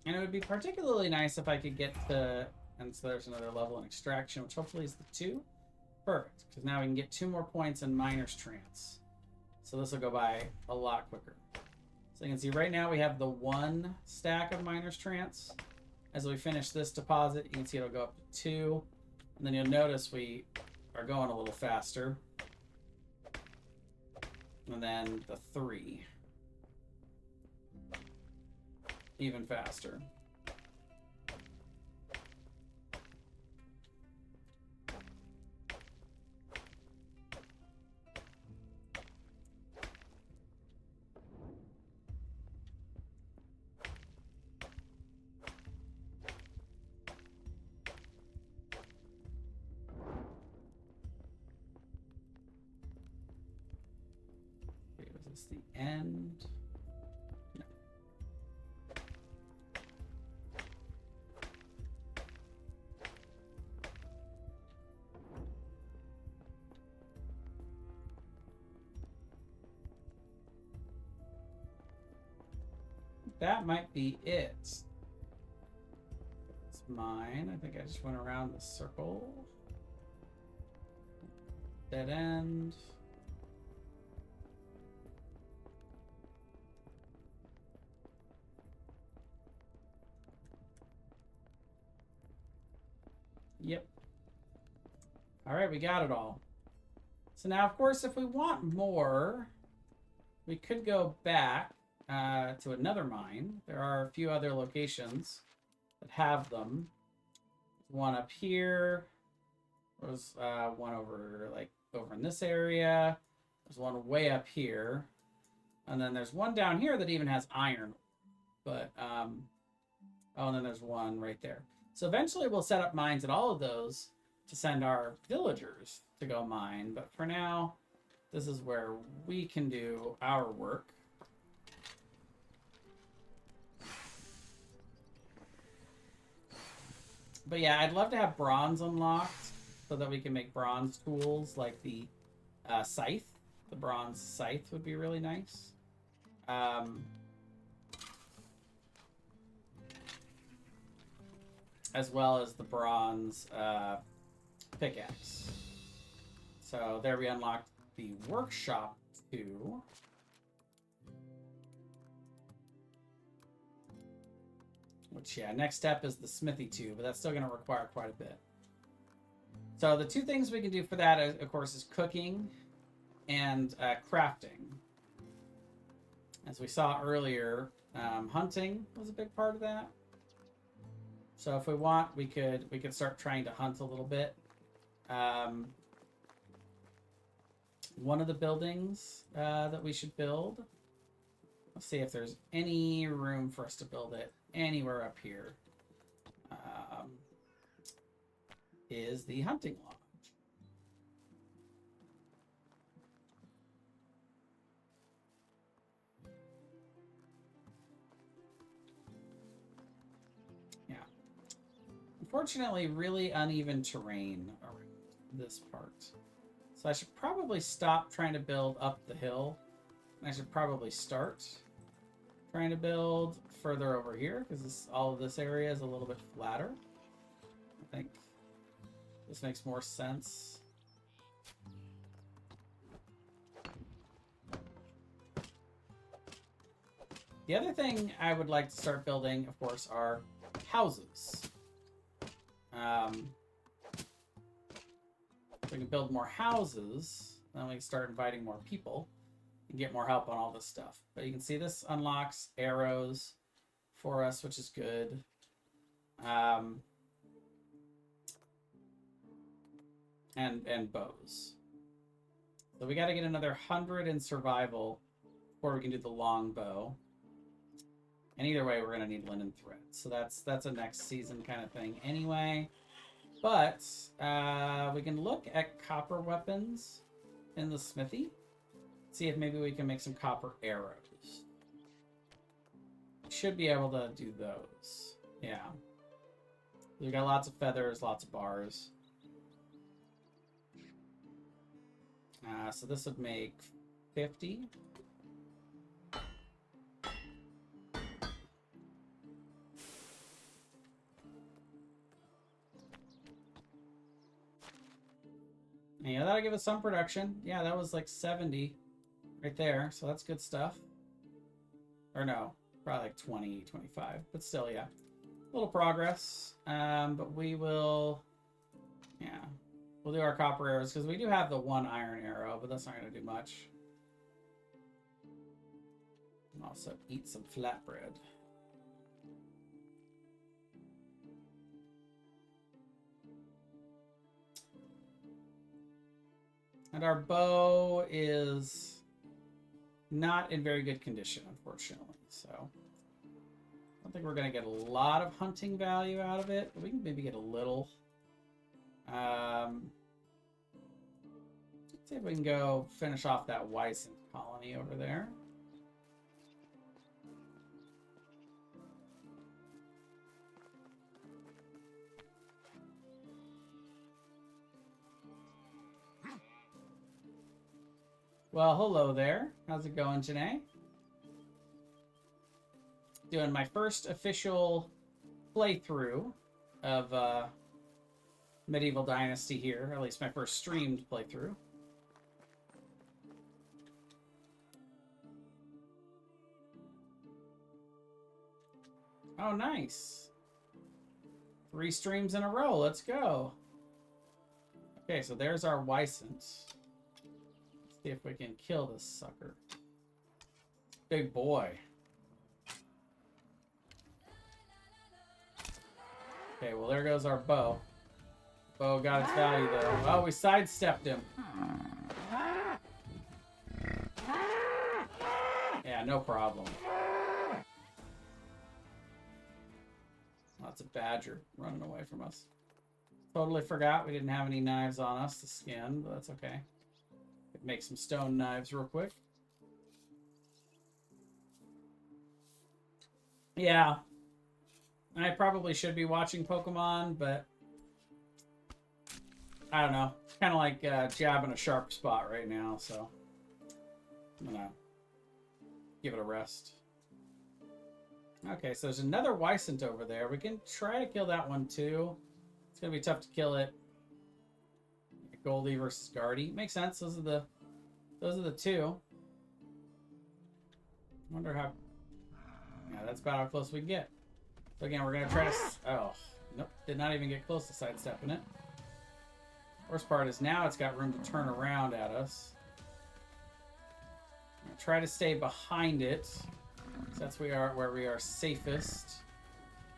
And it would be particularly nice if I could get to, and so there's another level in extraction, which hopefully is the 2. Perfect, because now we can get 2 more points in Miner's Trance. So this will go by a lot quicker. So you can see right now we have the 1 stack of Miner's Trance. As we finish this deposit, you can see it'll go up to 2. And then you'll notice we are going a little faster. And then the 3. Even faster. Okay, was this the end? No. That might be it. It's mine. I think I just went around the circle. Dead end. Yep. All right, we got it all. So now, of course, if we want more, we could go back to another mine. There are a few other locations that have them. One up here. There's one over in this area. There's one way up here, and then there's one down here that even has iron. But oh, and then there's one right there. So eventually we'll set up mines at all of those to send our villagers to go mine. But for now, this is where we can do our work. But yeah, I'd love to have bronze unlocked so that we can make bronze tools like the scythe. The bronze scythe would be really nice. As well as the bronze pickaxe. So there we unlocked the workshop 2. Which, yeah, next step is the smithy 2, but that's still going to require quite a bit. So the 2 things we can do for that, of course, is cooking and crafting. As we saw earlier, hunting was a big part of that. So if we want, we could start trying to hunt a little bit. One of the buildings that we should build. Let's see if there's any room for us to build it anywhere up here. Is the hunting lodge. Yeah. Unfortunately, really uneven terrain around this part. So I should probably stop trying to build up the hill. And I should probably start trying to build further over here because all of this area is a little bit flatter. I think this makes more sense The other thing I would like to start building, of course, are houses. If we can build more houses, then we can start inviting more people and get more help on all this stuff. But you can see this unlocks arrows for us, which is good. And bows. So we got to get another 100 in survival before we can do the long bow. And either way, we're going to need linen thread. So that's a next season kind of thing anyway. But we can look at copper weapons in the smithy. See if maybe we can make some copper arrows. Should be able to do those. Yeah. We got lots of feathers, lots of bars. So this would make 50. Yeah, that'll give us some production. Yeah, that was like 70 right there. So that's good stuff. Or no, probably like 20, 25. But still, yeah. A little progress. But we will... Yeah. We'll do our copper arrows because we do have the one iron arrow, but that's not going to do much. And also eat some flatbread. And our bow is not in very good condition, unfortunately. So I don't think we're going to get a lot of hunting value out of it, but we can maybe get a little. Let's see if we can go finish off that Wyson colony over there. Well, hello there. How's it going, Janae? Doing my first official playthrough of Medieval Dynasty here, or at least my first streamed playthrough. Oh, nice. 3 streams in a row. Let's go. Okay, so there's our Wysant. See if we can kill this sucker. Big boy. Okay, well there goes our bow. Bow got its value though. Oh, we sidestepped him. Yeah, no problem. That's a badger running away from us. Totally forgot we didn't have any knives on us to skin, but that's okay. Make some stone knives real quick. Yeah. I probably should be watching Pokemon, but I don't know. It's kind of like jabbing a sharp spot right now, so I'm gonna give it a rest. Okay, so there's another Wysant over there. We can try to kill that one too. It's gonna be tough to kill it. Goldie versus Guardy. Makes sense. Those are the two. Wonder how... Yeah, that's about how close we can get. So again, we're going to try to... Oh, nope. Did not even get close to sidestepping it. Worst part is now it's got room to turn around at us. I'm going to try to stay behind it. So that's where we are safest.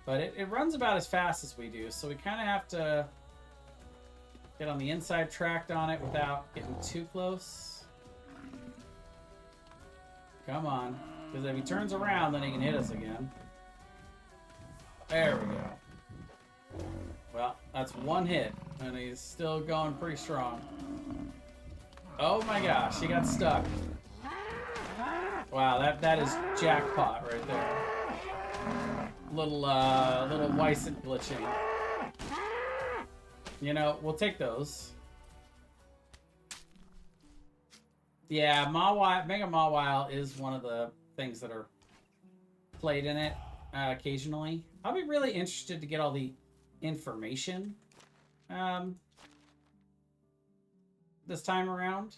But it runs about as fast as we do, so we kind of have to get on the inside track on it without getting too close. Come on. Because if he turns around, then he can hit us again. There we go. Well, that's one hit. And he's still going pretty strong. Oh my gosh, he got stuck. Wow, that is jackpot right there. Little Wysant glitching. You know, we'll take those. Yeah, Mega Mawile is one of the things that are played in it occasionally. I'll be really interested to get all the information this time around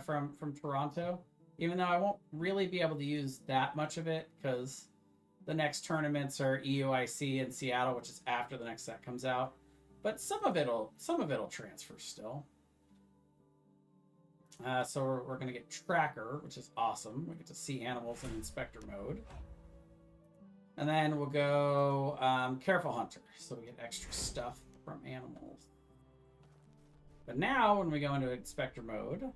from Toronto. Even though I won't really be able to use that much of it because the next tournaments are EUIC in Seattle, which is after the next set comes out. But some of it'll transfer still. So we're gonna get Tracker, which is awesome. We get to see animals in Inspector mode. And then we'll go Careful Hunter, so we get extra stuff from animals. But now, when we go into Inspector mode,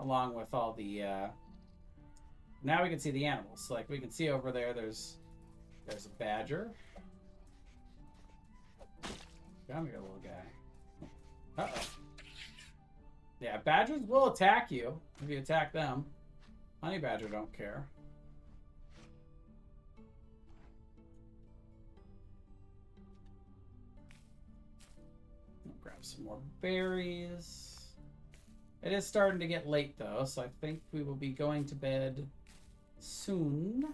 along with all the... now we can see the animals. So, like, we can see over there, there's a badger. Come here, little guy. Uh-oh. Yeah, badgers will attack you if you attack them. Honey badger don't care. Grab some more berries. It is starting to get late though, so I think we will be going to bed soon.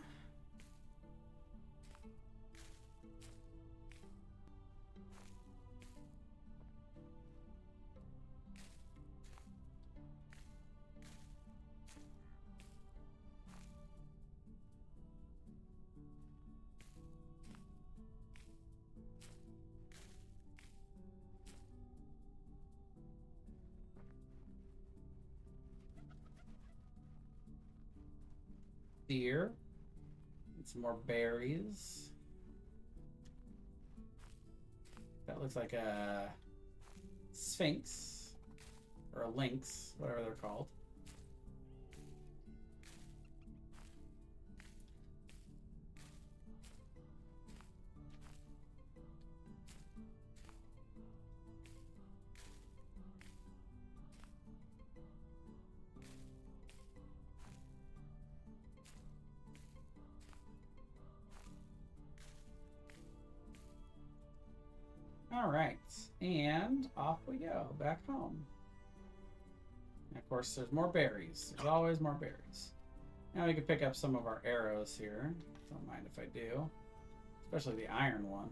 Deer. And some more berries. That looks like a sphinx. Or a lynx, whatever they're called. All right, and off we go, back home. And of course, there's more berries. There's always more berries. Now we can pick up some of our arrows here. Don't mind if I do. Especially the iron one.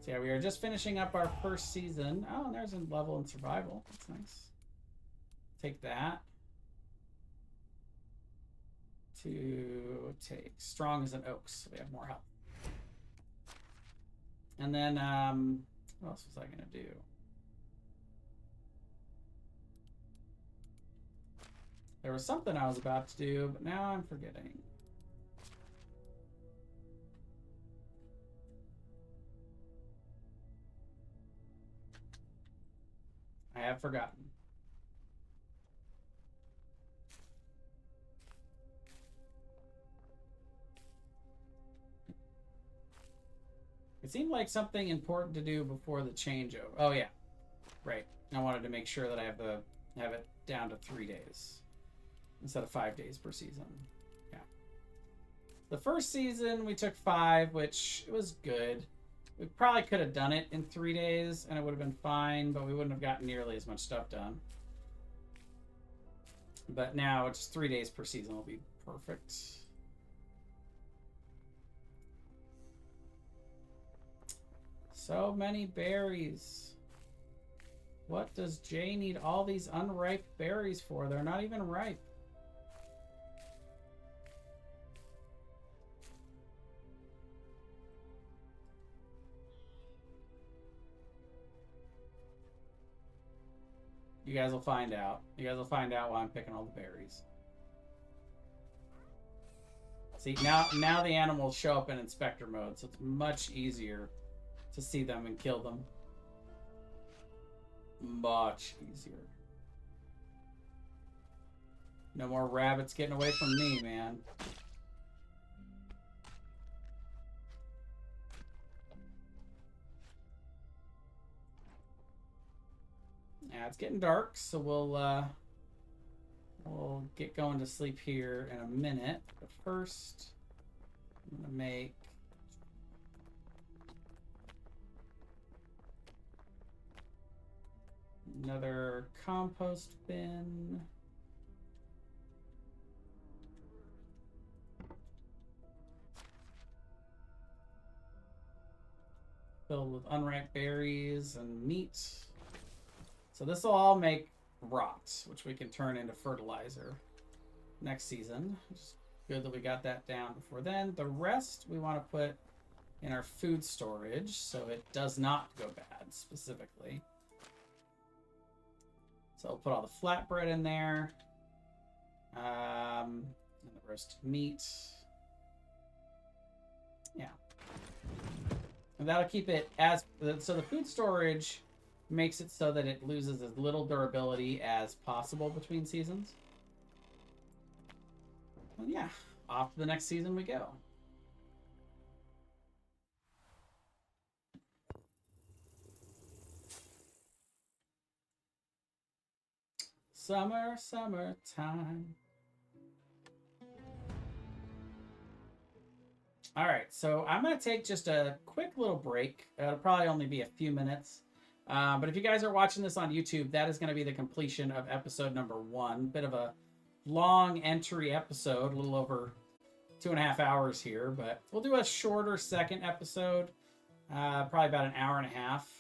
So yeah, we are just finishing up our first season. Oh, and there's a level in survival. That's nice. Take that. To take strong as an oak, so we have more health. And then what else was I gonna do? There was something I was about to do, but now I'm forgetting. I have forgotten. It seemed like something important to do before the changeover. Oh yeah, right. I wanted to make sure that I have it down to 3 days instead of 5 days per season. Yeah. The first season we took 5, which was good. We probably could have done it in 3 days and it would have been fine, but we wouldn't have gotten nearly as much stuff done. But now it's 3 days per season will be perfect. So many berries. What does Jay need all these unripe berries for? They're not even ripe. You guys will find out. You guys will find out why I'm picking all the berries. See, now the animals show up in inspector mode, so it's much easier to see them and kill them. Much easier. No more rabbits getting away from me, man. Yeah, it's getting dark, so we'll get going to sleep here in a minute. But first, I'm gonna make another compost bin. Filled with unripe berries and meat. So this will all make rocks, which we can turn into fertilizer next season. It's good that we got that down before then. The rest we want to put in our food storage so it does not go bad specifically. So we'll put all the flatbread in there. And the roasted meat. Yeah. And that'll keep it as... So the food storage makes it so that it loses as little durability as possible between seasons. And yeah, off to the next season we go. Summertime. All right, so I'm going to take just a quick little break. It'll probably only be a few minutes. But if you guys are watching this on YouTube, that is going to be the completion of episode number 1. Bit of a long entry episode, a little over 2.5 hours here. But we'll do a shorter second episode, probably about an hour and a half.